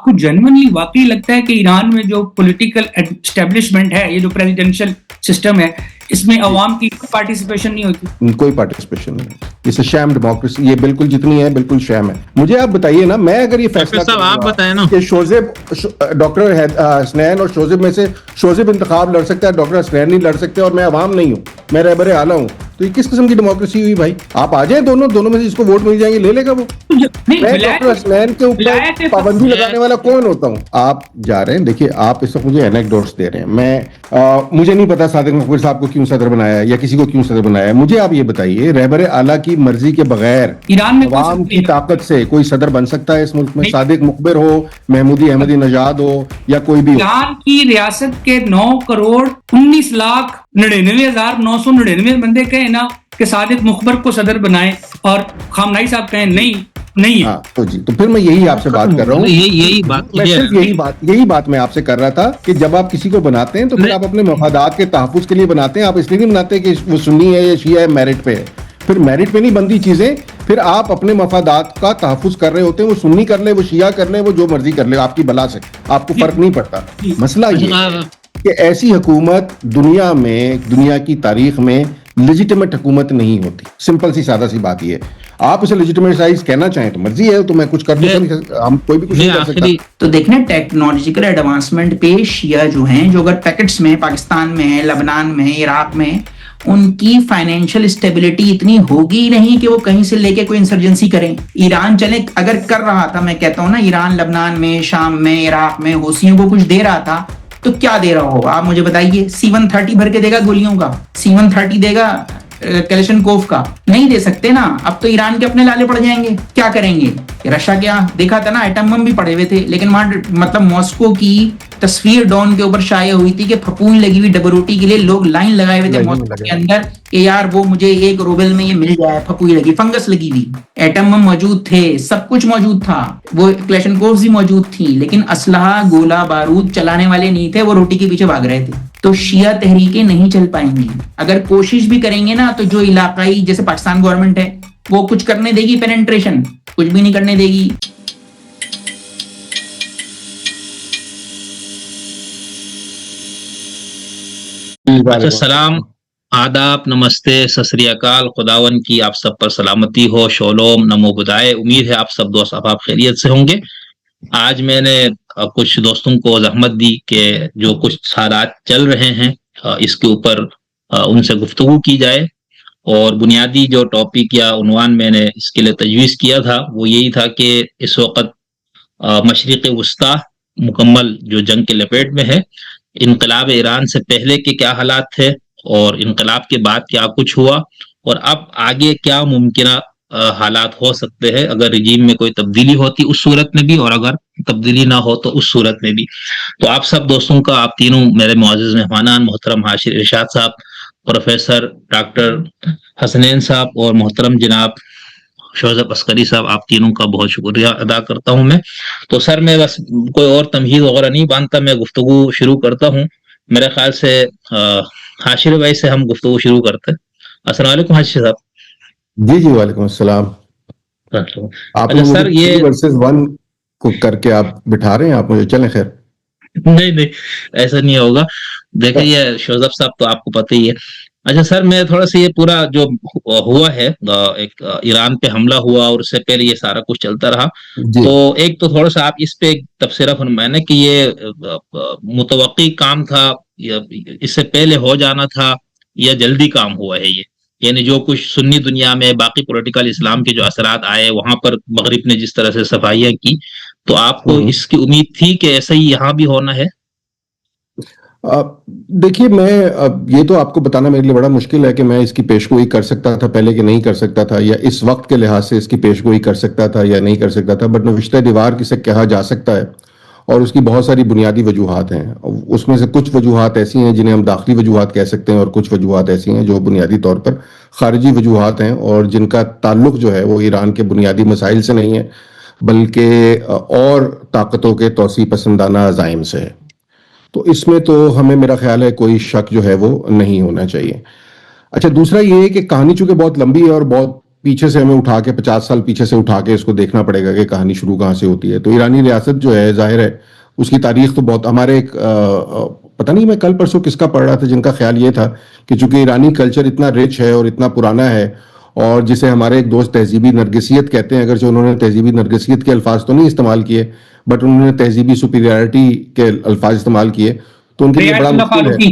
کو جنونلی واقعی لگتا ہے کہ ایران میں جو پولیٹیکل اسٹیبلشمنٹ ہے، یہ جو پریزیڈنشل سسٹم ہے، اس میں عوام کی پارٹیسپیشن نہیں ہوتی؟ کوئی پارٹیسپیشن نہیں، یہ شام ڈیموکریسی، یہ بالکل جتنی ہے بالکل شام ہے. مجھے آپ بتائیے نا، میں اگر یہ فیصلہ کہ شوزب ڈاکٹر حسنین اور شوزب میں سے شوزب انتخاب لڑ سکتا ہے، ڈاکٹر حسنین نہیں لڑ سکتے، اور میں عوام نہیں ہوں، میں رہبر اعلیٰ ہوں، تو یہ کس قسم کی ڈیموکریسی ہوئی بھائی؟ آپ آ جائیں، دونوں میں سے جس کو ووٹ مل جائیں گے لے لے گا وہ. میں ڈاکٹر حسنین کے اوپر پابندی لگانے والا کون ہوتا ہوں؟ آپ جا رہے ہیں، دیکھیے آپ اس وقت مجھے اینیکڈوٹس دے رہے ہیں. مجھے نہیں پتا صادق مخبر صاحب کو کیوں صدر بنایا ہے یا کسی کو کیوں صدر بنایا ہے. مجھے آپ یہ بتائیے، رہبر اعلیٰ کی مرضی کے بغیر ایران میں عوام کی طاقت سے کوئی صدر بن سکتا ہے اس ملک میں؟ صادق مخبر ہو، محمودی احمدی نژاد ہو، یا کوئی بھی ہو. ایران کی ریاست کے 9,19,99,999 بندے کہیں نا کہ صادق مخبر کو صدر بنائیں، اور خامنہئی صاحب کہیں نہیں ہے. تو جی، تو پھر میں یہی آپ سے بات کر رہا ہوں، یہی بات میں آپ سے کر رہا تھا کہ جب آپ کسی کو بناتے ہیں تو پھر آپ اپنے مفادات کے تحفظ کے لیے بناتے ہیں. آپ اس لیے نہیں بناتے کہ وہ سنی ہے یا شیعہ ہے، میرٹ پہ ہے. پھر میرٹ پہ نہیں بنتی چیزیں، پھر آپ اپنے مفادات کا تحفظ کر رہے ہوتے ہیں. وہ سنی کر لے، وہ شیعہ کر لے، وہ جو مرضی کر لے، آپ کی بلا سے آپ کو فرق نہیں پڑتا. مسئلہ یہ ہے کہ ایسی حکومت دنیا کی تاریخ میں لیجیٹیمیٹ حکومت نہیں ہوتی. سمپل سی سادہ سی بات یہ ہے. آپ اسے لیجیٹیمیٹائز کہنا چاہیں تو مرضی ہے، تو میں کچھ کر دوں، ہم کوئی بھی کچھ نہیں کر سکتا. تو دیکھنا ٹیکنالوجیکل ایڈوانسمنٹ پہ شیعہ جو ہیں، جو اگر پیکٹس میں پاکستان میں ہے، لبنان میں ہے، عراق میں، ان کی فائنینشیل اسٹیبلٹی اتنی ہوگی نہیں کہ وہ کہیں سے لے کے کوئی انسرجنسی کریں. ایران چلے اگر کر رہا تھا، میں کہتا ہوں نا، ایران لبنان میں، شام میں، عراق میں حوثیوں کو کچھ دے رہا تھا، تو کیا دے رہا ہوگا آپ مجھے بتائیے؟ C-130 بھر کے دے گا گولیوں کا، C-130 دے گا کلیشنکوف کا؟ نہیں دے سکتے نا. اب تو ایران کے اپنے لالے پڑ جائیں گے. کیا کریں گے؟ رشیا کیا دیکھا تھا نا، ایٹم بم بھی پڑے ہوئے تھے، لیکن وہاں مطلب ماسکو کی تصویر ڈون کے اوپر شائع ہوئی تھی کہ پھپوئی لگی ہوئی ڈبل روٹی کے لیے لوگ لائن لگائے ہوئے تھے ماسکو کے اندر کہ یار وہ مجھے 1 روبل میں یہ مل جائے. پھپوئی لگی، فنگس لگی ہوئی. ایٹم بم موجود تھے، سب کچھ موجود تھا، وہ کلیشنکوف بھی موجود تھی، لیکن اسلحہ گولہ بارود چلانے والے نہیں تھے، وہ روٹی کے پیچھے بھاگ رہے تھے. تو شیعہ تحریکیں نہیں چل پائیں گی. اگر کوشش بھی کریں گے نا، تو جو علاقائی جیسے پاکستان گورنمنٹ ہے، وہ کچھ کرنے دے گی؟ پینٹریشن کچھ بھی نہیں کرنے دے گی. السلام، آداب، نمستے، ست سری اکال. خداون کی آپ سب پر سلامتی ہو. شولوم، نمو بدائے. امید ہے آپ سب دوست احباب خیریت سے ہوں گے. آج میں نے کچھ دوستوں کو زحمت دی کہ جو کچھ حالات چل رہے ہیں اس کے اوپر ان سے گفتگو کی جائے، اور بنیادی جو ٹاپک یا عنوان میں نے اس کے لیے تجویز کیا تھا وہ یہی تھا کہ اس وقت مشرق وسطی مکمل جو جنگ کے لپیٹ میں ہے. انقلاب ایران سے پہلے کے کیا حالات تھے، اور انقلاب کے بعد کیا کچھ ہوا، اور اب آگے کیا ممکنہ حالات ہو سکتے ہیں اگر رجیم میں کوئی تبدیلی ہوتی اس صورت میں بھی، اور اگر تبدیلی نہ ہو تو اس صورت میں بھی. تو آپ سب دوستوں کا، آپ تینوں میرے معزز مہمانان، محترم حاشر ارشاد صاحب، پروفیسر ڈاکٹر حسنین صاحب، اور محترم جناب شوزب عسکری صاحب، آپ تینوں کا بہت شکریہ ادا کرتا ہوں میں. تو سر میں بس کوئی اور تمہید وغیرہ نہیں باندھتا، میں گفتگو شروع کرتا ہوں. میرے خیال سے حاشر بھائی سے ہم گفتگو شروع کرتے ہیں. السلام علیکم حاشر صاحب. جی وعلیکم السلام. آپ سر یہ ورسز 1 کو کر کے آپ بٹھا رہے ہیں، آپ مجھے چلیں. خیر نہیں ایسا نہیں ہوگا. دیکھیں یہ شوزب صاحب تو آپ کو پتہ ہی ہے. اچھا سر، میں تھوڑا سا یہ پورا جو ہوا ہے، ایک ایران پہ حملہ ہوا اور اس سے پہلے یہ سارا کچھ چلتا رہا، تو ایک تو تھوڑا سا آپ اس پہ ایک تبصرہ فرمائیں نا کہ یہ متوقع کام تھا، اس سے پہلے ہو جانا تھا، یا جلدی کام ہوا ہے یہ؟ یعنی جو کچھ سنی دنیا میں باقی پولیٹیکل اسلام کے جو اثرات آئے وہاں پر مغرب نے جس طرح سے صفائیاں کی، تو آپ کو اس کی امید تھی کہ ایسا ہی یہاں بھی ہونا ہے؟ دیکھیے، میں یہ تو آپ کو بتانا میرے لیے بڑا مشکل ہے کہ میں اس کی پیشگوئی کر سکتا تھا پہلے کہ نہیں کر سکتا تھا، یا اس وقت کے لحاظ سے اس کی پیشگوئی کر سکتا تھا یا نہیں کر سکتا تھا. بٹ نوشتہ دیوار کسے کہا جا سکتا ہے، اور اس کی بہت ساری بنیادی وجوہات ہیں. اس میں سے کچھ وجوہات ایسی ہیں جنہیں ہم داخلی وجوہات کہہ سکتے ہیں، اور کچھ وجوہات ایسی ہیں جو بنیادی طور پر خارجی وجوہات ہیں، اور جن کا تعلق جو ہے وہ ایران کے بنیادی مسائل سے نہیں ہے بلکہ اور طاقتوں کے توسیع پسندانہ عزائم سے ہے. تو اس میں تو ہمیں، میرا خیال ہے، کوئی شک جو ہے وہ نہیں ہونا چاہیے. اچھا، دوسرا یہ ہے کہ کہانی چونکہ بہت لمبی ہے اور بہت پیچھے سے ہمیں اٹھا کے 50 سال پیچھے سے اٹھا کے اس کو دیکھنا پڑے گا کہ کہانی شروع کہاں سے ہوتی ہے. تو ایرانی ریاست جو ہے ظاہر ہے اس کی تاریخ تو بہت, ہمارے ایک پتہ نہیں میں کل پرسوں کس کا پڑھ رہا تھا جن کا خیال یہ تھا کہ چونکہ ایرانی کلچر اتنا رچ ہے اور اتنا پرانا ہے, اور جسے ہمارے ایک دوست تہذیبی نرگسیت کہتے ہیں, اگرچہ انہوں نے تہذیبی نرگسیت کے الفاظ تو نہیں استعمال کیے بٹ انہوں نے تہذیبی سپیریارٹی کے الفاظ استعمال کیے, تو ان کے لیے بڑا مشکل ہے.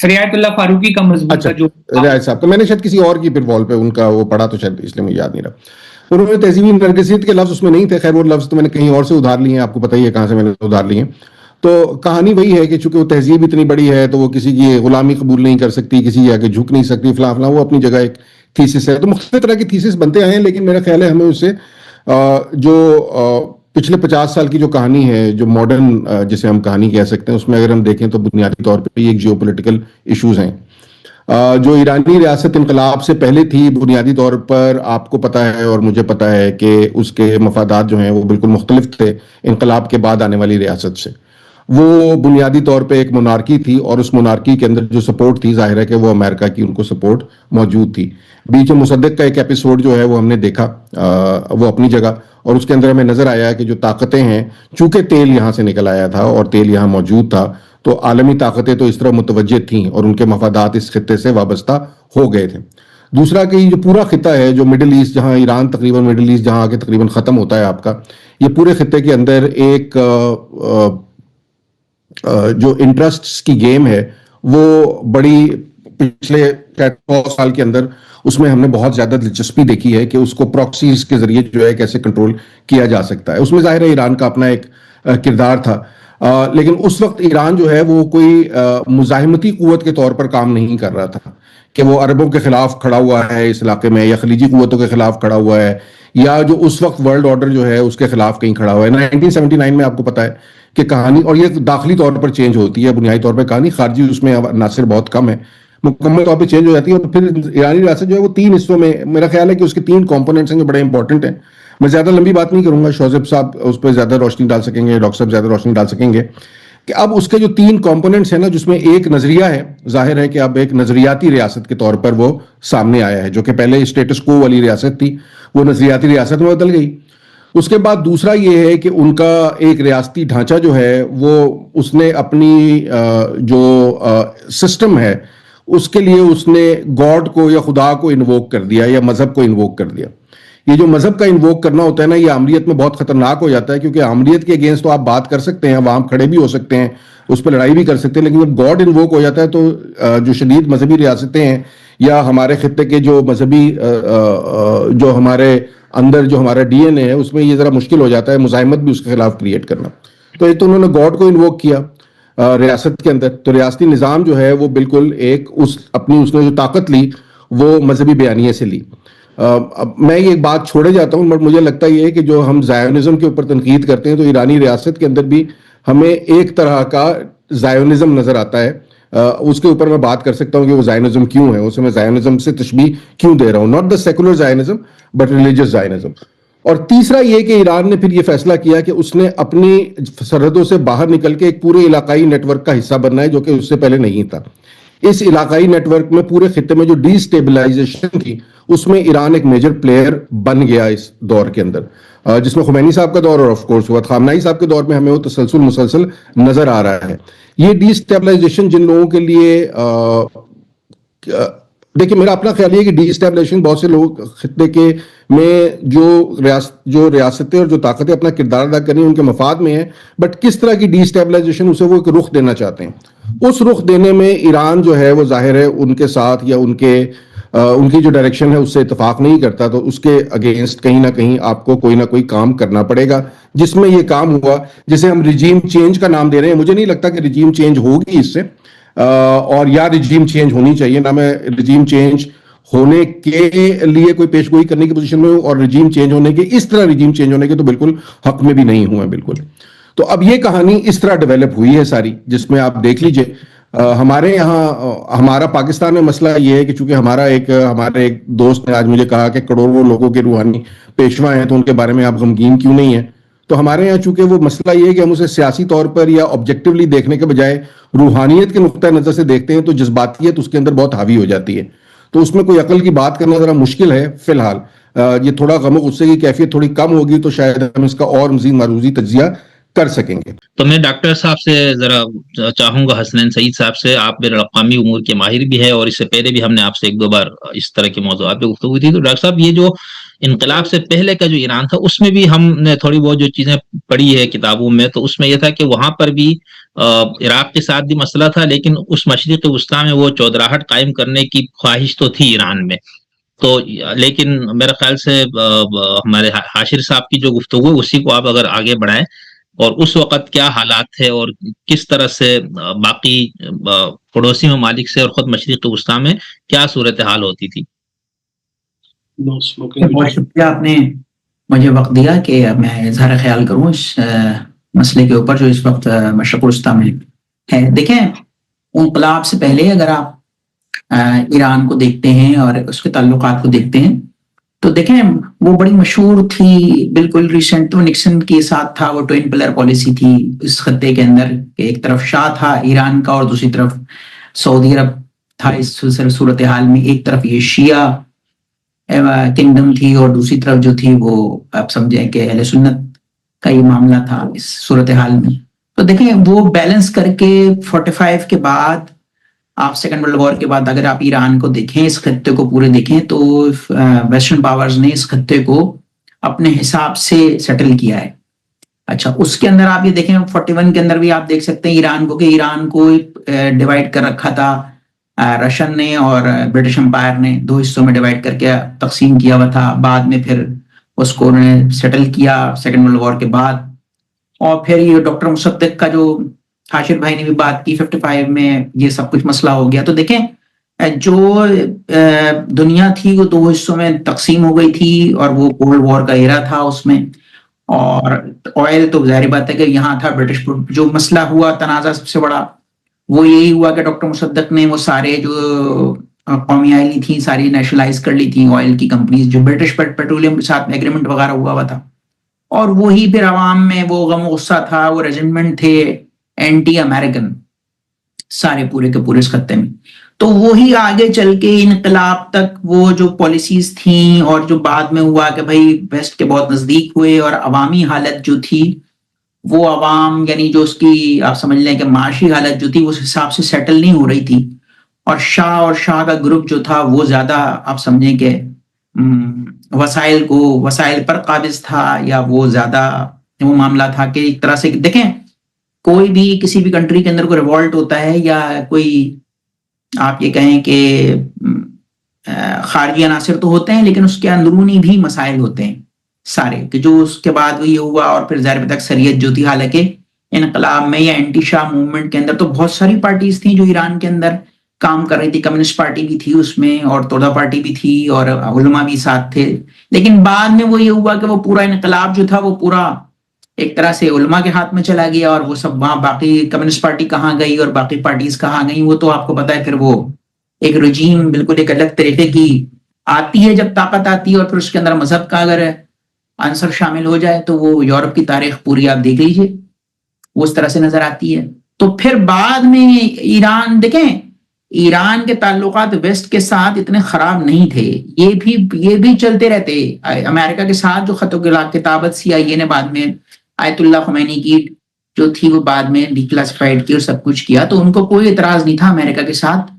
رعایت اللہ فاروقی کا مضمون تھا جو رعایت صاحب کا, میں نے شاید کسی اور کی پھر وال پہ ان کا وہ پڑھا تو شاید اس لیے مجھے یاد نہیں رہا. انہوں نے تہذیبی نرگسیت کے لفظ اس میں نہیں تھے, خیر وہ لفظ تو میں نے کہیں اور سے ادھار لیے ہیں, آپ کو پتہ ہی ہے کہاں سے میں نے ادھار لیے ہیں. تو کہانی وہی ہے کہ چونکہ وہ تہذیب اتنی بڑی ہے تو وہ کسی کی غلامی قبول نہیں کر سکتی, کسی کے آگے جھک نہیں سکتی, فلاں فلاں, وہ اپنی جگہ ایک تھیسس ہے. تو مختلف طرح کی تھیسس بنتے آئے ہیں, لیکن میرا خیال ہے ہمیں اس سے جو پچھلے 50 سال کی جو کہانی ہے, جو ماڈرن جسے ہم کہانی کہہ سکتے ہیں, اس میں اگر ہم دیکھیں تو بنیادی طور پہ ایک جیو پولیٹیکل ایشوز ہیں. جو ایرانی ریاست انقلاب سے پہلے تھی, بنیادی طور پر آپ کو پتہ ہے اور مجھے پتہ ہے کہ اس کے مفادات جو ہیں وہ بالکل مختلف تھے انقلاب کے بعد آنے والی ریاست سے. وہ بنیادی طور پہ ایک مونارکی تھی, اور اس مونارکی کے اندر جو سپورٹ تھی ظاہر ہے کہ وہ امریکہ کی ان کو سپورٹ موجود تھی. بیچ مصدق کا ایک ایپیسوڈ جو ہے وہ ہم نے دیکھا, وہ اپنی جگہ, اور اس کے اندر ہمیں نظر آیا کہ جو طاقتیں ہیں, چونکہ تیل یہاں سے نکل آیا تھا اور تیل یہاں موجود تھا, تو عالمی طاقتیں تو اس طرح متوجہ تھیں اور ان کے مفادات اس خطے سے وابستہ ہو گئے تھے. دوسرا کہ یہ جو پورا خطہ ہے, جو مڈل ایسٹ, جہاں ایران تقریباً مڈل ایسٹ جہاں آگے تقریباً ختم ہوتا ہے آپ کا, یہ پورے خطے کے اندر ایک جو انٹرسٹس کی گیم ہے وہ بڑی پچھلے 100 سال کے اندر اس میں ہم نے بہت زیادہ دلچسپی دیکھی ہے کہ اس کو پراکسیز کے ذریعے جو ہے کیسے کنٹرول کیا جا سکتا ہے. اس میں ظاہر ہے ایران کا اپنا ایک کردار تھا, لیکن اس وقت ایران جو ہے وہ کوئی مزاحمتی قوت کے طور پر کام نہیں کر رہا تھا کہ وہ عربوں کے خلاف کھڑا ہوا ہے اس علاقے میں, یا خلیجی قوتوں کے خلاف کھڑا ہوا ہے, یا جو اس وقت ورلڈ آرڈر جو ہے اس کے خلاف کہیں کھڑا ہوا ہے. 1979 میں آپ کو پتا ہے کہ کہانی, اور یہ داخلی طور پر چینج ہوتی ہے بنیادی طور پہ کہانی, خارجی اس میں عناصر بہت کم ہے, مکمل طور پہ چینج ہو جاتی ہے. اور پھر ایرانی ریاست جو ہے وہ 3 حصوں میں, میرا خیال ہے کہ اس کے 3 کمپوننٹس ہیں جو بڑے امپورٹنٹ ہیں. میں زیادہ لمبی بات نہیں کروں گا, شوزب صاحب اس پہ زیادہ روشنی ڈال سکیں گے, ڈاکٹر صاحب زیادہ روشنی ڈال سکیں گے کہ اب اس کے جو 3 کمپوننٹس ہیں نا, جس میں ایک نظریہ ہے, ظاہر ہے کہ اب ایک نظریاتی ریاست کے طور پر وہ سامنے آیا ہے, جو کہ پہلے اسٹیٹس کو والی ریاست تھی وہ نظریاتی ریاست میں بدل گئی. اس کے بعد دوسرا یہ ہے کہ ان کا ایک ریاستی ڈھانچہ جو ہے وہ اس نے اپنی جو سسٹم ہے اس کے لیے اس نے گاڈ کو یا خدا کو انووک کر دیا, یا مذہب کو انووک کر دیا. یہ جو مذہب کا انووک کرنا ہوتا ہے نا, یہ عملیت میں بہت خطرناک ہو جاتا ہے, کیونکہ عملیت کے اگینسٹ تو آپ بات کر سکتے ہیں, عوام کھڑے بھی ہو سکتے ہیں, اس پہ لڑائی بھی کر سکتے ہیں, لیکن جب گاڈ انووک ہو جاتا ہے تو جو شدید مذہبی ریاستیں ہیں یا ہمارے خطے کے جو مذہبی جو ہمارے اندر جو ہمارا ڈی این اے ہے اس میں یہ ذرا مشکل ہو جاتا ہے مزاحمت بھی اس کے خلاف کریٹ کرنا. تو ایک تو انہوں نے گاڈ کو انووک کیا ریاست کے اندر, تو ریاستی نظام جو ہے وہ بالکل ایک اپنی اس نے جو طاقت لی وہ مذہبی بیانیے سے لی. میں یہ بات چھوڑے جاتا ہوں, بٹ مجھے لگتا یہ ہے کہ جو ہم زائونزم کے اوپر تنقید کرتے ہیں تو ایرانی ریاست کے اندر بھی ہمیں ایک طرح کا زائونزم نظر آتا ہے. اس کے اوپر میں بات کر سکتا ہوں کہ وہ زائونزم کیوں ہے, اسے میں زائونزم سے تشبیہ کیوں دے رہا ہوں, not the secular Zionism but religious Zionism. اور تیسرا یہ کہ ایران نے پھر یہ فیصلہ کیا کہ اس نے اپنی سرحدوں سے باہر نکل کے ایک پورے علاقائی نیٹ ورک کا حصہ بننا ہے, جو کہ اس سے پہلے نہیں تھا. اس علاقائی نیٹ ورک میں پورے خطے میں جو ڈی اسٹیبلائزیشن تھی اس میں ایران ایک میجر پلیئر بن گیا اس دور کے اندر, جس میں خمینی صاحب کا دور اور آف کورس خامنائی صاحب کے دور میں ہمیں وہ تسلسل مسلسل نظر آ رہا ہے. یہ ڈی اسٹیبلائزیشن جن لوگوں کے لیے دیکھیں میرا اپنا خیال یہ ہے کہ ڈی اسٹیبلائزیشن بہت سے لوگ خطے کے میں جو ریاستیں اور جو طاقتیں اپنا کردار ادا کریں ان کے مفاد میں ہیں, بٹ کس طرح کی ڈی اسٹیبلائزیشن اسے وہ ایک رخ دینا چاہتے ہیں. اس رخ دینے میں ایران جو ہے وہ ظاہر ہے ان کے ساتھ یا ان کی جو ڈائریکشن ہے اس سے اتفاق نہیں کرتا, تو اس کے اگینسٹ کہیں نہ کہیں آپ کو کوئی نہ کوئی کام کرنا پڑے گا, جس میں یہ کام ہوا جسے ہم ریجیم چینج کا نام دے رہے ہیں. مجھے نہیں لگتا کہ ریجیم چینج ہوگی اس سے, اور یا ریجیم چینج ہونی چاہیے, نہ میں ریجیم چینج ہونے کے لیے کوئی پیش گوئی کرنے کی پوزیشن میں ہوں, اور ریجیم چینج ہونے کے اس طرح ریجیم چینج ہونے کے تو بالکل حق میں بھی نہیں ہوں بالکل. تو اب یہ کہانی اس طرح ڈیولپ ہوئی ہے ساری, جس میں آپ دیکھ لیجئے ہمارے یہاں ہمارا پاکستان میں مسئلہ یہ ہے کہ چونکہ ہمارے ایک دوست نے آج مجھے کہا کہ کروڑوں لوگوں کے روحانی پیشوا ہیں تو ان کے بارے میں آپ غمگین کیوں نہیں ہیں. تو ہمارے یہاں چونکہ وہ مسئلہ یہ ہے کہ ہم اسے سیاسی طور پر یا آبجیکٹیولی دیکھنے کے بجائے روحانیت کے نقطہ نظر سے دیکھتے ہیں, تو جذباتیت اس کے اندر بہت حاوی ہو جاتی ہے, تو اس میں کوئی عقل کی بات کرنا ذرا مشکل ہے فی الحال. یہ تھوڑا غم و غصے کی کیفیت تھوڑی کم ہوگی تو شاید ہم اس کا اور مزید معروضی تجزیہ کر سکیں گے. تو میں ڈاکٹر صاحب سے ذرا چاہوں گا، حسنین سعید صاحب سے، آپ بین الاقوامی امور کے ماہر بھی ہیں اور اس سے پہلے بھی ہم نے آپ سے ایک دو بار اس طرح کے موضوعات پہ گفتگو تھی. تو ڈاکٹر صاحب، یہ جو انقلاب سے پہلے کا جو ایران تھا، اس میں بھی ہم نے تھوڑی بہت جو چیزیں پڑھی ہے کتابوں میں، تو اس میں یہ تھا کہ وہاں پر بھی عراق کے ساتھ بھی مسئلہ تھا، لیکن اس مشرق وسطیٰ میں وہ چودراہٹ قائم کرنے کی خواہش تو تھی ایران میں. تو لیکن میرے خیال سے ہمارے حاشر صاحب کی جو گفتگو ہے اسی کو آپ اگر آگے بڑھائیں، اور اس وقت کیا حالات تھے اور کس طرح سے باقی پڑوسی ممالک سے اور خود مشرق وسطیٰ میں کیا صورتحال ہوتی تھی. بہت شکریہ، آپ نے مجھے وقت دیا کہ میں اظہار خیال کروں اس مسئلے کے اوپر جو اس وقت مشرق وسطیٰ میں ہے. دیکھیں، انقلاب سے پہلے اگر آپ ایران کو دیکھتے ہیں اور اس کے تعلقات کو دیکھتے ہیں تو دیکھیں وہ بڑی مشہور تھی، بالکل ریسنٹ تو نکسن کے ساتھ تھا، وہ ٹوئن پلر پالیسی تھی اس خطے کے اندر، کہ ایک طرف شاہ تھا ایران کا اور دوسری طرف سعودی عرب تھا. اس صورتحال میں ایک طرف یہ شیعہ کنگڈم تھی اور دوسری طرف جو تھی وہ آپ سمجھیں کہ اہل سنت کا یہ معاملہ تھا اس صورتحال میں. تو دیکھیں وہ بیلنس کر کے 45 کے بعد، آپ سیکنڈ ورلڈ وار کے بعد اگر آپ ایران کو دیکھیں، اس خطے کو پورے دیکھیں، تو ویسٹرن پاورز نے اس خطے کو اپنے حساب سے سیٹل کیا ہے. اچھا، اس کے اندر آپ یہ دیکھیں 41 کے اندر بھی آپ دیکھ سکتے ہیں ایران کو، کہ ایران کو ڈیوائڈ کر رکھا تھا رشین نے اور برٹش امپائر نے، دو حصوں میں ڈیوائڈ کر کے تقسیم کیا ہوا تھا. بعد میں پھر اس کو انہوں نے سیٹل کیا سیکنڈ ورلڈ وار کے بعد. اور پھر یہ ڈاکٹر مصدق کا جو حاشر بھائی نے بھی بات کی، 55 میں یہ سب کچھ مسئلہ ہو گیا. تو دیکھیں جو دنیا تھی وہ دو حصوں میں تقسیم ہو گئی تھی، اور وہ کولڈ وار کا ایرا تھا اس میں. اور آئل تو ظاہر بات ہے کہ یہاں تھا برٹش. جو مسئلہ ہوا تنازع سب سے بڑا وہ یہی ہوا کہ ڈاکٹر مصدق نے وہ سارے جو قومی آئلی تھیں ساری نیشنلائز کر لی تھیں، آئل کی کمپنیز جو برٹش پیٹرولیم کے ساتھ ایگریمنٹ وغیرہ ہوا تھا. اور وہی پھر عوام میں وہ غم و غصہ تھا، وہ ریزنٹمنٹ تھے اینٹی امریکن سارے پورے کے پورے اس خطے میں. تو وہی آگے چل کے انقلاب تک وہ جو پالیسیز تھیں اور جو بعد میں ہوا کہ بھائی ویسٹ کے بہت نزدیک ہوئے، اور عوامی حالت جو تھی وہ عوام یعنی جو اس کی آپ سمجھ لیں کہ معاشی حالت جو تھی اس حساب سے سیٹل نہیں ہو رہی تھی. اور شاہ کا گروپ جو تھا وہ زیادہ آپ سمجھیں کہ وسائل پر قابض تھا، یا وہ زیادہ وہ معاملہ تھا کہ ایک طرح سے دیکھیں کوئی بھی کسی بھی کنٹری کے اندر کوئی ریوالٹ ہوتا ہے یا کوئی آپ یہ کہیں کہ خارجی عناصر تو ہوتے ہیں، لیکن اس کے اندرونی بھی مسائل ہوتے ہیں سارے، کہ جو اس کے بعد وہ یہ ہوا. اور پھر ظاہر اکثریت جو تھی، حالانکہ انقلاب میں یا اینٹی شاہ موومنٹ کے اندر تو بہت ساری پارٹیز تھیں جو ایران کے اندر کام کر رہی تھی. کمیونسٹ پارٹی بھی تھی اس میں، اور تودا پارٹی بھی تھی، اور علماء بھی ساتھ تھے. لیکن بعد میں وہ یہ ہوا کہ وہ پورا انقلاب جو تھا وہ پورا ایک طرح سے علماء کے ہاتھ میں چلا گیا، اور وہ سب وہاں باقی کمیونسٹ پارٹی کہاں گئی اور باقی پارٹیز کہاں گئی وہ تو آپ کو پتا ہے. پھر وہ ایک رجیم بالکل ایک الگ طریقے کی آتی ہے جب طاقت آتی ہے، اور پھر اس کے اندر مذہب کا اگر عنصر شامل ہو جائے تو وہ یورپ کی تاریخ پوری آپ دیکھ لیجئے وہ اس طرح سے نظر آتی ہے. تو پھر بعد میں ایران دیکھیں، ایران کے تعلقات ویسٹ کے ساتھ اتنے خراب نہیں تھے، یہ بھی چلتے رہتے. امریکہ کے ساتھ جو خط و کتابت CIA نے بعد میں آیت اللہ خمینی کی جو تھی وہ بعد میں ڈی کلاسیفائڈ کی اور سب کچھ کیا، تو ان کو کوئی اعتراض نہیں تھا امریکہ کے ساتھ.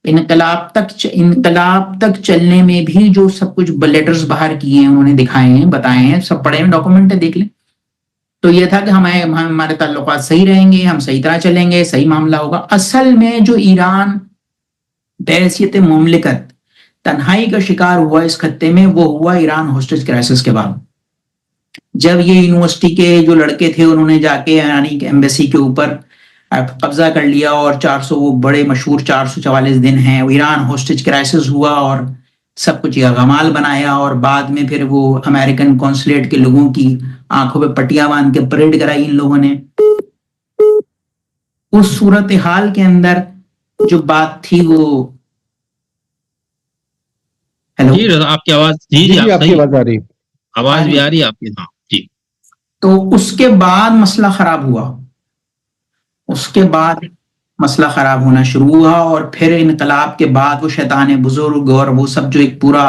انقلاب تک چلنے میں بھی جو سب کچھ لیٹرز باہر کیے ہیں انہوں نے دکھائے ہیں، بتائے ہیں، سب پڑھے ہیں، ڈاکومنٹ ہے، دیکھ لیں. تو یہ تھا کہ ہمارے تعلقات صحیح رہیں گے، ہم صحیح طرح چلیں گے، صحیح معاملہ ہوگا. اصل میں جو ایران بحیثیت مملکت تنہائی کا شکار ہوا اس خطے میں وہ ہوا ایران ہاسٹیج کرائسس کے بعد. جب یہ یونیورسٹی کے جو لڑکے تھے انہوں نے جا کے یعنی ایمبیسی کے اوپر قبضہ کر لیا، اور 400 وہ بڑے مشہور 444 دن ہیں ایران ہاسٹیج کرائسس ہوا، اور سب کچھ یہ غمال بنایا. اور بعد میں پھر وہ امریکن کونسلیٹ کے لوگوں کی آنکھوں پہ پٹیاں باندھ کے پریڈ کرائی ان لوگوں نے. اس صورتحال کے اندر جو بات تھی وہ ہیلو جی آپ کی آواز جی آپ کی آواز آ رہی، آواز بھی آ رہی ہے آپ کی. ہاں جی. تو اس کے بعد مسئلہ خراب ہوا، اس کے بعد مسئلہ خراب ہونا شروع ہوا. اور پھر انقلاب کے بعد وہ شیطان بزرگ اور وہ سب جو ایک پورا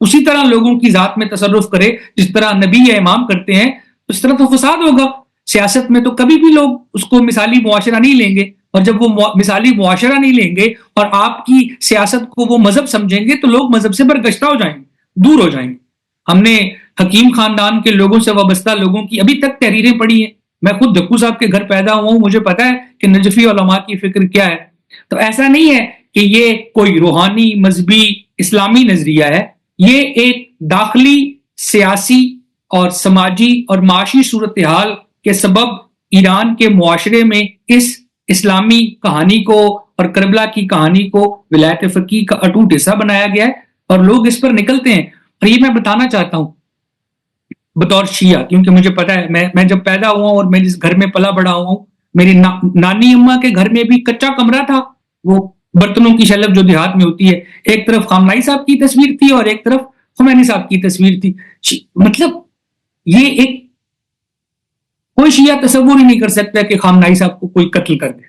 اسی طرح لوگوں کی ذات میں تصرف کرے جس طرح نبی یا امام کرتے ہیں، اس طرح تو فساد ہوگا سیاست میں. تو کبھی بھی لوگ اس کو مثالی معاشرہ نہیں لیں گے، اور جب وہ مثالی معاشرہ نہیں لیں گے اور آپ کی سیاست کو وہ مذہب سمجھیں گے تو لوگ مذہب سے برگشتہ ہو جائیں گے، دور ہو جائیں گے. ہم نے حکیم خاندان کے لوگوں سے وابستہ لوگوں کی ابھی تک تحریریں پڑھی ہیں. میں خود دکو صاحب کے گھر پیدا ہوا ہوں، مجھے پتا ہے کہ نجفی علماء کی فکر کیا ہے. تو ایسا نہیں ہے کہ یہ کوئی روحانی مذہبی اسلامی نظریہ ہے، یہ ایک داخلی سیاسی اور سماجی اور معاشی صورتحال کے سبب ایران کے معاشرے میں اس اسلامی کہانی کو اور کربلا کی کہانی کو ولایت فقیہ کا اٹوٹ حصہ بنایا گیا ہے، اور لوگ اس پر نکلتے ہیں. اور یہ میں بتانا چاہتا ہوں بطور شیعہ، کیونکہ مجھے پتا ہے میں جب پیدا ہوا ہوں اور میں جس گھر میں پلا بڑا ہوا ہوں، میری نانی اماں کے گھر میں بھی کچا کمرہ تھا، وہ برتنوں کی شلف جو دیہات میں ہوتی ہے، ایک طرف خامنائی صاحب کی تصویر تھی اور ایک طرف خمینی صاحب کی تصویر تھی. مطلب یہ ایک کوئی شیعہ تصور ہی نہیں کر سکتا کہ خامنائی صاحب کو کوئی قتل کر دے.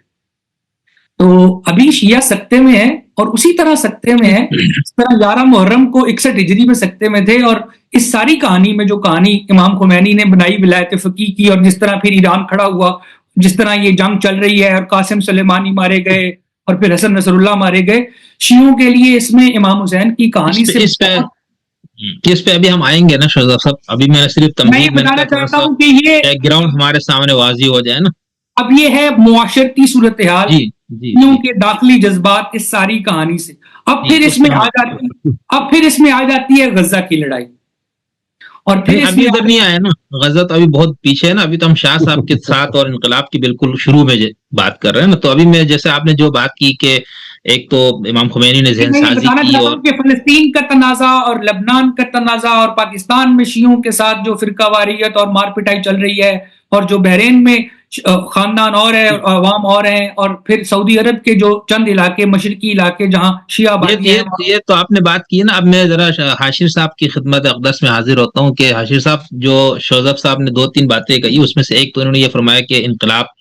تو ابھی شیعہ سکتے میں ہے، اور اسی طرح سکتے میں ہے اس طرح 11 محرم کو 61 ہجری میں سکتے میں تھے. اور اس ساری کہانی میں جو کہانی امام خمینی نے بنائی ولایت فقیہ کی، اور جس طرح پھر ایران کھڑا ہوا، جس طرح یہ جنگ چل رہی ہے اور قاسم سلیمانی مارے گئے اور پھر حسن نصر اللہ مارے گئے، شیعوں کے لیے اس میں امام حسین کی کہانی سے اس پہ ابھی ہم آئیں گے نا شہزاد صاحب. ابھی میں صرف تمہید بتانا چاہتا ہوں کہ یہ بیک گراؤنڈ ہمارے سامنے واضح ہو جائے نا. اب یہ ہے معاشرتی صورتحال، شیعوں کے داخلی جذبات اس ساری کہانی سے. اب پھر اس میں آ جاتی ہے غزہ کی لڑائی. اور پھر ابھی ادھر نہیں آیا نا غزہ، تو ابھی بہت پیچھے ہے نا. ابھی تو ہم شاہ صاحب کے ساتھ اور انقلاب کی بالکل شروع میں بات کر رہے ہیں نا. تو ابھی میں جیسے آپ نے جو بات کی کہ ایک تو امام خمینی نے ذہن سازی کی، اور فلسطین کا تنازع اور لبنان کا تنازع اور پاکستان میں شیعوں کے ساتھ جو فرقہ واریت اور مار پٹائی چل رہی ہے، اور جو بحرین میں خاندان اور ہے، عوام اور ہیں، اور پھر سعودی عرب کے جو چند علاقے، مشرقی علاقے جہاں شیعہ آبادی ہیں. یہ تو آپ نے بات کی ہے نا. اب میں ذرا حاشر صاحب کی خدمت اقدس میں حاضر ہوتا ہوں کہ حاشر صاحب جو شوذب صاحب نے 2-3 باتیں کہی، اس میں سے ایک تو انہوں نے یہ فرمایا کہ انقلاب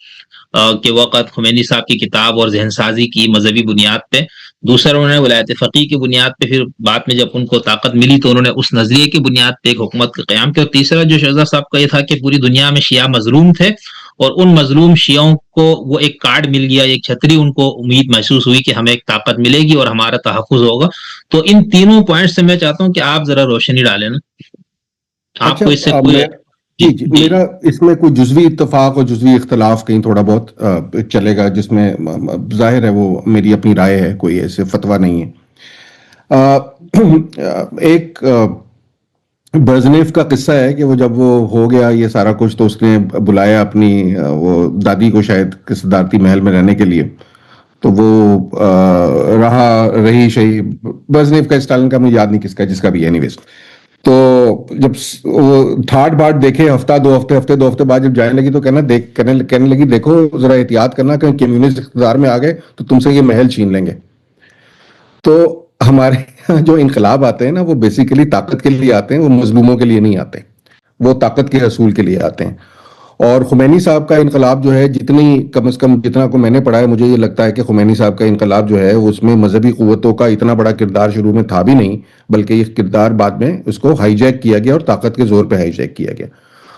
کے وقت خمینی صاحب کی کتاب اور ذہن سازی کی مذہبی بنیاد پہ، دوسرا انہوں نے ولایت فقیہ کی بنیاد پہ، پھر بعد میں جب ان کو طاقت ملی تو انہوں نے اس نظریے کی بنیاد پہ ایک حکومت کا قیام کیا. اور تیسرا جو شہزاد صاحب کا یہ تھا کہ پوری دنیا میں شیعہ مظلوم تھے، اور ان مظلوم شیعوں کو وہ ایک کارڈ مل گیا، ایک چھتری، ان کو امید محسوس ہوئی کہ ہمیں ایک طاقت ملے گی اور ہمارا تحفظ ہوگا. تو ان تینوں پوائنٹ سے میں چاہتا ہوں کہ آپ ذرا روشنی ڈالیں نا. آپ کو اس سے کوئی جی میرا اس میں کوئی جزوی اتفاق اور جزوی اختلاف کہیں تھوڑا بہت چلے گا، جس میں ظاہر ہے وہ میری اپنی رائے ہے، کوئی ایسے فتویٰ نہیں ہے. ایک برزنیف کا قصہ ہے کہ وہ جب وہ ہو گیا یہ سارا کچھ تو اس نے بلایا اپنی وہ دادی کو شاید صدارتی محل میں رہنے کے لیے، تو وہ رہی شہی برزنیف کا، اسٹالن کا مجھے یاد نہیں کس کا، جس کا بھی اینی ویز. تو جب وہ ٹھاٹ باٹ دیکھے ہفتہ دو ہفتے بعد جب جانے لگی تو کہنے لگی دیکھو ذرا احتیاط کرنا کہ کمیونسٹ اقتدار میں آ گئے تو تم سے یہ محل چھین لیں گے. تو ہمارے جو انقلاب آتے ہیں نا وہ بیسیکلی طاقت کے لیے آتے ہیں، وہ مظلوموں کے لیے نہیں آتے، وہ طاقت کے حصول کے لیے آتے ہیں. اور خمینی صاحب کا انقلاب جو ہے، جتنی کم از کم جتنا کو میں نے پڑھا ہے، مجھے یہ لگتا ہے کہ خمینی صاحب کا انقلاب جو ہے اس میں مذہبی قوتوں کا اتنا بڑا کردار شروع میں تھا بھی نہیں، بلکہ یہ کردار بعد میں اس کو ہائی جیک کیا گیا اور طاقت کے زور پہ ہائی جیک کیا گیا.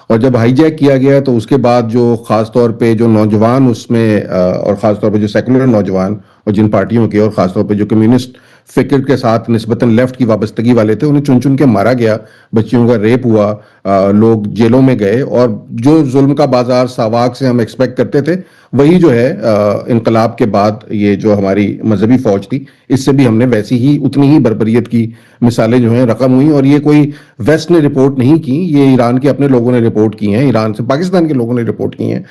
اور جب ہائی جیک کیا گیا تو اس کے بعد جو خاص طور پہ جو نوجوان اس میں، اور خاص طور پہ جو سیکولر نوجوان اور جن پارٹیوں کے، اور خاص طور پہ جو کمیونسٹ فکر کے ساتھ نسبتاً لیفٹ کی وابستگی والے تھے، انہیں چن چن کے مارا گیا، بچیوں کا ریپ ہوا، لوگ جیلوں میں گئے. اور جو ظلم کا بازار ساواک سے ہم ایکسپیکٹ کرتے تھے وہی جو ہے انقلاب کے بعد یہ جو ہماری مذہبی فوج تھی، اس سے بھی ہم نے ویسی ہی اتنی ہی بربریت کی مثالیں جو ہیں رقم ہوئی. اور یہ کوئی ویسٹ نے رپورٹ نہیں کی، یہ ایران کے اپنے لوگوں نے رپورٹ کی ہیں، ایران سے پاکستان کے لوگوں نے رپورٹ کی ہیں.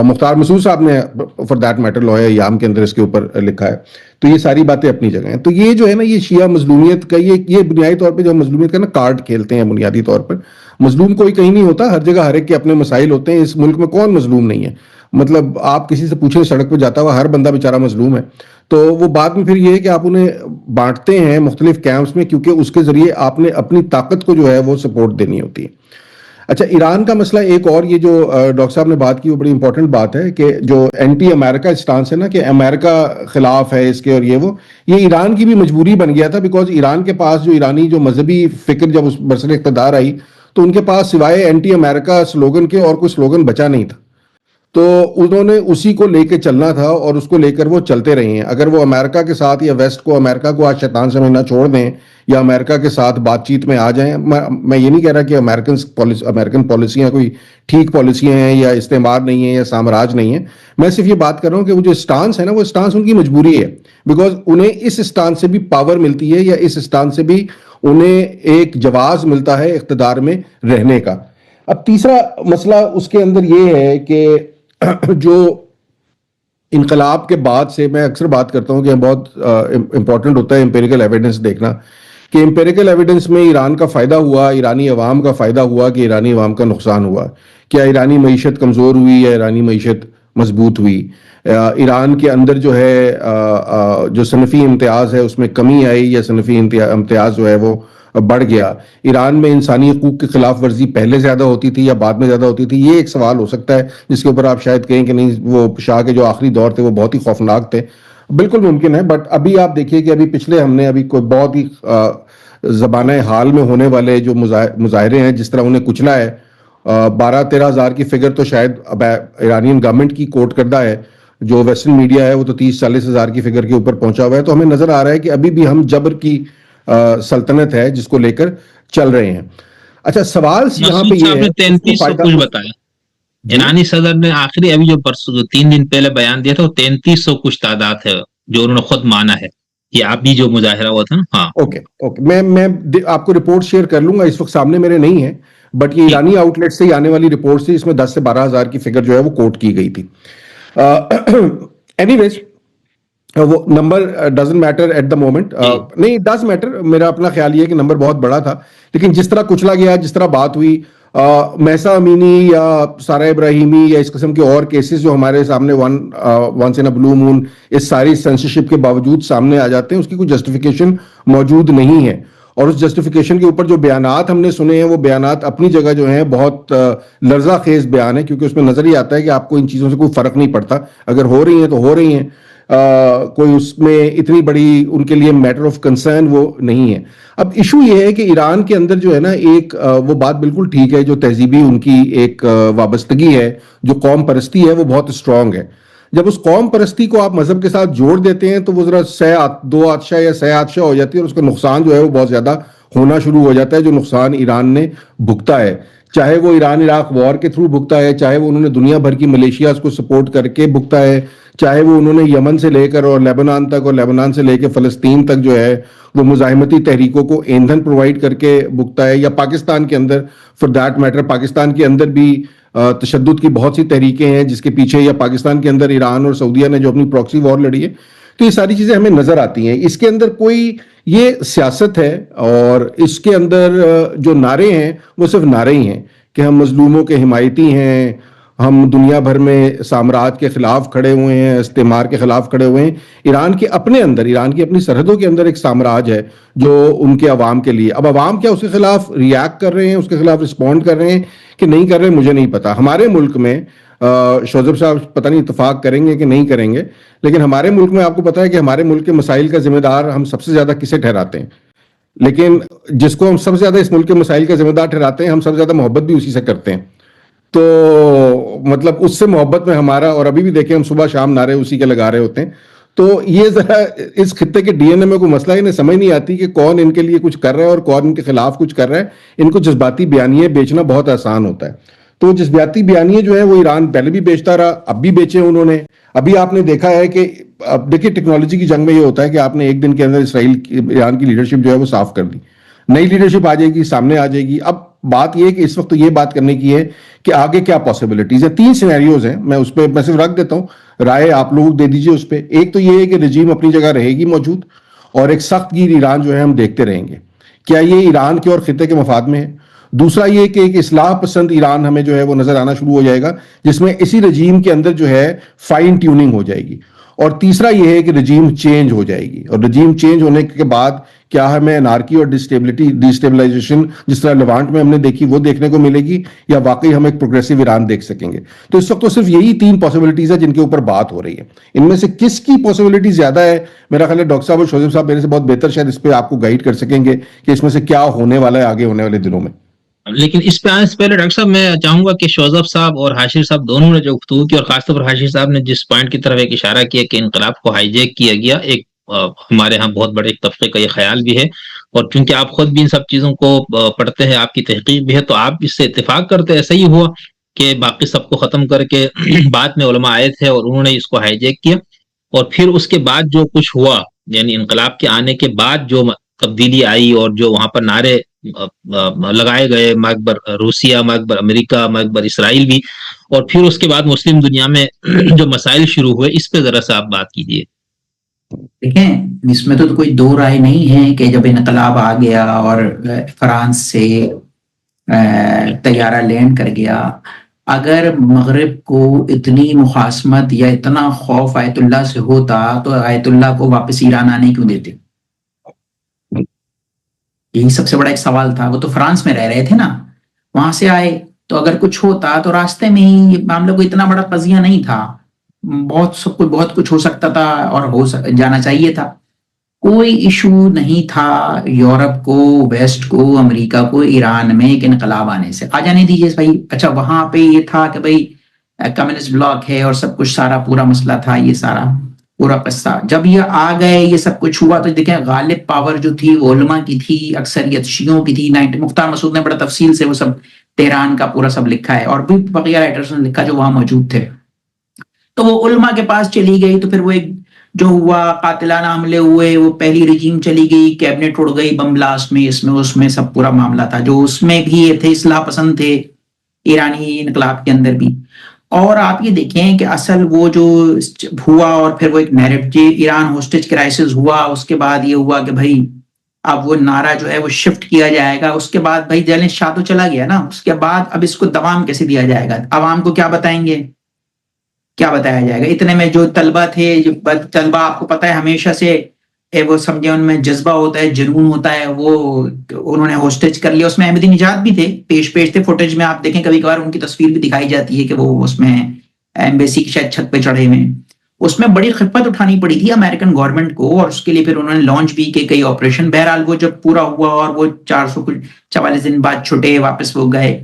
مختار مسعود صاحب نے فار دیٹ میٹر لوہے ایام کے اندر اس کے اوپر لکھا ہے. تو یہ ساری باتیں اپنی جگہ ہیں. تو یہ جو ہے نا، یہ شیعہ مظلومیت کا یہ بنیادی طور پہ جو مظلومیت کا نا کارڈ کھیلتے ہیں بنیادی طور پر. مظلوم کوئی کہیں نہیں ہوتا، ہر جگہ ہر ایک کے اپنے مسائل ہوتے ہیں. اس ملک میں کون مظلوم نہیں ہے؟ مطلب آپ کسی سے پوچھیں سڑک پہ جاتا ہوا ہر بندہ بیچارہ مظلوم ہے. تو وہ بعد میں پھر یہ ہے کہ آپ انہیں بانٹتے ہیں مختلف کیمپس میں، کیونکہ اس کے ذریعے آپ نے اپنی طاقت کو جو ہے وہ سپورٹ دینی ہوتی ہے. اچھا ایران کا مسئلہ ایک اور یہ جو ڈاکٹر صاحب نے بات کی وہ بڑی امپورٹنٹ بات ہے کہ جو اینٹی امریکہ اسٹانس ہے نا کہ امریکہ خلاف ہے اس کے اور یہ ایران کی بھی مجبوری بن گیا تھا، بیکاز ایران کے پاس جو ایرانی جو مذہبی فکر جب اس برسر اقتدار آئی تو ان کے پاس سوائے اینٹی امریکہ سلوگن کے اور کوئی سلوگن بچا نہیں تھا، تو انہوں نے اسی کو لے کے چلنا تھا اور اس کو لے کر وہ چلتے رہے ہیں. اگر وہ امریکہ کے ساتھ یا ویسٹ کو امریکہ کو آج شیطان سمجھنا چھوڑ دیں یا امریکہ کے ساتھ بات چیت میں آ جائیں، میں یہ نہیں کہہ رہا کہ امریکن پالیسیاں کوئی ٹھیک پالیسیاں ہیں یا استعمار نہیں ہے یا سامراج نہیں ہے، میں صرف یہ بات کر رہا ہوں کہ وہ جو اسٹانس ہے نا وہ اسٹانس ان کی مجبوری ہے، بیکاز انہیں اس اسٹانس سے بھی پاور ملتی ہے یا اس اسٹانس سے بھی انہیں ایک جواز ملتا ہے اقتدار میں رہنے کا. اب تیسرا مسئلہ اس کے اندر یہ ہے کہ جو انقلاب کے بعد سے میں اکثر بات کرتا ہوں کہ بہت امپورٹنٹ ہوتا ہے امپیریکل ایویڈنس دیکھنا، کہ امپیریکل ایویڈنس میں ایران کا فائدہ ہوا، ایرانی عوام کا فائدہ ہوا کہ ایرانی عوام کا نقصان ہوا. کیا ایرانی معیشت کمزور ہوئی یا ایرانی معیشت مضبوط ہوئی؟ ایران کے اندر جو ہے جو صنفی امتیاز ہے اس میں کمی آئی یا صنفی امتیاز جو ہے وہ بڑھ گیا؟ ایران میں انسانی حقوق کی خلاف ورزی پہلے زیادہ ہوتی تھی یا بعد میں زیادہ ہوتی تھی؟ یہ ایک سوال ہو سکتا ہے جس کے اوپر آپ شاید کہیں کہ نہیں وہ شاہ کے جو آخری دور تھے وہ بہت ہی خوفناک تھے. بالکل ممکن ہے، بٹ ابھی آپ دیکھیے کہ ابھی پچھلے ہم نے ابھی کوئی بہت ہی زبانہ حال میں ہونے والے جو مظاہرے ہیں جس طرح انہیں کچلا ہے، 12-13 ہزار کی فگر تو شاید اب ایرانین گورنمنٹ کی کوٹ کردہ ہے، جو ویسٹرن میڈیا ہے وہ تو 30-40 ہزار کی فگر کے اوپر پہنچا ہوا ہے. تو ہمیں نظر آ رہا ہے کہ ابھی بھی ہم جبر کی سلطنت ہے جس کو لے کر چل رہے ہیں. اچھا سوال یہاں پہ یہ ہے 3300 کچھ بتایا ایرانی صدر نے آخری ابھی جو 3 دن پہلے بیان دیا تھا، وہ 3300 کچھ تعداد ہے جو انہوں نے خود مانا ہے. یہ ابھی جو مظاہرہ ہوا تھا نا. ہاں اوکے میں آپ کو رپورٹ شیئر کر لوں گا، اس وقت سامنے میرے نہیں ہے، بٹ یہ ایرانی آؤٹ لیٹ سے ہی آنے والی رپورٹ تھی، اس میں 10 سے 12 ہزار کی فگر جو ہے وہ کوٹ کی گئی تھی. اینی ویز وہ number doesn't matter at the moment, نہیں ڈز میٹر، میرا اپنا خیال یہ کہ نمبر بہت بڑا تھا، لیکن جس طرح کچلا گیا، جس طرح بات ہوئی، مہسا امینی یا سارہ ابراہیمی یا اس قسم کے اور کیسز جو ہمارے سامنے ونس ان اے بلو مون اس ساری سینسرشپ کے باوجود سامنے آ جاتے ہیں، اس کی کوئی جسٹیفیکیشن موجود نہیں ہے. اور اس جسٹیفیکیشن کے اوپر جو بیانات ہم نے سنے ہیں وہ بیانات اپنی جگہ جو ہیں بہت لرزہ خیز بیان ہے، کیونکہ اس میں نظر ہی آتا ہے کہ آپ کو ان چیزوں سے کوئی فرق نہیں پڑتا، اگر ہو رہی ہیں تو ہو رہی ہیں، کوئی اس میں اتنی بڑی ان کے لیے میٹر آف کنسرن وہ نہیں ہے. اب ایشو یہ ہے کہ ایران کے اندر جو ہے نا ایک وہ بات بالکل ٹھیک ہے، جو تہذیبی ان کی ایک وابستگی ہے، جو قوم پرستی ہے وہ بہت اسٹرانگ ہے. جب اس قوم پرستی کو آپ مذہب کے ساتھ جوڑ دیتے ہیں تو وہ ذرا دو آتشہ یا سہ آتشہ ہو جاتی ہے اور اس کا نقصان جو ہے وہ بہت زیادہ ہونا شروع ہو جاتا ہے، جو نقصان ایران نے بھگتا ہے، چاہے وہ ایران عراق وار کے تھرو بھگتا ہے، چاہے وہ انہوں نے دنیا بھر کی ملیشیاز کو سپورٹ کر کے بھگتا ہے، چاہے وہ انہوں نے یمن سے لے کر اور لیبنان تک اور لیبنان سے لے کے فلسطین تک جو ہے وہ مزاحمتی تحریکوں کو ایندھن پرووائڈ کر کے بھگتا ہے، یا پاکستان کے اندر فار دیٹ میٹر پاکستان کے اندر بھی تشدد کی بہت سی تحریکیں ہیں جس کے پیچھے، یا پاکستان کے اندر ایران اور سعودیہ نے جو اپنی پراکسی وار لڑی ہے. تو یہ ساری چیزیں ہمیں نظر آتی ہیں. اس کے اندر کوئی یہ سیاست ہے اور اس کے اندر جو نعرے ہیں وہ صرف نعرے ہی ہیں کہ ہم مظلوموں کے حمایتی ہیں، ہم دنیا بھر میں سامراج کے خلاف کھڑے ہوئے ہیں، استعمار کے خلاف کھڑے ہوئے ہیں. ایران کے اپنے اندر، ایران کی اپنی سرحدوں کے اندر ایک سامراج ہے جو ان کے عوام کے لیے، اب عوام کیا اس کے خلاف ریاکٹ کر رہے ہیں، اس کے خلاف رسپونڈ کر رہے ہیں کہ نہیں کر رہے ہیں، مجھے نہیں پتا. ہمارے ملک میں شوذب صاحب پتہ نہیں اتفاق کریں گے کہ نہیں کریں گے، لیکن ہمارے ملک میں آپ کو پتا ہے کہ ہمارے ملک کے مسائل کا ذمہ دار ہم سب سے زیادہ کسے ٹھہراتے ہیں؟ لیکن جس کو ہم سب سے زیادہ اس ملک کے مسائل کا ذمہ دار ٹھہراتے ہیں، ہم سب سے زیادہ محبت بھی اسی سے کرتے ہیں. تو مطلب اس سے محبت میں ہمارا، اور ابھی بھی دیکھیں ہم صبح شام نعرے اسی کے لگا رہے ہوتے ہیں. تو یہ ذرا اس خطے کے ڈی این اے میں کوئی مسئلہ انہیں سمجھ نہیں آتی کہ کون ان کے لیے کچھ کر رہا ہے اور کون ان کے خلاف کچھ کر رہا ہے. ان کو جذباتی بیانیے بیچنا بہت آسان ہوتا ہے. تو جذباتی بیانیے جو ہیں وہ ایران پہلے بھی بیچتا رہا، اب بھی بیچے انہوں نے. ابھی آپ نے دیکھا ہے کہ اب دیکھیے ٹیکنالوجی کی جنگ میں یہ ہوتا ہے کہ آپ نے ایک دن کے اندر ایران کی لیڈرشپ جو ہے وہ صاف کر دی، نئی لیڈرشپ آ جائے گی، سامنے آ جائے گی. اب بات یہ ہے کہ اس وقت تو یہ بات کرنے کی ہے کہ آگے کیا پاسبلٹیز ہیں. 3 سینیریوز ہیں، میں اس پہ میں صرف رکھ دیتا ہوں، رائے آپ لوگ دے دیجئے اس پہ. ایک تو یہ ہے کہ رجیم اپنی جگہ رہے گی موجود، اور ایک سخت گیر ایران جو ہے ہم دیکھتے رہیں گے. کیا یہ ایران کے اور خطے کے مفاد میں ہے؟ دوسرا یہ کہ ایک اصلاح پسند ایران ہمیں جو ہے وہ نظر آنا شروع ہو جائے گا، جس میں اسی رجیم کے اندر جو ہے فائن ٹیوننگ ہو جائے گی. اور تیسرا یہ ہے کہ رجیم چینج ہو جائے گی، اور رجیم چینج ہونے کے بعد کیا ہمیں انارکی اور ڈیسٹیبلائزیشن جس طرح لیوانٹ میں ہم نے دیکھی وہ دیکھنے کو ملے گی, یا واقعی ہم ایک پروگریسو ایران دیکھ سکیں گے؟ تو اس وقت تو صرف یہی 3 پاسبلٹیز ہے جن کے اوپر بات ہو رہی ہے. ان میں سے کس کی پاسبلٹی زیادہ ہے؟ میرا خیال ہے ڈاکٹر صاحب اور شوذیف صاحب میرے سے بہت بہتر شاید اس پہ آپ کو گائیڈ کر سکیں گے کہ اس میں سے کیا ہونے والا ہے آگے ہونے والے دنوں میں. لیکن اس پہ آنے سے پہلے ڈاکٹر صاحب میں چاہوں گا کہ شوذیف صاحب اور حاشر صاحب دونوں نے جو گفتگو کی, اور خاص طور پر حاشر صاحب نے جس پوائنٹ کی طرف ایک اشارہ کیا کہ انقلاب کو ہائی جیک کیا گیا, ایک ہمارے ہاں بہت بڑے ایک طبقے کا یہ خیال بھی ہے, اور چونکہ آپ خود بھی ان سب چیزوں کو پڑھتے ہیں, آپ کی تحقیق بھی ہے, تو آپ اس سے اتفاق کرتے ایسا ہی ہوا کہ باقی سب کو ختم کر کے بعد میں علماء آئے تھے اور انہوں نے اس کو ہائی جیک کیا, اور پھر اس کے بعد جو کچھ ہوا, یعنی انقلاب کے آنے کے بعد جو تبدیلی آئی اور جو وہاں پر نعرے لگائے گئے, ماکبر روسیہ, ماکبر امریکہ, ماکبر اسرائیل بھی, اور پھر اس کے بعد مسلم دنیا میں جو مسائل شروع ہوئے, اس پہ ذرا سا آپ بات کیجیے. دیکھیں, اس میں تو کوئی دو رائے نہیں ہے کہ جب انقلاب آ گیا اور فرانس سے طیارہ لینڈ کر گیا, اگر مغرب کو اتنی مخاصمت یا اتنا خوف آیت اللہ سے ہوتا تو آیت اللہ کو واپس ایران آنے کیوں دیتے؟ یہی سب سے بڑا ایک سوال تھا. وہ تو فرانس میں رہ رہے تھے نا, وہاں سے آئے, تو اگر کچھ ہوتا تو راستے میں ہی یہ معاملہ کوئی اتنا بڑا قضیہ نہیں تھا, بہت کچھ ہو سکتا تھا اور جانا چاہیے تھا. کوئی ایشو نہیں تھا یورپ کو, ویسٹ کو, امریکہ کو ایران میں ایک انقلاب آنے سے. آ جانے دیجیے بھائی. اچھا, وہاں پہ یہ تھا کہ بھائی کمیونسٹ بلاک ہے اور سب کچھ, سارا پورا مسئلہ تھا, یہ سارا پورا قصہ. جب یہ آ گئے, یہ سب کچھ ہوا, تو دیکھیں غالب پاور جو تھی وہ علماء کی تھی, اکثریت شیعوں کی تھی. مختار مسعود نے بڑا تفصیل سے وہ سب تہران کا پورا سب لکھا ہے, اور بھی بقیہ رائٹرز نے لکھا جو وہاں موجود تھے. تو وہ علماء کے پاس چلی گئی, تو پھر وہ ایک جو ہوا, قاتلانہ حملے ہوئے, وہ پہلی رجیم چلی گئی, کیبنٹ اڑ گئی بم بلاسٹ میں, اس میں سب پورا معاملہ تھا. جو اس میں بھی یہ تھے اصلاح پسند تھے ایرانی انقلاب کے اندر بھی. اور آپ یہ دیکھیں کہ اصل وہ جو ہوا, اور پھر وہ ایک نیریٹو, ایران ہوسٹیج کرائسس ہوا, اس کے بعد یہ ہوا کہ بھائی اب وہ نعرہ جو ہے وہ شفٹ کیا جائے گا. اس کے بعد بھائی جیلن شاہ تو چلا گیا نا, اس کے بعد اب اس کو دوام کیسے دیا جائے گا؟ عوام کو کیا بتائیں گے, کیا بتایا جائے گا؟ اتنے میں جو طلبہ تھے, جو طلبہ آپ کو پتہ ہے ہمیشہ سے وہ سمجھے ان میں جذبہ ہوتا ہے, جنون ہوتا ہے, وہ انہوں نے ہوسٹیج کر لیا. اس میں احمدی نژاد بھی تھے, پیش تھے. فوٹیج میں آپ دیکھیں کبھی کبھار ان کی تصویر بھی دکھائی جاتی ہے کہ وہ اس میں ایمبیسی کی شاید چھت پہ چڑھے ہوئے. اس میں بڑی خفت اٹھانی پڑی تھی امریکن گورنمنٹ کو, اور اس کے لیے پھر انہوں نے لانچ بھی کہ کئی آپریشن. بہرحال وہ جب پورا ہوا اور وہ 444 دن بعد چھٹے, واپس وہ گئے.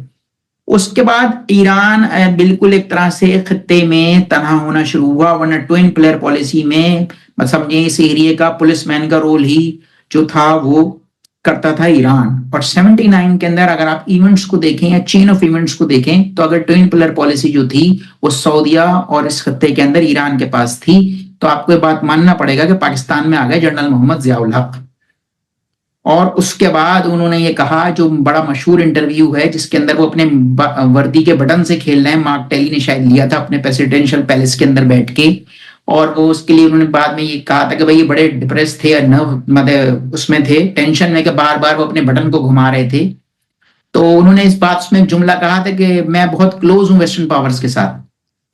اس کے بعد ایران بالکل ایک طرح سے خطے میں تنہا ہونا شروع ہوا, ورنہ ٹوئن پلیئر پالیسی میں سمجھیں اس ایریے کا پولیس مین کا رول ہی جو تھا وہ کرتا تھا ایران. اور 79 کے اندر اگر آپ ایونٹس کو دیکھیں یا چین آف ایونٹس کو دیکھیں, تو اگر ٹوئن پلیئر پالیسی جو تھی وہ سعودیہ اور اس خطے کے اندر ایران کے پاس تھی, تو آپ کو یہ بات ماننا پڑے گا کہ پاکستان میں آ گئے جنرل محمد ضیاء الحق. اور اس کے بعد انہوں نے یہ کہا, جو بڑا مشہور انٹرویو ہے جس کے اندر وہ اپنے وردی کے بٹن سے کھیل رہے ہیں, مارک ٹیلی نے شاید لیا تھا اپنے پریزیڈینشل پیلس کے اندر بیٹھ کے, اور وہ اس کے لیے انہوں نے بعد میں یہ کہا تھا کہ بھائی یہ بڑے ڈپریس تھے, مطلب اس میں تھے ٹینشن میں کہ بار بار وہ اپنے بٹن کو گھما رہے تھے. تو انہوں نے اس بات میں جملہ کہا تھا کہ میں بہت کلوز ہوں ویسٹرن پاورز کے ساتھ.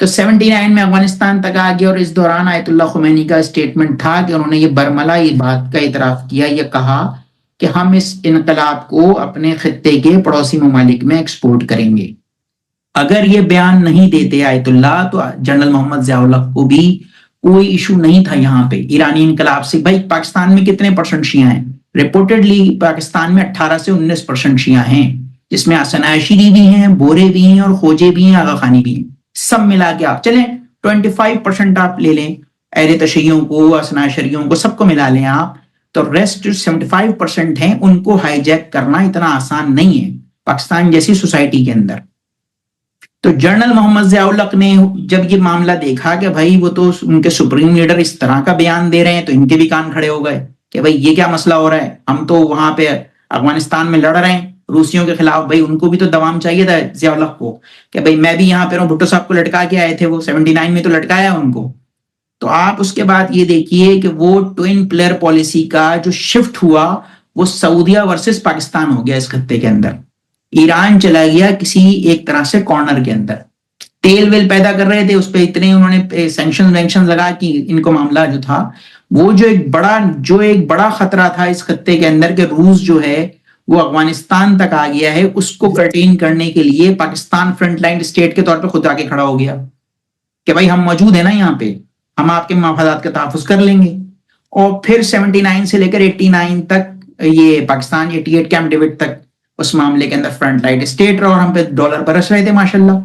تو 79 میں افغانستان تک آ گیا, اور اس دوران آیت اللہ خمینی کا اسٹیٹمنٹ تھا کہ انہوں نے یہ برملا یہ بات کا اعتراف کیا, یہ کہا کہ ہم اس انقلاب کو اپنے خطے کے پڑوسی ممالک میں ایکسپورٹ کریں گے. اگر یہ بیان نہیں دیتے آیت اللہ, تو جنرل محمد ضیاء الحق کو بھی کوئی ایشو نہیں تھا یہاں پہ ایرانی انقلاب سے. بھائی پاکستان میں کتنے پرسنٹ شیعہ ہیں؟ ریپورٹڈلی پاکستان میں 18 سے 19% شیعہ ہیں, جس میں حسن عاشری بھی ہیں, بورے بھی ہیں, اور خوجے بھی ہیں, آغا خانی بھی ہیں. سب ملا کے آپ چلیں 25% آپ لے لیں اہل تشیعوں کو, حسن عاشریوں کو, سب کو ملا لیں آپ, تو ریسٹ 75% ہیں, ان کو ہائی جیک کرنا اتنا آسان نہیں ہے پاکستان جیسی سوسائٹی کے اندر. تو جنرل محمد ضیاء الحق نے جب یہ معاملہ دیکھا کہ بھائی وہ تو ان کے سپریم لیڈر اس طرح کا بیان دے رہے ہیں, تو ان کے بھی کان کھڑے ہو گئے کہ بھائی یہ کیا مسئلہ ہو رہا ہے, ہم تو وہاں پہ افغانستان میں لڑ رہے ہیں روسیوں کے خلاف, بھائی ان کو بھی تو دوام چاہیے تھا ضیاء الحق کو, کہ بھائی میں بھی یہاں پہ ہوں, بھٹو صاحب کو لٹکا کے آئے تھے وہ 79 میں, تو لٹکایا ان کو. تو آپ اس کے بعد یہ دیکھیے کہ وہ ٹوئن پلیئر پالیسی کا جو شفٹ ہوا وہ سعودیہ ورسز پاکستان ہو گیا. اس خطے کے اندر ایران چلا گیا کسی ایک طرح سے کارنر کے اندر. تیل ویل پیدا کر رہے تھے, اس پہ اتنے انہوں نے سینکشن وینکشن لگا کہ ان کو معاملہ جو تھا وہ جو ایک بڑا خطرہ تھا اس خطے کے اندر کہ روس جو ہے وہ افغانستان تک آ گیا ہے، اس کو کنٹین کرنے کے لیے پاکستان فرنٹ لائن اسٹیٹ کے طور پہ خود آ کے کھڑا ہو گیا کہ بھائی ہم موجود ہیں نا یہاں پہ، ہم آپ کے مفادات کا تحفظ کر لیں گے. اور پھر 79 سے لے کر 89 تک یہ پاکستان 88 کیمپ ڈیوڈ تک اس معاملے کے اندر فرنٹ لائن اسٹیٹ رہا اور ہم پہ ڈالر برس رہے تھے ماشاءاللہ.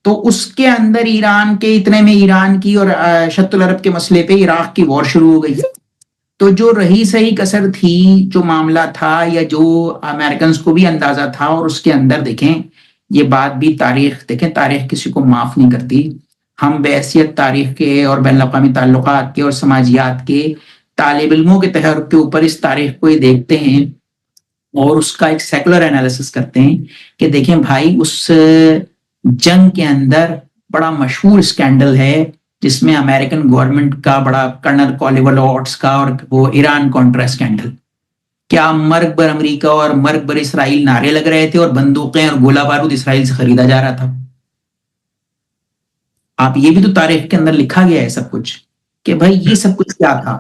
تو اس کے اندر ایران کے اتنے میں ایران کی اور شط العرب کے مسئلے پہ عراق کی وار شروع ہو گئی. تو جو رہی صحیح کسر تھی، جو معاملہ تھا یا جو امریکنز کو بھی اندازہ تھا، اور اس کے اندر دیکھیں یہ بات بھی تاریخ کسی کو معاف نہیں کرتی. ہم بحیثیت تاریخ کے اور بین الاقوامی تعلقات کے اور سماجیات کے طالب علموں کے تحرک کے اوپر اس تاریخ کو یہ دیکھتے ہیں اور اس کا ایک سیکولر انالیسس کرتے ہیں کہ دیکھیں بھائی اس جنگ کے اندر بڑا مشہور اسکینڈل ہے جس میں امریکن گورنمنٹ کا بڑا کرنل کولیول آٹس کا اور وہ ایران کانٹرا اسکینڈل. کیا مرگ بر امریکہ اور مرگ بر اسرائیل نعرے لگ رہے تھے اور بندوقیں اور گولہ بارود اسرائیل سے خریدا جا رہا تھا. آپ یہ بھی تو تاریخ کے اندر لکھا گیا ہے سب کچھ کہ بھائی یہ سب کچھ کیا تھا،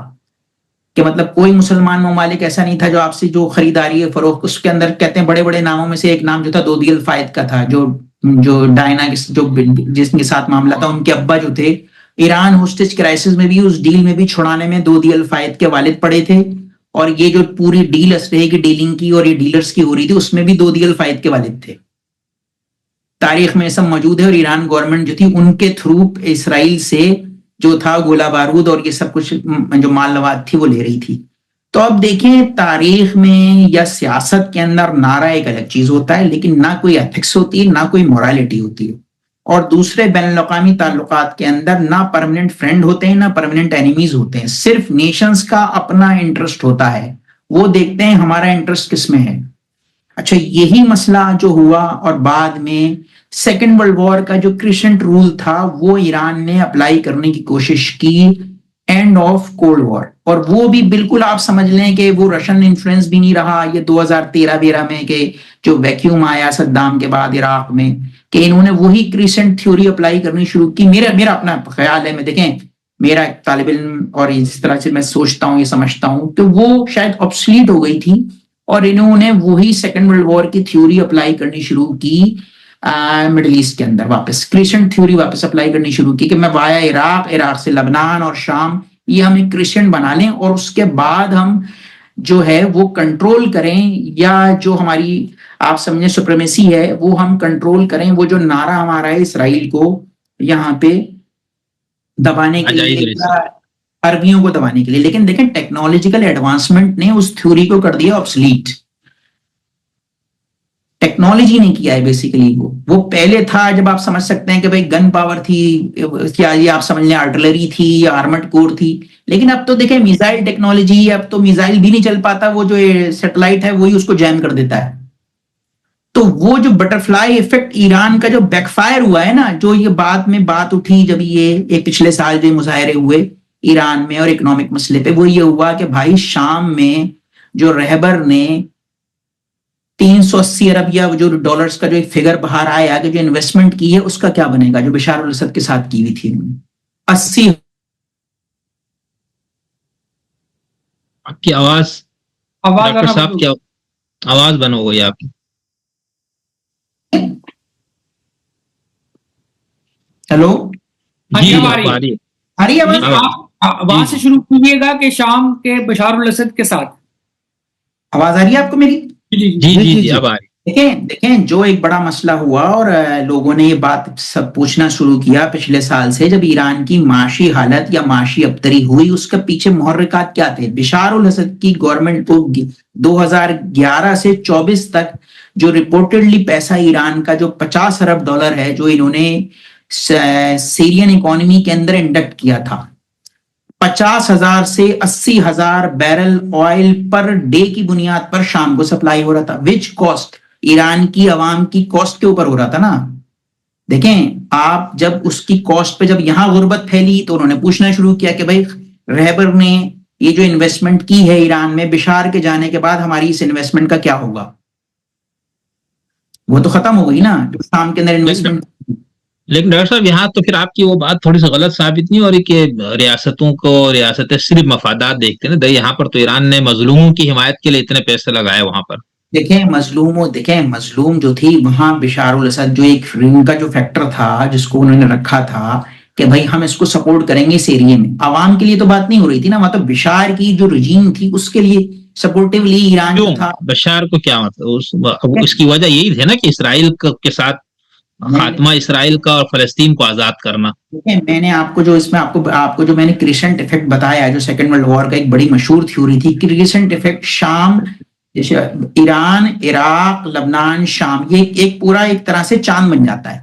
کہ مطلب کوئی مسلمان ممالک ایسا نہیں تھا جو آپ سے جو خریداری فروخت، اس کے اندر کہتے ہیں بڑے بڑے ناموں میں سے ایک نام جو تھا دودی الفائد کا تھا، جو ڈائنا جو جس کے ساتھ معاملہ تھا، ان کے ابا جو تھے ایران ہوسٹیج کرائسس میں بھی اس ڈیل میں بھی چھڑانے میں دودی الفائد کے والد پڑے تھے، اور یہ جو پوری ڈیل اسلحے کی ڈیلنگ کی اور یہ ڈیلرز کی ہو رہی تھی اس میں بھی دودی الفائد کے والد تھے. تاریخ میں سب موجود ہے. اور ایران گورنمنٹ جو تھی ان کے تھرو اسرائیل سے جو تھا گولہ بارود اور یہ سب کچھ جو مال مواد تھی وہ لے رہی تھی. تو اب دیکھیں تاریخ میں یا سیاست کے اندر نعرہ ایک الگ چیز ہوتا ہے، لیکن نہ کوئی ایتھکس ہوتی ہے نہ کوئی مورالٹی ہوتی ہے. اور دوسرے بین الاقوامی تعلقات کے اندر نہ پرماننٹ فرینڈ ہوتے ہیں نہ پرماننٹ اینیمیز ہوتے ہیں. صرف نیشنز کا اپنا انٹرسٹ ہوتا ہے، وہ دیکھتے ہیں ہمارا انٹرسٹ کس میں ہے. اچھا یہی مسئلہ جو ہوا اور بعد میں سیکنڈ ورلڈ وار کا جو کرسنٹ رول تھا وہ ایران نے اپلائی کرنے کی کوشش کی اینڈ آف کولڈ وار، اور وہ بھی بالکل آپ سمجھ لیں کہ وہ رشین انفلوئنس بھی نہیں رہا. یہ 2013 میں کہ جو ویکیوم آیا صدام کے بعد عراق میں کہ انہوں نے وہی کرسنٹ تھیوری اپلائی کرنی شروع کی. میرا اپنا خیال ہے، میں دیکھیں میرا ایک طالب علم اور اس طرح سے میں سوچتا ہوں، یہ سمجھتا ہوں کہ وہ شاید آبسلیٹ ہو گئی تھی اور انہوں نے وہی سیکنڈ ورلڈ وار کی تھیوری اپلائی کرنی شروع کی مڈل ایسٹ کے اندر، واپس کرسچن تھیوری واپس اپلائی کرنی شروع کی کہ میں وایا عراق سے لبنان اور شام یہ ہم ایک کرسچن بنا لیں اور اس کے بعد ہم جو ہے وہ کنٹرول کریں، یا جو ہماری آپ سمجھیں سپریمیسی ہے وہ ہم کنٹرول کریں. وہ جو نعرہ ہمارا ہے اسرائیل کو یہاں پہ دبانے کے لیے، عربیوں کو دبانے کے لیے. لیکن دیکھیں ٹیکنالوجیکل ایڈوانسمنٹ نے اس تھیوری کو کر دیا آبسلیٹ. ٹیکنالوجی نے کیا ہے بیسیکلی. وہ پہلے تھا جب آپ سمجھ سکتے ہیں کہ بھائی گن پاور تھی، کیا یہ آپ سمجھ لیں آرٹلری تھی یا آرمڈ کور تھی. لیکن اب تو دیکھیں میزائل ٹیکنالوجی، اب تو میزائل بھی نہیں چل پاتا، وہ جو سیٹلائٹ ہے وہی اس کو جیم کر دیتا ہے. تو وہ جو بٹرفلائی ایفیکٹ ایران کا جو بیک فائر ہوا ہے نا، جو یہ بعد میں بات اٹھی جب یہ پچھلے سال جو مظاہرے ہوئے ایران میں اور اکنامک مسئلے پہ، وہ یہ ہوا کہ بھائی شام میں جو رہبر نے 380 ارب یا جو ڈالرز کا جو ایک فگر باہر آیا کہ جو انویسٹمنٹ کی ہے اس کا کیا بنے گا، جو بشار الاسد کے ساتھ کی ہوئی تھی 80. آپ کی آواز ڈاکٹر صاحب کی آواز بند ہو گئی آپ کی. ہیلو جی آواز سے شروع کیجیے گا کہ شام کے بشار الاسد کے ساتھ. آواز آ رہی ہے آپ کو میری؟ جی اب آ رہی. دیکھیں جو ایک بڑا مسئلہ ہوا اور لوگوں نے یہ بات سب پوچھنا شروع کیا پچھلے سال سے جب ایران کی معاشی حالت یا معاشی ابتری ہوئی، اس کے پیچھے محرکات کیا تھے. بشار الاسد کی گورنمنٹ کو 2011 سے 24 تک جو رپورٹڈلی پیسہ ایران کا جو 50 ارب ڈالر ہے جو انہوں نے سیرین اکانومی کے اندر انڈکٹ کیا تھا، 50,000 سے 80,000 بیرل آئل پر ڈے کی بنیاد پر شام کو سپلائی ہو رہا تھا، وچ کاسٹ ایران کی عوام کی کاسٹ کے اوپر ہو رہا تھا نا. دیکھیں آپ جب اس کی کاسٹ پہ جب یہاں غربت پھیلی تو انہوں نے پوچھنا شروع کیا کہ بھائی رہبر نے یہ جو انویسٹمنٹ کی ہے ایران میں، بشار کے جانے کے بعد ہماری اس انویسٹمنٹ کا کیا ہوگا. وہ تو ختم ہو گئی نا جو شام کے اندر انویسٹمنٹ. لیکن ڈاکٹر صاحب یہاں تو پھر آپ کی وہ بات تھوڑی سی غلط ثابت نہیں ہو رہی کہ ریاستوں کو ریاستیں صرف مفادات دیکھتے ہیں نا. یہاں پر تو ایران نے مظلوموں کی حمایت کے لیے اتنے پیسے لگائے وہاں پر. دیکھیں مظلوم جو تھی وہاں بشار الاسد جو ایک ان کا جو فیکٹر تھا جس کو انہوں نے رکھا تھا کہ بھائی ہم اس کو سپورٹ کریں گے اس ایریے میں, عوام کے لیے تو بات نہیں ہو رہی تھی نا, وہاں تو بشار کی جو رجیم تھی اس کے لیے سپورٹیولی ایران جو تھا. بشار کو کیا مطلب اس کی وجہ یہی تھی نا کہ اسرائیل کے ساتھ خاتمہ اسرائیل کا اور فلسطین کو آزاد کرنا. میں نے آپ کو جو اس میں آپ کو جو میں نے کریسنٹ افیکٹ بتایا جو سیکنڈ ورلڈ وار کا ایک بڑی مشہور تھیوری تھی, کریسنٹ افیکٹ شام جیسے ایران, عراق, لبنان, شام, یہ ایک پورا ایک طرح سے چاند بن جاتا ہے.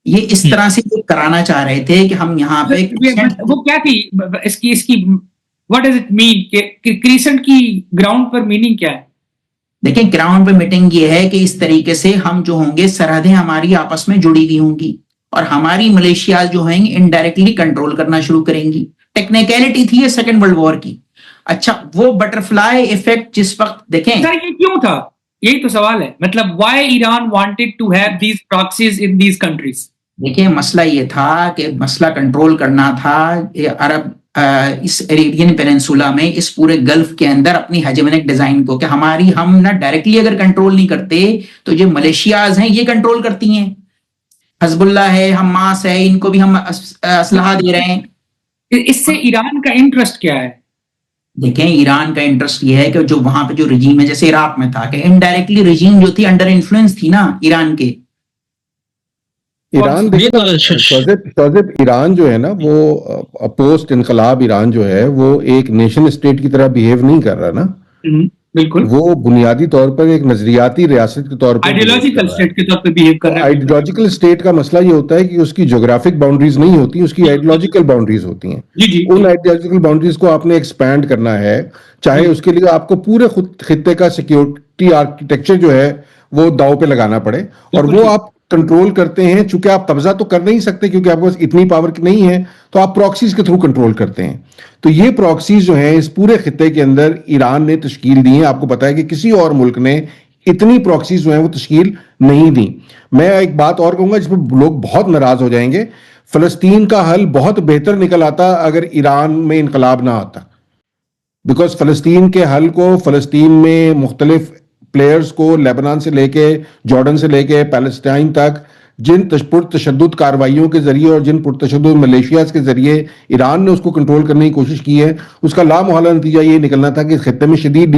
یہ اس طرح سے کرانا چاہ رہے تھے کہ ہم یہاں پہ وہ کیا تھی اس کی what does it mean کہ کریسنٹ کی گراؤنڈ پر میننگ کیا ہے؟ دیکھیں گراؤنڈ پہ میٹنگ یہ ہے کہ اس طریقے سے ہم جو ہوں گے سرحدیں ہماری آپس میں جڑی ہوئی ہوں گی اور ہماری ملیشیا جو ہیں انڈائریکٹلی کنٹرول کرنا شروع کریں گی. ٹیکنیکلٹی تھی یہ سیکنڈ ورلڈ وار کی. اچھا وہ بٹرفلائی ایفیکٹ جس وقت دیکھیں سر یہ کیوں تھا, یہی تو سوال ہے, مطلب why Iran wanted to have these proxies in these countries. دیکھیں مسئلہ یہ تھا کہ مسئلہ کنٹرول کرنا تھا عرب اس عربین پیننسولا میں اس پورے گلف کے اندر اپنی ہیجمونک ڈیزائن کو کہ ہم نہ ڈائریکٹلی اگر کنٹرول نہیں کرتے تو جو ملیشیاز ہیں یہ کنٹرول کرتی ہیں, حزب اللہ ہے, حماس ہے, ان کو بھی ہم اسلحہ دے رہے ہیں. اس سے ایران کا انٹرسٹ کیا ہے؟ دیکھیں ایران کا انٹرسٹ یہ ہے کہ جو وہاں پہ جو رجیم ہے جیسے عراق میں تھا کہ انڈائریکٹلی رجیم جو تھی انڈر انفلوئنس تھی نا ایران کے. ایران جو ہے نا وہ پوسٹ انقلاب ایران جو ہے وہ ایک نیشن اسٹیٹ کی طرح بیہیو نہیں کر رہا نا, بالکل وہ بنیادی طور پر ایک نظریاتی ریاست کے طور پر آئیڈیولوجیکل اسٹیٹ کے طور پہ بیہیو کر رہا ہے. آئیڈیولوجیکل اسٹیٹ کا مسئلہ یہ ہوتا ہے کہ اس کی جغرافک باؤنڈریز نہیں ہوتی, اس کی آئیڈیولوجیکل باؤنڈریز ہوتی ہیں. ان آئیڈیولوجیکل باؤنڈریز کو آپ نے ایکسپینڈ کرنا ہے, چاہے اس کے لیے آپ کو پورے خطے کا سیکیورٹی آرکیٹیکچر جو ہے وہ داؤ پہ لگانا پڑے, اور وہ آپ کنٹرول کرتے ہیں. چونکہ آپ قبضہ تو کر نہیں سکتے کیونکہ آپ کے پاس اتنی پاور نہیں ہے, تو آپ پراکسیز کے تھرو کنٹرول کرتے ہیں. تو یہ پراکسیز جو ہیں اس پورے خطے کے اندر ایران نے تشکیل دی ہیں. آپ کو پتا ہے کہ کسی اور ملک نے اتنی پراکسیز جو ہیں وہ تشکیل نہیں دی. میں ایک بات اور کہوں گا جس میں لوگ بہت ناراض ہو جائیں گے, فلسطین کا حل بہت بہتر نکل آتا اگر ایران میں انقلاب نہ آتا, بیکاز فلسطین کے حل کو فلسطین میں مختلف پلیئرز کو لیبنان سے لے کے جارڈن سے لے کے پیلسٹائن تک جن پرتشدد کارروائیوں کے ذریعے اور جن پرتشدد ملیشیاز کے ذریعے ایران نے اس کو کنٹرول کرنے کی کوشش کی ہے, اس کا لامحالہ نتیجہ یہ نکلنا تھا کہ خطے میں شدید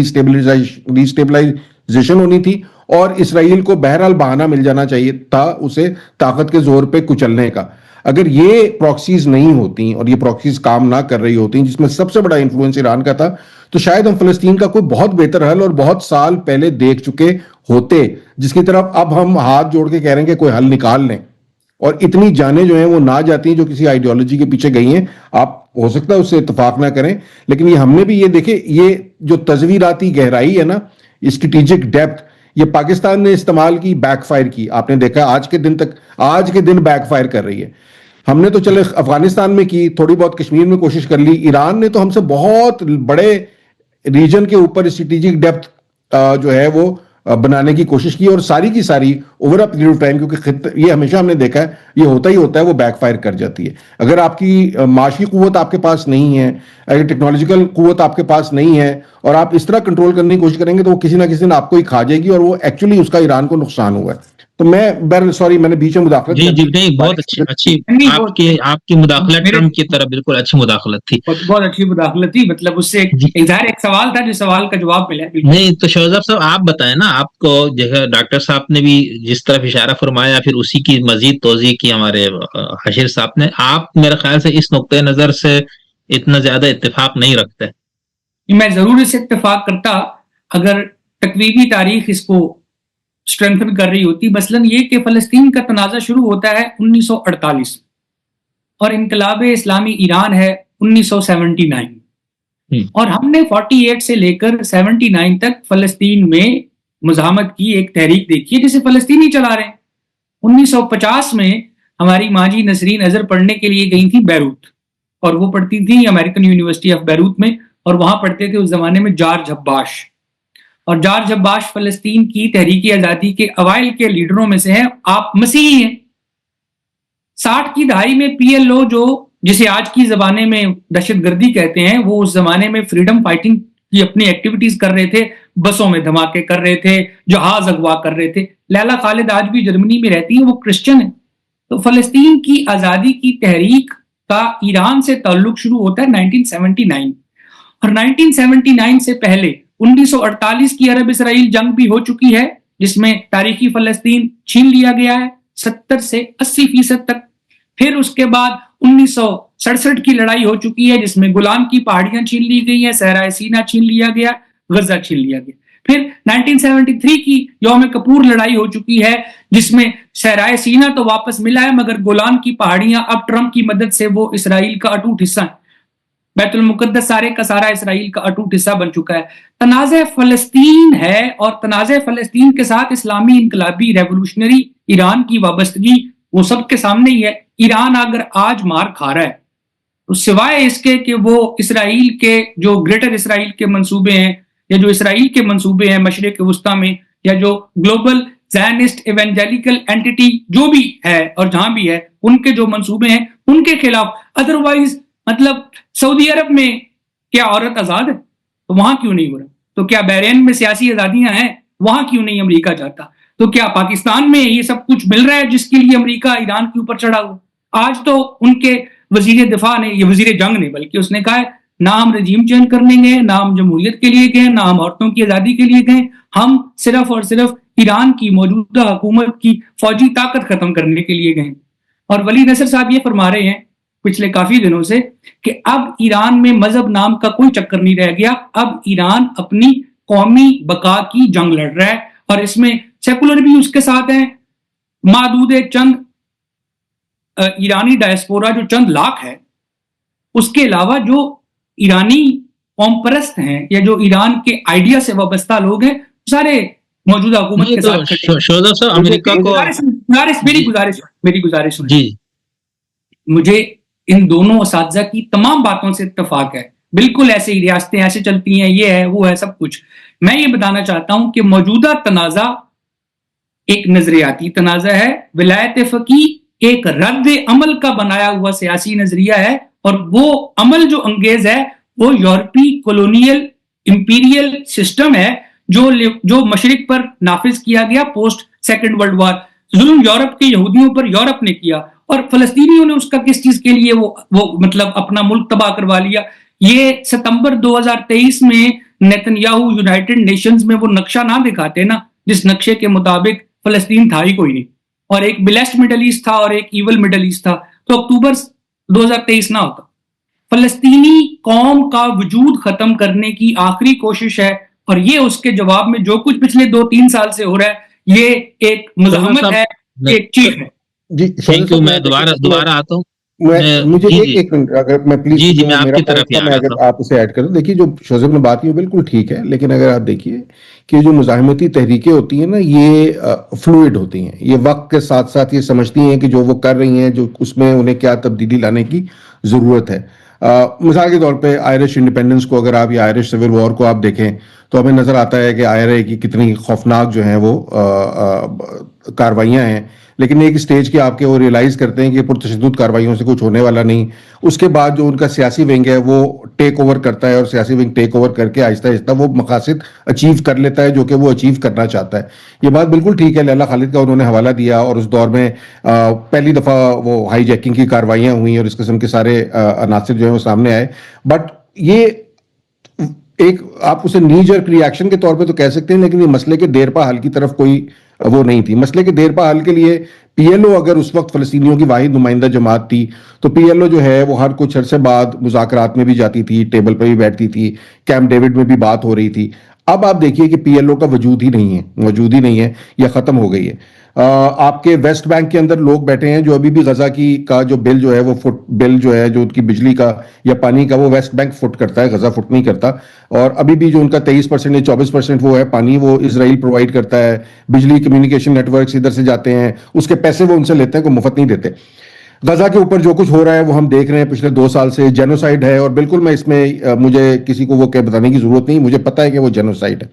ڈیسٹیبلائزیشن ہونی تھی اور اسرائیل کو بہرحال بہانہ مل جانا چاہیے تھا اسے طاقت کے زور پہ کچلنے کا. اگر یہ پراکسیز نہیں ہوتی اور یہ پراکسیز کام نہ کر رہی ہوتی جس میں سب سے بڑا انفلوئنس ایران کا تھا, تو شاید ہم فلسطین کا کوئی بہت بہتر حل اور بہت سال پہلے دیکھ چکے ہوتے, جس کی طرف اب ہم ہاتھ جوڑ کے کہہ رہے ہیں کہ کوئی حل نکال لیں, اور اتنی جانیں جو ہیں وہ نہ جاتی ہیں جو کسی آئیڈیالوجی کے پیچھے گئی ہیں. آپ ہو سکتا ہے اس سے اتفاق نہ کریں, لیکن یہ ہم نے بھی یہ دیکھے, یہ جو تصویراتی گہرائی ہے نا, اسٹریٹجک ڈیپتھ, یہ پاکستان نے استعمال کی, بیک فائر کی. آپ نے دیکھا آج کے دن بیک فائر کر رہی ہے. ہم نے تو چلے افغانستان میں کی, تھوڑی بہت کشمیر میں کوشش کر لی, ایران نے تو ہم سے بہت بڑے ریجن کے اوپر اسٹریٹجک ڈیپتھ جو ہے وہ بنانے کی کوشش کی, اور ساری کی ساری over a period of time, کیونکہ یہ ہمیشہ ہم نے دیکھا ہے یہ ہوتا ہی ہوتا ہے, وہ بیک فائر کر جاتی ہے. اگر آپ کی معاشی قوت آپ کے پاس نہیں ہے, اگر ٹیکنالوجیکل قوت آپ کے پاس نہیں ہے, اور آپ اس طرح کنٹرول کرنے کی کوشش کریں گے تو وہ کسی نہ کسی دن آپ کو ہی کھا جائے گی, اور وہ ایکچولی اس کا ایران کو نقصان ہوا ہے. تو میں سوری میں نے بیچ میں مداخلت جی نہیں بہت اچھی آپ کی مداخلت ٹرمپ کی طرف بالکل اچھی مداخلت تھی, بہت اچھی مداخلت تھی. مطلب اس سے ایک سوال تھا جو سوال کا جواب ملا. نہیں تو شوزب صاحب آپ بتائیں نا, آپ کو جو ڈاکٹر صاحب نے بھی جس طرف اشارہ فرمایا پھر اسی کی مزید توضیح کی ہمارے حشیر صاحب نے. آپ میرے خیال سے اس نقطۂ نظر سے اتنا زیادہ اتفاق نہیں رکھتے. میں ضرور اس سے اتفاق کرتا اگر تقریبی تاریخ اس کو اسٹرینتھن کر رہی ہوتی. مثلاً یہ کہ فلسطین کا تنازع شروع ہوتا ہے 1948 اور انقلاب اسلامی ایران ہے 1979, اور ہم نے 48 سے لے کر 79 تک فلسطین میں مزاحمت کی ایک تحریک دیکھی ہے جسے فلسطینی چلا رہے ہیں. 1950 میں ہماری ماں جی نسرین اظہر پڑھنے کے لیے گئی تھی بیروت, اور وہ پڑھتی تھی امریکن یونیورسٹی آف بیروت میں, اور وہاں پڑھتے تھے اس زمانے میں جارج حباش. اور جارج حباش فلسطین کی تحریک آزادی کے اوائل کے لیڈروں میں سے ہیں. آپ مسیحی ہیں, 60 کی دہائی میں PLO جو جسے آج کی زمانے میں دہشت گردی کہتے ہیں، وہ اس زمانے میں فریڈم فائٹنگ کی اپنی ایکٹیویٹیز کر رہے تھے، بسوں میں دھماکے کر رہے تھے، جہاز اغوا کر رہے تھے. لیلا خالد آج بھی جرمنی میں رہتی ہیں، وہ کرسچن ہیں. تو فلسطین کی آزادی کی تحریک کا ایران سے تعلق شروع ہوتا ہے 1979، اور 1979 سے پہلے 1948 کی عرب اسرائیل جنگ بھی ہو چکی ہے، جس میں تاریخی فلسطین چھین لیا گیا ہے 70 سے 80% تک. پھر اس کے بعد 1967 کی لڑائی ہو چکی ہے، جس میں گولان کی پہاڑیاں چھین لی گئی ہیں، صحرائے سینا چھین لیا گیا، غزہ چھین لیا گیا. پھر 1973 کی یوم کپور لڑائی ہو چکی ہے، جس میں صحرائے سینا تو واپس ملا ہے، مگر گولان کی پہاڑیاں اب ٹرمپ کی مدد سے وہ اسرائیل کا اٹوٹ حصہ ہیں. بیت المقدس سارے کا سارا اسرائیل کا اٹوٹ حصہ بن چکا ہے. تنازع فلسطین ہے، اور تنازع فلسطین کے ساتھ اسلامی انقلابی ریولوشنری ایران کی وابستگی وہ سب کے سامنے ہی ہے. ایران اگر آج مار کھا رہا ہے تو سوائے اس کے کہ وہ اسرائیل کے جو گریٹر اسرائیل کے منصوبے ہیں، یا جو اسرائیل کے منصوبے ہیں مشرق وسطیٰ میں، یا جو گلوبل زائنسٹ ایونجیلیکل اینٹی جو بھی ہے اور جہاں بھی ہے ان کے جو منصوبے ہیں ان کے خلاف، ادروائز مطلب سعودی عرب میں کیا عورت آزاد ہے؟ تو وہاں کیوں نہیں ہو رہا؟ تو کیا بحرین میں سیاسی آزادیاں ہیں؟ وہاں کیوں نہیں امریکہ جاتا؟ تو کیا پاکستان میں یہ سب کچھ مل رہا ہے جس کے لیے امریکہ ایران کے اوپر چڑھا ہوا؟ آج تو ان کے وزیر دفاع نے، یہ وزیر جنگ نے بلکہ اس نے کہا ہے، نہ ہم رجیم چینج کرنے گئے، نہ ہم جمہوریت کے لیے گئے، نہ ہم عورتوں کی آزادی کے لیے گئے، ہم صرف اور صرف ایران کی موجودہ حکومت کی فوجی طاقت ختم کرنے کے لیے گئے. اور ولی نصر صاحب یہ فرما رہے ہیں پچھلے کافی دنوں سے کہ اب ایران میں مذہب نام کا کوئی چکر نہیں رہ گیا، اب ایران اپنی قومی بقا کی جنگ لڑ رہا ہے، اور اس میں سیکولر بھی اس کے ساتھ ہیں. معدود چند ایرانی ڈائسپورا جو چند لاکھ ہے، اس کے علاوہ جو ایرانی قوم پرست ہیں یا جو ایران کے آئیڈیا سے وابستہ لوگ ہیں، سارے موجودہ حکومت کے ساتھ. امریکہ کو میری گزارش جی، مجھے ان دونوں اساتذہ کی تمام باتوں سے اتفاق ہے. بالکل ایسے ہی ریاستیں ایسے چلتی ہیں، یہ ہے وہ ہے سب کچھ. میں یہ بتانا چاہتا ہوں کہ موجودہ تنازع ایک نظریاتی تنازع ہے. ولایت فقیہ ایک رد عمل کا بنایا ہوا سیاسی نظریہ ہے، اور وہ عمل جو انگیز ہے وہ یورپی کولونیل امپیریل سسٹم ہے جو مشرق پر نافذ کیا گیا پوسٹ سیکنڈ ورلڈ وار. ظلم یورپ کے یہودیوں پر یورپ نے کیا، اور فلسطینیوں نے اس کا کس چیز کے لیے وہ مطلب اپنا ملک تباہ کروا لیا. یہ ستمبر 2023 میں نیتنیاہو یونائٹڈ نیشنز میں وہ نقشہ نہ دکھاتے نا، جس نقشے کے مطابق فلسطین تھا ہی کوئی نہیں، اور ایک بلیسڈ مڈل ایسٹ تھا اور ایک ایول مڈل ایسٹ تھا، تو اکتوبر 2023 نہ ہوتا. فلسطینی قوم کا وجود ختم کرنے کی آخری کوشش ہے، اور یہ اس کے جواب میں جو کچھ پچھلے 2-3 سال سے ہو رہا ہے یہ ایک مزاحمت ہے، ایک چیز ہے. جی تھینک یو. میں دوبارہ آتا ہوں. مجھے ایک منٹ اگر میں پلیز میں آپ کی طرف اگر آپ اسے ایڈ کریں. دیکھیے جو شوزب نے بات کی وہ بالکل ٹھیک ہے، لیکن اگر آپ دیکھیے کہ جو مزاحمتی تحریکیں ہوتی ہیں نا، یہ فلوئڈ ہوتی ہیں، یہ وقت کے ساتھ ساتھ یہ سمجھتی ہیں کہ جو وہ کر رہی ہیں جو اس میں انہیں کیا تبدیلی لانے کی ضرورت ہے. مثال کے طور پہ آئرش انڈیپینڈنس کو اگر آپ یا آئرش سول وار کو آپ دیکھیں تو ہمیں نظر آتا ہے کہ IRA کی کتنی خوفناک جو ہیں وہ کاروائیاں ہیں، لیکن ایک سٹیج کے آپ کے وہ ریئلائز کرتے ہیں کہ پرتشدد کاروائیوں سے کچھ ہونے والا نہیں. اس کے بعد جو ان کا سیاسی ونگ ہے وہ ٹیک اوور کرتا ہے، اور سیاسی ونگ ٹیک اوور کر کے آہستہ آہستہ وہ مقاصد اچیو کر لیتا ہے جو کہ وہ اچیو کرنا چاہتا ہے. یہ بات بالکل ٹھیک ہے. لیلا خالد کا انہوں نے حوالہ دیا، اور اس دور میں پہلی دفعہ وہ ہائی جیکنگ کی کاروائیاں ہوئیں اور اس قسم کے سارے عناصر جو ہیں وہ سامنے آئے. بٹ یہ ایک آپ اسے نی جرک ری ایکشن کے طور پہ تو کہہ سکتے ہیں، لیکن یہ مسئلے کے دیر پا حل کی طرف کوئی وہ نہیں تھی. مسئلے کے دیر پا حل کے لیے PLO اگر اس وقت فلسطینیوں کی واحد نمائندہ جماعت تھی تو PLO جو ہے وہ ہر کچھ عرصے بعد مذاکرات میں بھی جاتی تھی، ٹیبل پہ بھی بیٹھتی تھی، کیمپ ڈیوڈ میں بھی بات ہو رہی تھی. اب آپ دیکھیے کہ PLO کا وجود ہی نہیں ہے یا ختم ہو گئی ہے. آپ کے ویسٹ بینک کے اندر لوگ بیٹھے ہیں جو ابھی بھی غزہ کا جو بل جو ہے وہ فٹ بل جو ہے جو ان کی بجلی کا یا پانی کا وہ ویسٹ بینک فٹ کرتا ہے، غزہ فٹ نہیں کرتا. اور ابھی بھی جو ان کا 23% یا 24% وہ ہے پانی وہ اسرائیل پرووائڈ کرتا ہے. بجلی کمیونیکیشن نیٹ ورکس ادھر سے جاتے ہیں، اس کے پیسے وہ ان سے لیتے ہیں، کوئی مفت نہیں دیتے. غزہ کے اوپر جو کچھ ہو رہا ہے وہ ہم دیکھ رہے ہیں پچھلے 2 سال سے. جینوسائیڈ ہے، اور بالکل میں اس میں مجھے کسی کو وہ بتانے کی ضرورت نہیں، مجھے پتا ہے کہ وہ جینوسائیڈ ہے.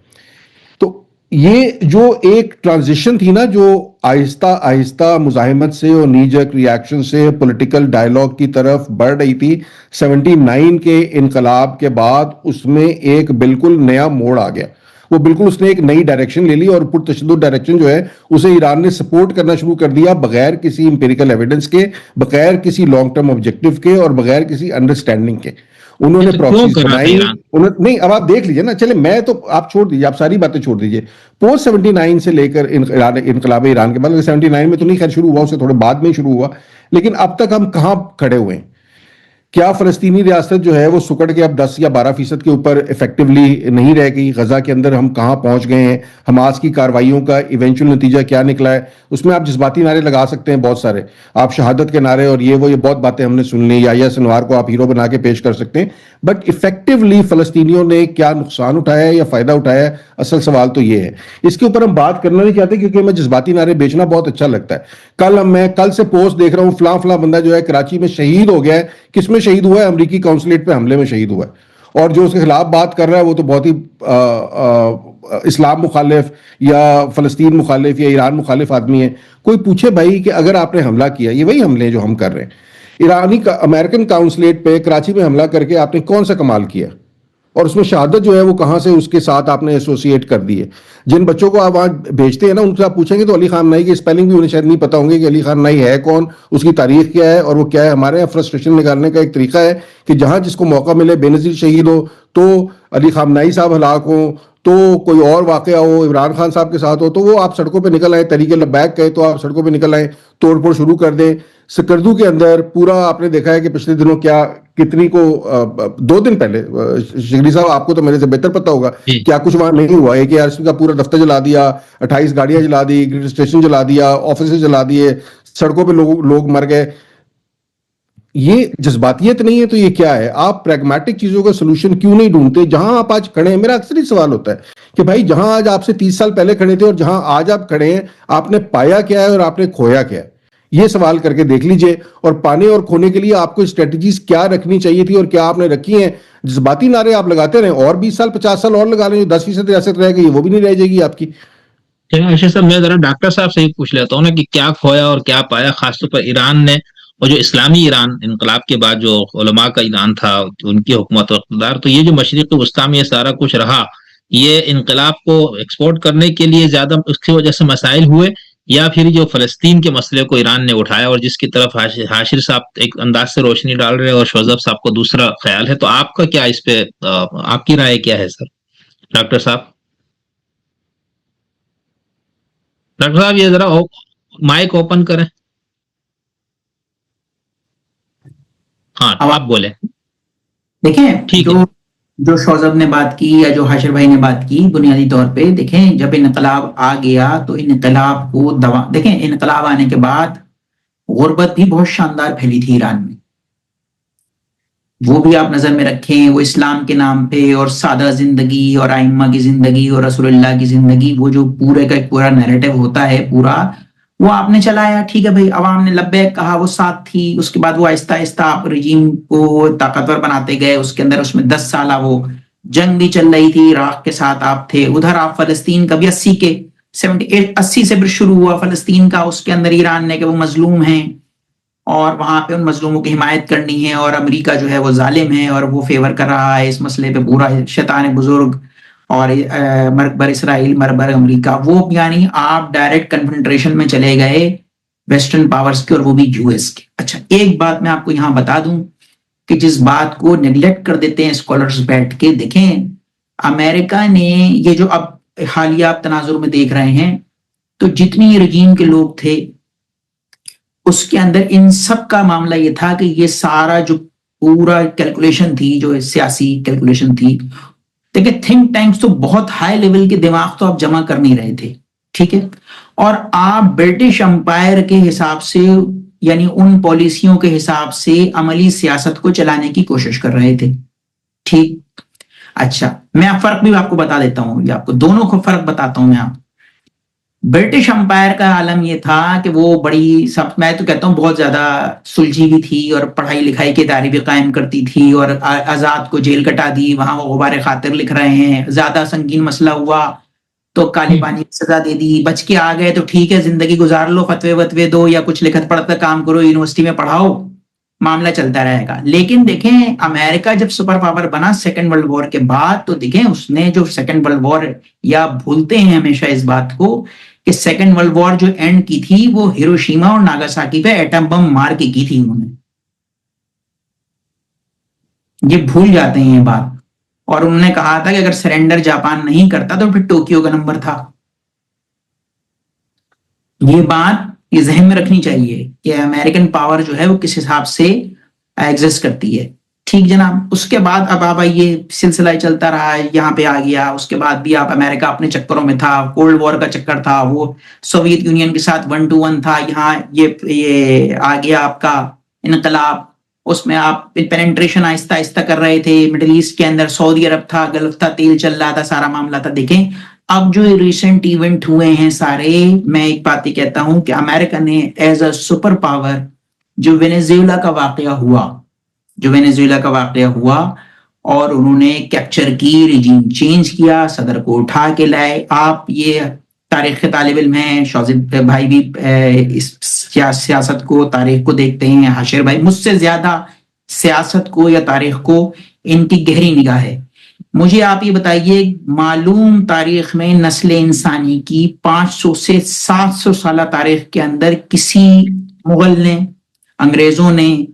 تو یہ جو ایک ٹرانزیشن تھی نا جو آہستہ آہستہ مزاحمت سے اور نیجک ریاکشن سے پولیٹیکل ڈائیلاگ کی طرف بڑھ رہی تھی 79 کے انقلاب کے بعد، اس میں ایک بالکل نیا موڑ آ گیا. وہ بالکل اس نے ایک نئی ڈائریکشن لے لی اور پرتشدد ڈائریکشن جو ہے اسے ایران نے سپورٹ کرنا شروع کر دیا، بغیر کسی امپیریکل ایویڈنس کے، بغیر کسی لانگ ٹرم آبجیکٹو کے اور بغیر کسی انڈرسٹینڈنگ کے. انہوں نے پراکسیز بنائی. نہیں اب آپ دیکھ لیجئے نا، چلے میں تو آپ چھوڑ دیجئے، آپ ساری باتیں چھوڑ دیجئے. پوسٹ 79 سے لے کر انقلاب ایران کے بعد، 79 میں تو نہیں خیر شروع ہوا، اس سے تھوڑے بعد میں شروع ہوا، لیکن اب تک ہم کہاں کھڑے ہوئے ہیں؟ کیا فلسطینی ریاست جو ہے وہ سکڑ کے اب 10 یا 12% کے اوپر افیکٹولی نہیں رہ گئی؟ غزہ کے اندر ہم کہاں پہنچ گئے ہیں؟ حماس کی کارروائیوں کا ایونچول نتیجہ کیا نکلا ہے؟ اس میں آپ جذباتی نعرے لگا سکتے ہیں بہت سارے، آپ شہادت کے نعرے اور یہ بہت باتیں ہم نے سن لی، یا سنوار کو آپ ہیرو بنا کے پیش کر سکتے ہیں، بٹ افیکٹولی فلسطینیوں نے کیا نقصان اٹھایا ہے یا فائدہ اٹھایا ہے؟ اصل سوال تو یہ ہے. اس کے اوپر ہم بات کرنا نہیں چاہتے کیونکہ ہمیں جذباتی نعرے بیچنا بہت اچھا لگتا ہے. میں کل سے پوسٹ دیکھ رہا ہوں، فلاں فلاں بندہ جو ہے کراچی میں شہید ہو گیا ہے. کس میں شہید ہوا ہے؟ امریکی قونصلیٹ پہ حملے میں شہید ہوا ہے. اور جو اس کے خلاف بات کر رہا ہے وہ تو بہت ہی اسلام مخالف یا فلسطین مخالف یا ایران مخالف آدمی ہے. کوئی پوچھے بھائی کہ اگر آپ نے حملہ کیا، یہ وہی حملے جو ہم کر رہے ہیں، امریکن قونصلیٹ پہ کراچی میں حملہ کر کے آپ نے کون سا کمال کیا؟ اور اس میں شہادت جو ہے وہ کہاں سے اس کے ساتھ آپ نے ایسوسیٹ کر دی ہے؟ جن بچوں کو آپ وہاں بھیجتے ہیں نا، ان سے آپ پوچھیں گے تو علی خان نائی کی اسپیلنگ بھی انہیں شاید نہیں پتا ہوں گے کہ علی خان نائی ہے کون، اس کی تاریخ کیا ہے اور وہ کیا ہے. ہمارے یہاں فرسٹریشن نکالنے کا ایک طریقہ ہے کہ جہاں جس کو موقع ملے، بے نظیر شہید ہو تو علی خان نائی صاحب ہلاک ہوں تو کوئی اور واقعہ ہو عمران خان صاحب کے ساتھ ہو تو وہ آپ سڑکوں پہ نکل آئیں. تحریک لبیک کہے تو آپ سڑکوں پہ نکل آئیں، توڑ پھوڑ شروع کر دیں. سکردو کے اندر پورا آپ نے دیکھا ہے کہ پچھلے دنوں کتنی کو 2 دن پہلے، شگری صاحب آپ کو تو میرے سے بہتر پتا ہوگا کیا کچھ وہاں نہیں ہوا. AKRC کا پورا دفتر جلا دیا، 28 گاڑیاں جلا دی، گریڈ اسٹیشن جلا دیا، آفیسز جلا دیے، سڑکوں پہ لوگ مر گئے. یہ جذباتیت نہیں ہے تو یہ کیا ہے؟ آپ پریگمیٹک چیزوں کا سلوشن کیوں نہیں ڈھونڈتے؟ جہاں آپ آج کھڑے ہیں، میرا اکثر ہی سوال ہوتا ہے کہ بھائی جہاں آج آپ سے 30 سال پہلے کھڑے تھے اور جہاں آج آپ کھڑے ہیں، آپ نے پایا کیا ہے اور آپ نے کھویا کیا ہے؟ یہ سوال کر کے دیکھ لیجئے. اور پانے اور کھونے کے لیے آپ کو اسٹریٹجیز کیا رکھنی چاہیے تھی اور کیا آپ نے رکھی ہیں؟ جذباتی نعرے آپ لگاتے رہیں اور 20 سال 50 سال اور لگا لیں، جو 10% ریاست رہ گئی وہ بھی نہیں رہ جائے گی آپ کی. صاحب میں ذرا ڈاکٹر صاحب سے ہی پوچھ لیتا ہوں نا کہ کیا کھویا اور کیا پایا، خاص طور پر ایران نے، اور جو اسلامی ایران انقلاب کے بعد جو علماء کا ایران تھا، ان کی حکومت و اقتدار، تو یہ جو مشرق وسطیٰ میں یہ سارا کچھ رہا، یہ انقلاب کو ایکسپورٹ کرنے کے لیے زیادہ اس کی وجہ سے مسائل ہوئے، یا پھر جو فلسطین کے مسئلے کو ایران نے اٹھایا اور جس کی طرف حاشر صاحب ایک انداز سے روشنی ڈال رہے ہیں اور شوذب صاحب کو دوسرا خیال ہے؟ تو آپ کا کیا اس پہ، آپ کی رائے کیا ہے سر؟ ڈاکٹر صاحب یہ ذرا مائک اوپن کریں. ہاں آپ بولیں. دیکھیں جو شوذب نے بات کی یا جو حاشر بھائی نے بات کی، بنیادی طور پہ دیکھیں جب انقلاب آ گیا تو انقلاب کو دیکھیں انقلاب آنے کے بعد غربت بھی بہت شاندار پھیلی تھی ایران میں، وہ بھی آپ نظر میں رکھیں. وہ اسلام کے نام پہ اور سادہ زندگی اور ائمہ کی زندگی اور رسول اللہ کی زندگی، وہ جو پورے کا پورا نیریٹو ہوتا ہے پورا، وہ آپ نے چلایا. ٹھیک ہے بھائی، عوام نے لبیک کہا، وہ ساتھ تھی. اس کے بعد وہ آہستہ آہستہ آپ رجیم کو طاقتور بناتے گئے. اس کے اندر اس میں 10 سالہ وہ جنگ بھی چل رہی تھی، عراق کے ساتھ آپ تھے. ادھر آپ فلسطین کا بھی 80 سے پھر شروع ہوا فلسطین کا. اس کے اندر ایران نے کہ وہ مظلوم ہیں اور وہاں پہ ان مظلوموں کی حمایت کرنی ہے، اور امریکہ جو ہے وہ ظالم ہے اور وہ فیور کر رہا ہے اس مسئلے پہ پورا، شیطان بزرگ اور مرکبر اسرائیل مرکبر امریکہ. وہ یعنی آپ ڈائریکٹ کنفرنٹریشن میں چلے گئے ویسٹرن پاورز کے اور وہ بھی یو ایس کے. اچھا ایک بات میں آپ کو یہاں بتا دوں کہ جس بات کو نیگلیکٹ کر دیتے ہیں اسکالرز بیٹھ کے، دیکھیں امریکہ نے یہ جو اب حالیہ آپ تناظر میں دیکھ رہے ہیں، تو جتنی رجیم کے لوگ تھے اس کے اندر ان سب کا معاملہ یہ تھا کہ یہ سارا جو پورا کیلکولیشن تھی، جو سیاسی کیلکولیشن تھی، دیکھیں تھنک ٹینکس تو بہت ہائی لیول کے دماغ تو آپ جمع کر نہیں رہے تھے، ٹھیک ہے، اور آپ برٹش امپائر کے حساب سے یعنی ان پالیسیوں کے حساب سے عملی سیاست کو چلانے کی کوشش کر رہے تھے، ٹھیک. اچھا میں فرق بھی آپ کو بتا دیتا ہوں، یہ آپ کو دونوں کو فرق بتاتا ہوں میں. آپ برٹش امپائر کا عالم یہ تھا کہ وہ بڑی میں تو کہتا ہوں بہت زیادہ سلجھی بھی تھی اور پڑھائی لکھائی کے ادارے بھی قائم کرتی تھی، اور آزاد کو جیل کٹا دی، وہاں وہ غبار خاطر لکھ رہے ہیں. زیادہ سنگین مسئلہ ہوا تو تو کالے پانی کی سزا دے دی, بچ کے آ گئے تو ٹھیک ہے زندگی گزار لو, فتوے وتوے دو یا کچھ لکھت پڑھ کر کام کرو, یونیورسٹی میں پڑھاؤ, معاملہ چلتا رہے گا. لیکن دیکھیں امریکہ جب سپر پاور بنا سیکنڈ ورلڈ وار کے بعد, تو دیکھیں اس نے جو سیکنڈ ورلڈ وار, یا بھولتے ہیں ہمیشہ اس بات کو کہ سیکنڈ ورلڈ وار جو اینڈ کی تھی وہ ہیروشیما اور ناگاساکی پہ ایٹم بم مار کے کی تھی انہوں نے, یہ بھول جاتے ہیں یہ بات. اور انہوں نے کہا تھا کہ اگر سرنڈر جاپان نہیں کرتا تو پھر ٹوکیو کا نمبر تھا. یہ بات یہ ذہن میں رکھنی چاہیے کہ امریکن پاور جو ہے وہ کس حساب سے ایگزسٹ کرتی ہے. ٹھیک جناب. اس کے بعد اب آپ یہ سلسلہ چلتا رہا, یہاں پہ آ گیا. اس کے بعد بھی آپ امریکہ اپنے چکروں میں تھا, کولڈ وار کا چکر تھا, وہ سوویت یونین کے ساتھ 1-to-1 تھا. یہاں یہ آ گیا آپ کا انقلاب, اس میں آپ پینیٹریشن آہستہ آہستہ کر رہے تھے مڈل ایسٹ کے اندر. سعودی عرب تھا, گلف تھا, تیل چل رہا تھا, سارا معاملہ تھا. دیکھیں اب جو ریسنٹ ایونٹ ہوئے ہیں سارے, میں ایک بات ہی کہتا ہوں کہ امریکہ نے ایز اے سپر پاور جو وینیزویلا کا واقعہ ہوا اور انہوں نے کیپچر کی, ریجیم چینج کیا, صدر کو اٹھا کے لائے. آپ یہ تاریخ کے طالب علم ہیں, شوزد بھائی بھی اس سیاست کو, تاریخ کو دیکھتے ہیں, حاشر بھائی مجھ سے زیادہ سیاست کو یا تاریخ کو ان کی گہری نگاہ ہے. مجھے آپ یہ بتائیے, معلوم تاریخ میں نسل انسانی کی 500 سے 700 سالہ تاریخ کے اندر کسی مغل نے, انگریزوں نے,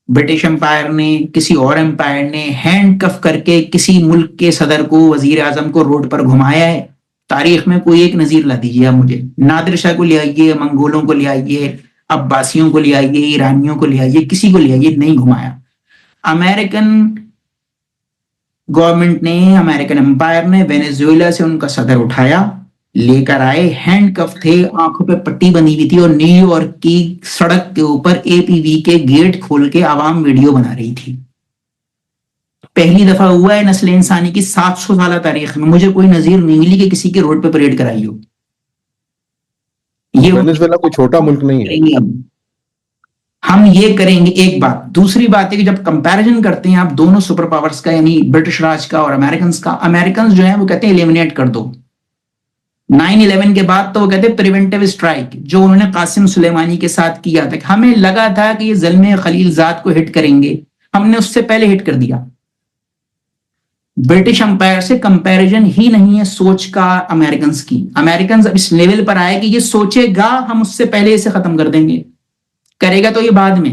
برٹش امپائر نے, کسی اور امپائر نے ہینڈ کف کر کے کسی ملک کے صدر کو, وزیر اعظم کو روڈ پر گھمایا ہے؟ تاریخ میں کوئی ایک نظیر لا دیجیے آپ مجھے. نادر شاہ کو لے آئیے, منگولوں کو لے آئیے, عباسیوں کو لے آئیے, ایرانیوں کو لے آئیے, کسی کو لے آئیے, نہیں گھمایا. امریکن گورنمنٹ نے, امریکن امپائر نے وینیزویلا سے ان کا صدر اٹھایا, لے کر آئے, ہینڈ کف تھے, آنکھوں پہ پٹی بنی ہوئی تھی, اور نیو یارک کی سڑک کے اوپر APV کے گیٹ کھول کے عوام ویڈیو بنا رہی تھی. پہلی دفعہ ہوا ہے نسل انسانی کی 700 سالہ تاریخ میں, مجھے کوئی نظیر نہیں ملی کہ کسی کے روڈ پہ پریڈ کرائی ہو. یہ وینیزویلا کوئی چھوٹا ملک نہیں ہے. ہم یہ کریں گے. ایک بات. دوسری بات ہے کہ جب کمپیریزن کرتے ہیں آپ دونوں سپر پاورز کا, یعنی برٹش راج کا اور امریکنز کا, امریکنز جو ہیں وہ کہتے ہیں ایلیمینیٹ کر دو. 9/11 کے بعد تو وہ کہتے ہیں پریونٹیو اسٹرائک, جو انہوں نے قاسم سلیمانی کے ساتھ کیا تھا. ہمیں لگا تھا کہ یہ زلمے خلیل زاد کو ہٹ کریں گے, ہم نے اس سے پہلے ہٹ کر دیا. برٹش امپائر سے کمپیریزن ہی نہیں ہے سوچ کا امریکنز کی. امریکنز اب اس لیول پر آئے کہ یہ سوچے گا ہم اس سے پہلے اسے ختم کر دیں گے, کرے گا تو یہ بعد میں.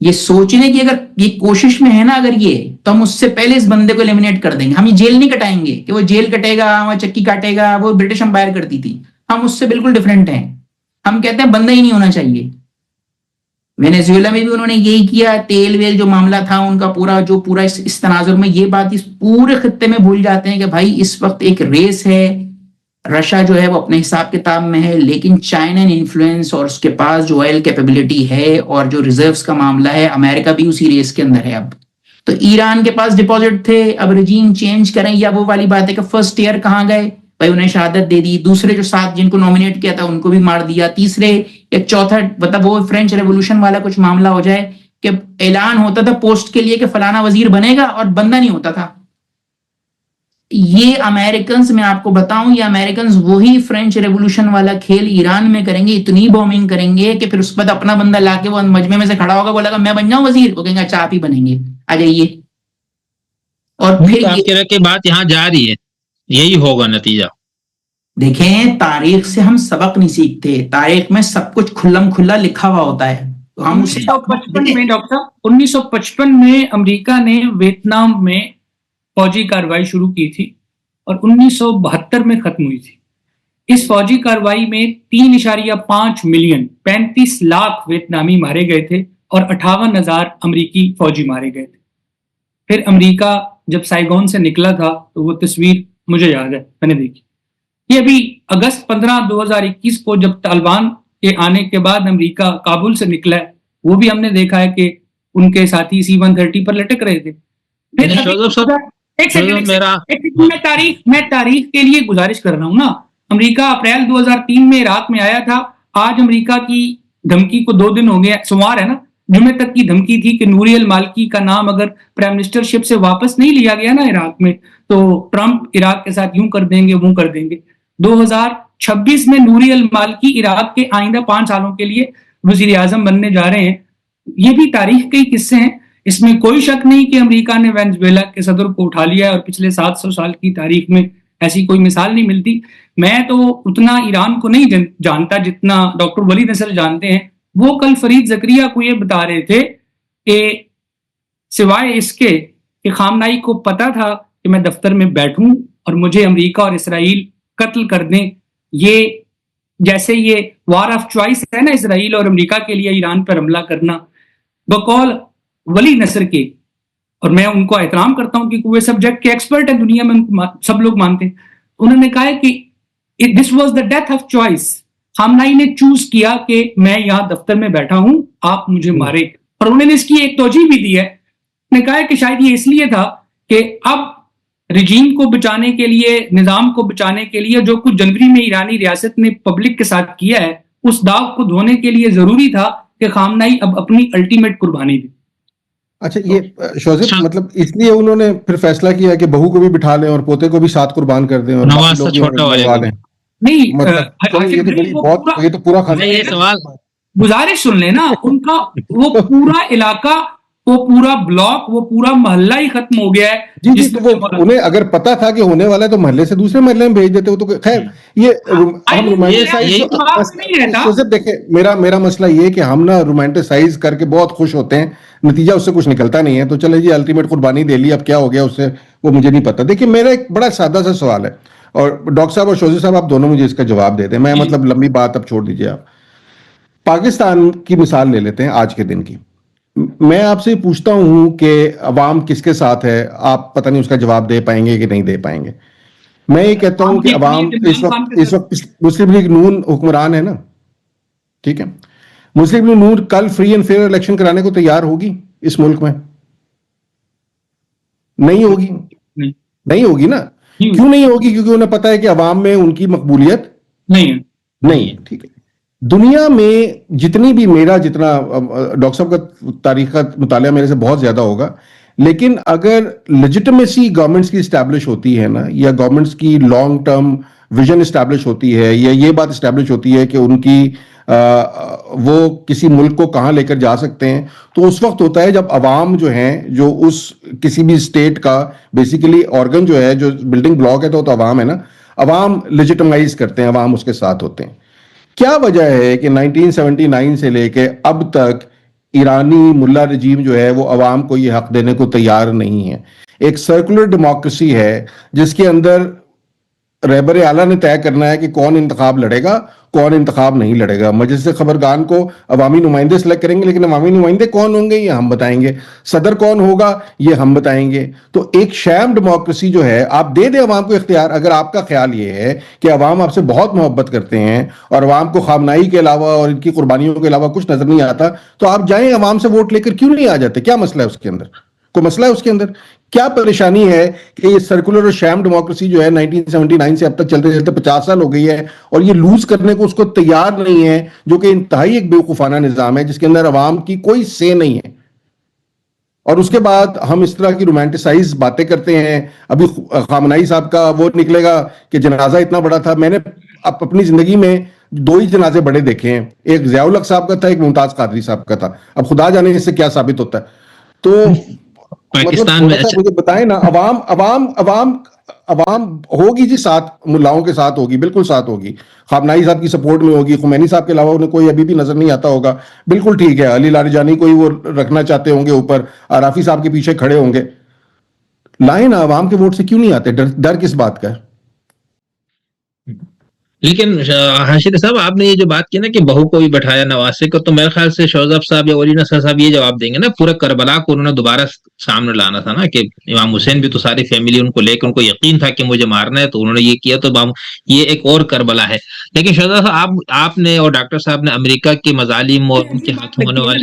یہ سوچنے کی اگر یہ کوشش میں ہے نا, اگر یہ, تو ہم اس سے پہلے اس بندے کو ایلیمینیٹ کر دیں گے. ہم یہ جیل نہیں کٹائیں گے کہ وہ جیل کٹے گا, وہ چکی کاٹے گا, وہ برٹش امپائر کرتی تھی. ہم اس سے بالکل ڈفرینٹ ہیں. ہم کہتے ہیں بندہ ہی نہیں ہونا چاہیے. وینیزویلا میں بھی انہوں نے یہی کیا. تیل ویل جو معاملہ تھا ان کا پورا اس تناظر میں, یہ بات اس پورے خطے میں بھول جاتے ہیں کہ بھائی اس وقت ایک ریس ہے. رشیا جو ہے وہ اپنے حساب کتاب میں ہے, لیکن چائنن انفلوئنس اور اس کے پاس جو آئل کیپیبلٹی ہے اور جو ریزروز کا معاملہ ہے, امریکہ بھی اسی ریس کے اندر ہے. اب تو ایران کے پاس ڈپازٹ تھے, اب رجیم چینج کریں, یا وہ والی بات ہے کہ فرسٹ ایئر کہاں گئے بھائی, انہیں شہادت دے دی. دوسرے جو 7 جن کو نومینیٹ کیا تھا ان کو بھی مار دیا. تیسرے یا چوتھا, مطلب وہ فرینچ ریولوشن والا کچھ معاملہ ہو جائے کہ اعلان ہوتا تھا پوسٹ کے لیے کہ فلانا وزیر بنے گا اور بندہ نہیں ہوتا تھا. یہ امریکنز, میں آپ کو بتاؤں, یہ امریکنز وہی فرینچ ریولوشن والا کھیل ایران میں کریں گے. اتنی بومنگ کریں گے کہ پھر اس کے بعد اپنا بندہ لا کے وہ مجمع میں سے کھڑا ہوگا, بولا گا میں بن جاؤں وزیر, وہ کہیں گے اچھا آپ ہی بنیں گے, آ جائیے. اور پھر آپ کہہ رہے کہ بات یہاں جا رہی ہے, یہی ہوگا نتیجہ. دیکھیں تاریخ سے ہم سبق نہیں سیکھتے. تاریخ میں سب کچھ کھلم کھلا لکھا ہوا ہوتا ہے. تو ہم 1955 میں ڈاکٹر 1955 میں امریکہ نے ویتنام میں فوجی کارروائی شروع کی تھی اور 1972 میں ختم ہوئی تھی. اس فوجی کارروائی میں 3.5 ملین 35 لاکھ ویتنامی مارے گئے تھے اور 58,000 امریکی فوجی مارے گئے تھے. پھر امریکہ جب سائگون سے نکلا تھا تو وہ تصویر مجھے یاد ہے, میں نے دیکھی. یہ ابھی اگست 15 2021 کو جب طالبان کے آنے کے بعد امریکہ کابل سے نکلا ہے, وہ بھی ہم نے دیکھا ہے کہ ان کے ساتھی C-130 پر لٹک رہے تھے. میں تاریخ کے لیے گزارش کر رہا ہوں نا. امریکہ اپریل 2003 میں عراق میں آیا تھا. آج امریکہ کی دھمکی کو 2 دن ہو گئے, سوموار ہے نا, جمعے تک کی دھمکی تھی کہ نوری المالکی کا نام اگر پرائم منسٹرشپ سے واپس نہیں لیا گیا نا عراق میں تو ٹرمپ عراق کے ساتھ یوں کر دیں گے وہ کر دیں گے. 2026 میں نوری المالکی عراق کے آئندہ 5 سالوں کے لیے وزیر اعظم بننے جا رہے ہیں. یہ بھی تاریخ کے ہی قصے ہیں. اس میں کوئی شک نہیں کہ امریکہ نے وینزویلا کے صدر کو اٹھا لیا ہے اور پچھلے 700 سال کی تاریخ میں ایسی کوئی مثال نہیں ملتی. میں تو اتنا ایران کو نہیں جانتا جتنا ڈاکٹر ولی نصر جانتے ہیں. وہ کل فرید زکریا کو یہ بتا رہے تھے کہ سوائے اس کے کہ خامنائی کو پتا تھا کہ میں دفتر میں بیٹھوں اور مجھے امریکہ اور اسرائیل قتل کر دیں، یہ جیسے یہ وار آف چوائس ہے نا اسرائیل اور امریکہ کے لیے ایران پر حملہ کرنا، بقول ولی نصر کے، اور میں ان کو احترام کرتا ہوں کہ وہ سبجیکٹ کے ایکسپرٹ ہیں دنیا میں، ان کو سب لوگ مانتے ہیں. انہوں نے کہا ہے کہ this was the death of choice. خامنائی نے چوز کیا کہ میں یہاں دفتر میں بیٹھا ہوں، آپ مجھے مارے. اور انہوں نے اس کی ایک توجہ بھی دی ہے. نے کہا ہے کہ شاید یہ اس لیے تھا کہ اب رجیم کو بچانے کے لیے، نظام کو بچانے کے لیے جو کچھ جنوری میں ایرانی ریاست نے پبلک کے ساتھ کیا ہے اس داغ کو دھونے کے لیے ضروری تھا کہ خامنائی اب اپنی الٹیمیٹ قربانی دے. اچھا یہ شوزب مطلب اس لیے انہوں نے پھر فیصلہ کیا کہ بہو کو بھی بٹھا لیں اور پوتے کو بھی ساتھ قربان کر دیں اور نواز سے چھوٹا والے نہیں، یہ تو پورا گزارش سن لیں نا، ان کا وہ پورا علاقہ، وہ پورا بلاک، وہ پورا محلہ ہی ختم ہو گیا ہے. جی تو وہ انہیں اگر پتا تھا کہ ہونے والا ہے تو محلے سے دوسرے محلے میں بھیج دیتے. وہ تو خیر یہ ہم رومانٹیسائز دیکھیں، میرا مسئلہ یہ کہ ہم نا رومانٹیسائز کر کے بہت خوش ہوتے ہیں، نتیجہ اس سے کچھ نکلتا نہیں ہے. تو چلے جی الٹیمیٹ قربانی دے لی، اب کیا ہو گیا اس سے وہ مجھے نہیں پتا. دیکھیں میرا ایک بڑا سادہ سا سوال ہے اور ڈاکٹر صاحب اور شوزی صاحب آپ دونوں مجھے اس کا جواب دے دیں. میں مطلب لمبی بات اب چھوڑ دیجیے. آپ پاکستان کی مثال لے لیتے ہیں آج کے دن کی. میں آپ سے پوچھتا ہوں کہ عوام کس کے ساتھ ہے، آپ پتہ نہیں اس کا جواب دے پائیں گے کہ نہیں دے پائیں گے. میں یہ کہتا ہوں کہ عوام اس وقت مسلم لیگ نون حکمران ہے نا، ٹھیک ہے. مسلم لیگ نون کل فری اینڈ فیئر الیکشن کرانے کو تیار ہوگی اس ملک میں؟ نہیں ہوگی. نہیں ہوگی نا. کیوں نہیں ہوگی؟ کیونکہ انہیں پتا ہے کہ عوام میں ان کی مقبولیت نہیں ہے. ٹھیک ہے. دنیا میں جتنی بھی میرا جتنا ڈاکٹر صاحب کا تاریخ کا مطالعہ میرے سے بہت زیادہ ہوگا، لیکن اگر لیجٹمیسی گورنمنٹس کی اسٹیبلش ہوتی ہے نا، یا گورنمنٹس کی لانگ ٹرم ویژن اسٹیبلش ہوتی ہے، یا یہ بات اسٹیبلش ہوتی ہے کہ ان کی وہ کسی ملک کو کہاں لے کر جا سکتے ہیں، تو اس وقت ہوتا ہے جب عوام جو ہیں، جو اس کسی بھی اسٹیٹ کا بیسیکلی آرگن جو ہے، جو بلڈنگ بلاک ہے، تو عوام ہے نا، عوام لیجٹمائز کرتے ہیں، عوام اس کے ساتھ ہوتے ہیں. کیا وجہ ہے کہ 1979 سے لے کے اب تک ایرانی ملا رجیم جو ہے وہ عوام کو یہ حق دینے کو تیار نہیں ہے؟ ایک سرکولر ڈیموکریسی ہے جس کے اندر رہبر اعلیٰ نے طے کرنا ہے کہ کون انتخاب لڑے گا، کون انتخاب نہیں لڑے گا. مجلس خبرگان کو عوامی نمائندے سلیکٹ کریں گے، لیکن عوامی نمائندے کون ہوں گے یہ ہم بتائیں گے، صدر کون ہوگا یہ ہم بتائیں گے. تو ایک شام ڈیموکریسی جو ہے، آپ دے دیں عوام کو اختیار. اگر آپ کا خیال یہ ہے کہ عوام آپ سے بہت محبت کرتے ہیں اور عوام کو خامنائی کے علاوہ اور ان کی قربانیوں کے علاوہ کچھ نظر نہیں آتا، تو آپ جائیں عوام سے ووٹ لے کر کیوں نہیں آ جاتے؟ کیا مسئلہ ہے اس کے اندر؟ کوئی مسئلہ ہے اس کے اندر؟ کیا پریشانی ہے کہ یہ سرکولر اور شام ڈیموکریسی جو ہے 1979 سے اب تک چلتے چلتے 50 سال ہو گئی ہے اور یہ لوز کرنے کو اس کو تیار نہیں ہے، جو کہ انتہائی ایک بیوقوفانہ نظام ہے جس کے اندر عوام کی کوئی سے نہیں ہے. اور اس کے بعد ہم اس طرح کی رومانٹیسائز باتیں کرتے ہیں. ابھی خامنائی صاحب کا وہ نکلے گا کہ جنازہ اتنا بڑا تھا. میں نے اپنی زندگی میں 2 ہی جنازے بڑے دیکھے ہیں، ایک ضیاء الحق صاحب کا تھا، ایک ممتاز قادری صاحب کا تھا. اب خدا جانے اس سے کیا ثابت ہوتا ہے. تو پاکستان میں مجھے بتائیں نا، عوام ہوگی جی ساتھ، ملاؤں کے ساتھ ہوگی، بالکل ساتھ ہوگی، خامنائی صاحب کی سپورٹ میں ہوگی. خمینی صاحب کے علاوہ انہیں کوئی ابھی بھی نظر نہیں آتا ہوگا، بالکل ٹھیک ہے. علی لاریجانی کوئی وہ رکھنا چاہتے ہوں گے اوپر، عرافی صاحب کے پیچھے کھڑے ہوں گے. لائیں نا، عوام کے ووٹ سے کیوں نہیں آتے؟ ڈر کس بات کا ہے؟ لیکن حاشر صاحب آپ نے یہ جو بات کی نا کہ بہو کو بھی بٹھایا نواسے کو، تو میرے خیال سے شوزب صاحب یا ولی نصر صاحب یہ جواب دیں گے نا، پورا کربلا کو انہوں نے دوبارہ سامنے لانا تھا نا، کہ امام حسین بھی تو ساری فیملی ان کو لے کے ان کو یقین تھا کہ مجھے مارنا ہے، تو انہوں نے یہ کیا. تو یہ ایک اور کربلا ہے. لیکن شوزب صاحب آپ نے اور ڈاکٹر صاحب نے امریکہ کے مظالم اور ان کے ہاتھوں ہونے والے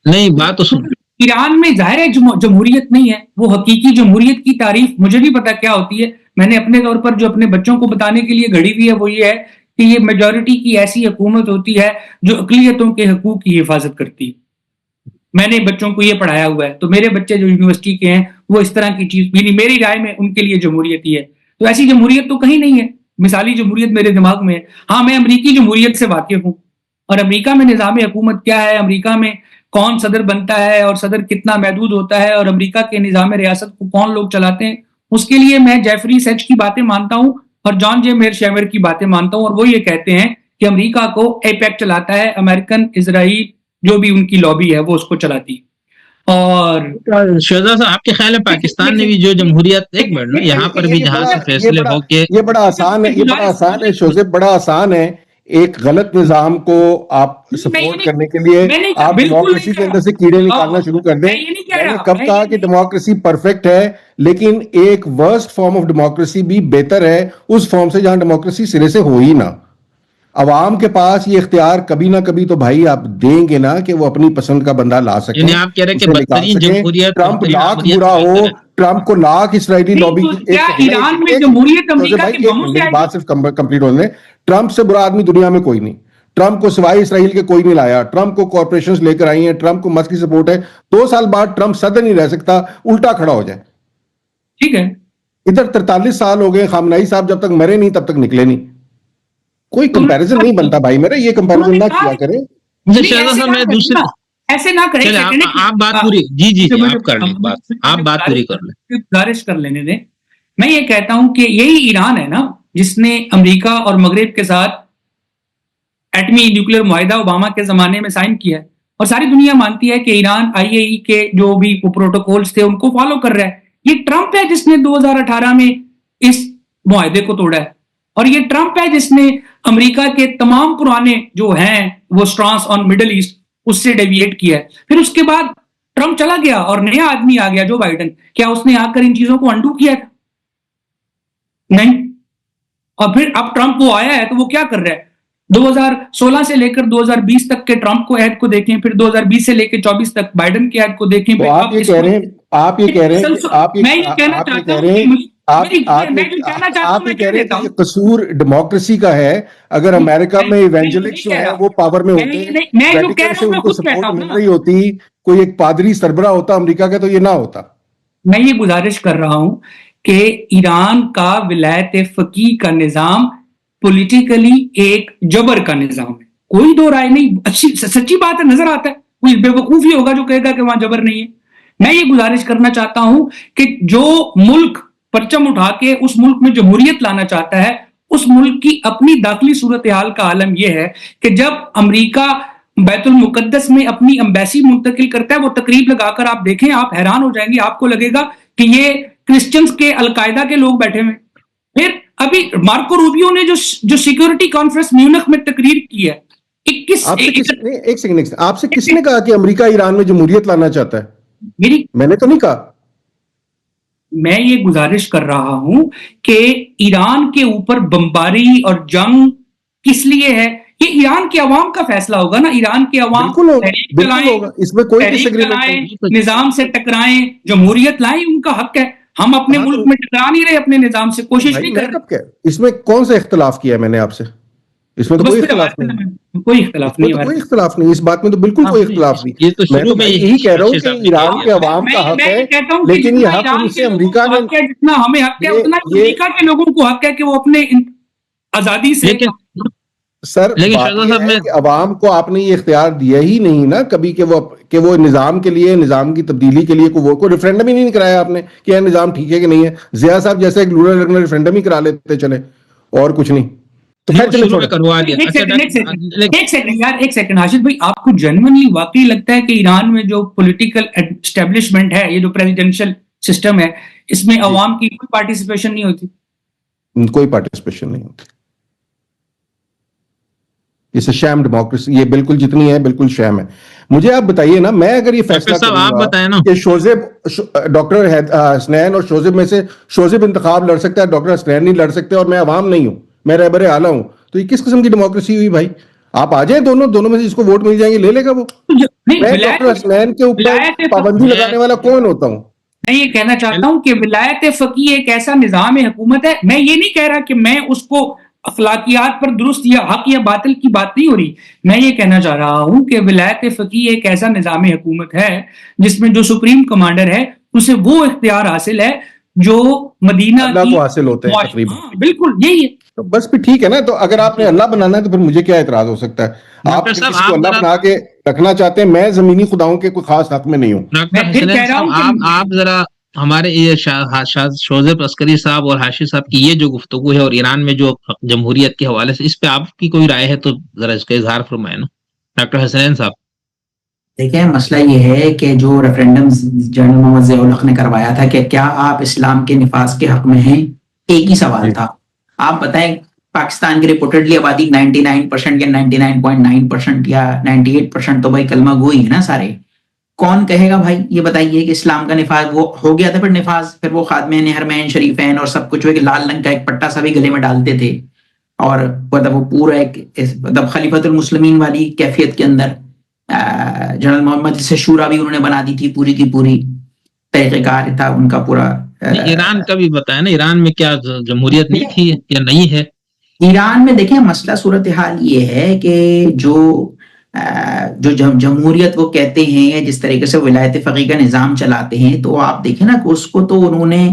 نہیں بات تو سن. ایران میں ظاہر ہے جمہوریت نہیں ہے، وہ حقیقی جمہوریت کی تعریف مجھے بھی پتا کیا ہوتی ہے. میں نے اپنے طور پر جو اپنے بچوں کو بتانے کے لیے گھڑی ہوئی ہے وہ یہ ہے کہ یہ میجورٹی کی ایسی حکومت ہوتی ہے جو اقلیتوں کے حقوق کی حفاظت کرتی ہے. میں نے بچوں کو یہ پڑھایا ہوا ہے, تو میرے بچے جو یونیورسٹی کے ہیں وہ اس طرح کی چیز, یعنی میری رائے میں ان کے لیے جمہوریت ہی ہے. تو ایسی جمہوریت تو کہیں نہیں ہے, مثالی جمہوریت میرے دماغ میں ہے. ہاں میں امریکی جمہوریت سے واقف ہوں, اور امریکہ میں نظام حکومت کیا ہے, امریکہ میں کون صدر بنتا ہے اور صدر کتنا محدود ہوتا ہے, اور امریکہ کے نظام ریاست کو کون لوگ چلاتے ہیں, اس کے لیے میں جیفری سیچ کی باتیں مانتا ہوں اور جان جے میرشیمر کی باتیں مانتا ہوں, اور وہ یہ کہتے ہیں کہ امریکہ کو ایپیک چلاتا ہے, امریکن اسرائیل جو بھی ان کی لابی ہے وہ اس کو چلاتی ہے. اور شہزاد صاحب آپ کے خیال ہے پاکستان نے بھی جو جمہوریت, ایک منٹ یہاں پر بھی جہاں سے فیصلے ہو کے, یہ بڑا آسان ہے, یہ بڑا آسان ہے شوزیب, بڑا آسان ہے. ایک غلط نظام کو آپ سپورٹ کرنے کے لیے آپ ڈیموکریسی کے اندر سے کیڑے نکالنا شروع کر دیں. میں نے کب کہا کہ ڈیموکریسی پرفیکٹ ہے, لیکن ایک ورسٹ فارم آف ڈیموکریسی بھی بہتر ہے اس فارم سے جہاں ڈیموکریسی سرے سے ہو ہی نہ. عوام کے پاس یہ اختیار کبھی نہ کبھی تو بھائی آپ دیں گے نا کہ وہ اپنی پسند کا بندہ لا سکیں. یعنی آپ کہہ رہے ہیں کہ بدترین جمہوریت, ٹرمپ لاکھ برا ہو, ٹرمپ کو لاکھ اسرائیلی لابی کی, ایران میں جمہوریت امریکہ کے بموں سے, بات صرف کمپلیٹ ہونے, ٹرمپ سے برا آدمی دنیا میں کوئی نہیں. ٹرمپ کو سوائے اسرائیل کے کوئی نہیں لایا. ٹرمپ کو کارپوریشنز لے کر آئی ہیں, ٹرمپ کو مسک کی سپورٹ ہے. 2 سال بعد ٹرمپ صدر نہیں رہ سکتا, الٹا کھڑا ہو جائے. ٹھیک ہے, ادھر 43 سال ہو گئے, خامنہئی صاحب جب تک مرے نہیں تب تک نکلے نہیں. کوئی کمپیریزن نہیں بنتا بھائی میرا, یہ کمپیریزن نہ کیا کریں. شہزاد صاحب میں دوسرے ایسے نہ کریں, آپ بات پوری, جی آپ کر لیں بات, آپ بات پوری کر لیں, گزارش کر لینے دیں. میں یہ کہتا ہوں کہ یہی ایران ہے نا جس نے امریکہ اور مغرب کے ساتھ ایٹمی نیوکلیر معاہدہ اوباما کے زمانے میں سائن کیا ہے, اور ساری دنیا مانتی ہے کہ ایران IAEA کے جو بھی پروٹوکولز تھے ان کو فالو کر رہا ہے. یہ ٹرمپ ہے جس نے 2018 میں اس معاہدے کو توڑا ہے, اور یہ ٹرمپ ہے جس نے امریکہ کے تمام پرانے جو ہیں وہ سٹرانس آن مڈل ایسٹ اس سے ڈیویٹ کیا ہے. پھر اس کے بعد ٹرمپ چلا گیا اور نیا آدمی آ گیا جو بائیڈن, کیا اس نے آ کر ان چیزوں کو انڈو کیا تھا؟ نہیں. اور پھر اب ٹرمپ وہ آیا ہے تو وہ کیا کر رہا ہے, 2016 سے لے کر 2020 تک کے ٹرمپ کو عہد کو دیکھیں, پھر 2020 سے لے کے 24 تک بائیڈن کے عہد کو دیکھیں. آپ یہ کہہ رہے ہیں, آپ یہ کہہ رہے ہیں کہ قصور ڈیموکریسی کا ہے. اگر امریکہ میں ایونجلسٹ جو ہیں وہ پاور میں ہوتے ہیں, سے ان کو سپورٹ مل رہی ہوتی, کوئی ایک پادری سربراہ ہوتا امریکہ کا, تو یہ نہ ہوتا. میں یہ گزارش کر رہا ہوں کہ ایران کا ولایت فقیہ کا نظام پولیٹیکلی ایک جبر کا نظام ہے, کوئی دو رائے نہیں. اچھی سچی بات ہے, نظر آتا ہے, کوئی بے وقوف ہی ہوگا جو کہے گا کہ وہاں جبر نہیں ہے. میں یہ گزارش کرنا چاہتا ہوں کہ جو ملک پرچم اٹھا کے اس ملک میں جمہوریت لانا چاہتا ہے, اس ملک کی اپنی داخلی صورتحال کا عالم یہ ہے کہ جب امریکہ بیت المقدس میں اپنی ایمبیسی منتقل کرتا ہے, وہ تقریب لگا کر آپ دیکھیں, آپ حیران ہو جائیں گے, آپ کو لگے گا کہ یہ کرسچنز کے القاعدہ کے لوگ بیٹھے ہوئے. پھر ابھی مارکو روبیو نے جو سیکیورٹی کانفرنس میونخ میں تقریر کی ہے, ایک سیکنڈ, آپ سے کس نے کہا کہ امریکہ ایران میں جمہوریت لانا چاہتا ہے؟ میں نے تو نہیں کہا. میں یہ گزارش کر رہا ہوں کہ ایران کے اوپر بمباری اور جنگ کس لیے ہے, یہ ایران کے عوام کا فیصلہ ہوگا نا. ایران کے عوام اس میں کوئی ڈس ایگریمنٹ, نظام سے ٹکرائیں, جمہوریت لائیں, ان کا حق ہے. ہم اپنے ملک میں ٹکرا نہیں رہے اپنے نظام سے, کوشش نہیں کر رہے. اس میں کون سا اختلاف کیا میں نے آپ سے؟ اس میں تو کوئی اختلاف نہیں, کوئی اختلاف نہیں, کوئی اختلاف نہیں, اس بات میں تو بالکل کوئی اختلاف نہیں. میں تو یہی کہہ رہا ہوں کہ ایران کے عوام کا حق ہے, لیکن یہ حق ان سے امریکہ نے, جتنا ہمیں حق ہے اتنا امریکہ کے لوگوں کو حق ہے کہ وہ اپنے آزادی سے. سر عوام کو آپ نے یہ اختیار دیا ہی نہیں نا کبھی کہ وہ نظام کے لیے, نظام کی تبدیلی کے لیے کوئی ریفرینڈم ہی نہیں کرایا آپ نے کہ یہ نظام ٹھیک ہے کہ نہیں ہے. ضیاء صاحب جیسے ایک لورا لگنا ریفرینڈم ہی کرا لیتے چلے, اور کچھ نہیں. تو ایک سیکنڈ حاشد بھائی, آپ کو جنرلی واقعی لگتا ہے کہ ایران میں جو پولیٹیکل اسٹیبلشمنٹ ہے, یہ جو پریزیڈنشل سسٹم ہے, اس میں عوام کی کوئی پارٹیسپیشن نہیں ہوتی؟ کوئی پارٹیسپیشن نہیں ہوتی. یہ شیم ڈیموکریسی, یہ بالکل جتنی ہے بالکل شیم ہے. مجھے آپ بتائیے نا, میں اگر یہ فیصلہ کروں کہ شوزب ڈاکٹر حسنین اور شوزب میں سے شوزب انتخاب لڑ سکتا ہے, ڈاکٹر حسنین نہیں لڑ سکتے, اور میں عوام نہیں ہوں, میں رہبر اعلیٰ ہوں, تو یہ کس قسم کی ڈیموکریسی ہوئی بھائی؟ آپ آ جائیں, دونوں میں سے جس کو ووٹ مل جائیں گے لے لے گا وہ. میں ڈاکٹر حسنین کے اوپر پابندی لگانے والا کون ہوتا ہوں؟ میں یہ کہنا چاہتا ہوں کہ ولایت فقیہ ایک ایسا نظام حکومت ہے. میں یہ نہیں کہہ رہا کہ میں اس کو اخلاقیات پر درست یا حق یا باطل کی بات نہیں ہو رہی. میں یہ کہنا چاہ رہا ہوں کہ ولایت فقیہ ایک ایسا نظام حکومت ہے جس میں جو سپریم کمانڈر ہے اسے وہ اختیار حاصل ہے جو مدینہ اللہ کو حاصل ہوتے ہیں تقریباً. بالکل یہی ہے. تو بس پھر ٹھیک ہے نا. تو اگر آپ نے اللہ بنانا ہے تو پھر مجھے کیا اعتراض ہو سکتا ہے؟ آپ کسی کو اللہ بنا کے رکھنا چاہتے ہیں. میں زمینی خداؤں کے کوئی خاص حق میں نہیں ہوں. میں پھر کہہ رہا ہوں آپ ذرا ہمارے یہ شوزیب عسکری صاحب اور حاشی صاحب کی یہ جو گفتگو ہے اور ایران میں جو جمہوریت کے حوالے سے اس پہ آپ کی کوئی رائے ہے تو ذرا اس کا اظہار فرمائیں نا ڈاکٹر حسنین صاحب. دیکھیں مسئلہ یہ ہے کہ جو ریفرینڈم جنرل محمد ضیاء الحق نے کروایا تھا کہ کیا آپ اسلام کے نفاذ کے حق میں ہیں، ایک ہی سوال تھا. آپ بتائیں پاکستان کی رپورٹڈلی آبادی 99% یا 99.9% یا 98% تو بھائی کلمہ گوئی ہے نا سارے. کون کہے گا بھائی یہ بتائیے کہ اسلام کا نفاذ وہ ہو گیا تھا؟ پھر نفاذ پھر وہ خادمین حرمین شریفین اور سب کچھ لال رنگ کا ایک پٹا سا بھی گلے میں ڈالتے تھے اور مطلب وہ پورا ایک مطلب خلیفۃ المسلمین والی کیفیت کے اندر جنرل محمد سے شورا بھی انہوں نے بنا دی تھی پوری کی پوری. طریقہ کار تھا ان کا پورا. ایران کا بھی بتائیں نا، ایران میں کیا جمہوریت نہیں تھی یا نہیں ہے؟ ایران میں دیکھیں مسئلہ صورتحال یہ ہے کہ جو جمہوریت وہ کہتے ہیں جس طریقے سے ولایت فقیہ کا نظام چلاتے ہیں تو آپ دیکھیں نا کہ اس کو تو انہوں نے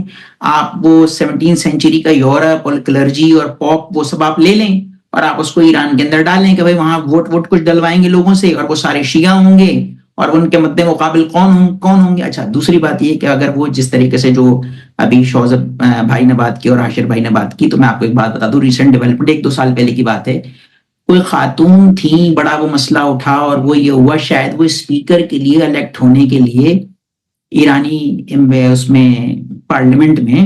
آپ وہ 17 سینچری کا یورپ اور کلرجی اور پاپ وہ سب آپ لے لیں اور آپ اس کو ایران کے اندر ڈالیں کہ بھائی وہاں ووٹ کچھ ڈلوائیں گے لوگوں سے اور وہ سارے شیعہ ہوں گے اور ان کے مد مقابل کون ہوں گے. اچھا دوسری بات یہ کہ اگر وہ جس طریقے سے جو ابھی شوزب بھائی نے بات کی اور عاشر بھائی نے بات کی تو میں آپ کو ایک بات بتا دوں. ریسنٹ ڈیولپمنٹ 1-2 سال پہلے کی بات ہے، کوئی خاتون تھی، بڑا وہ مسئلہ اٹھا اور وہ یہ ہوا شاید وہ اسپیکر کے لیے الیکٹ ہونے کے لیے ایرانی اس میں پارلیمنٹ میں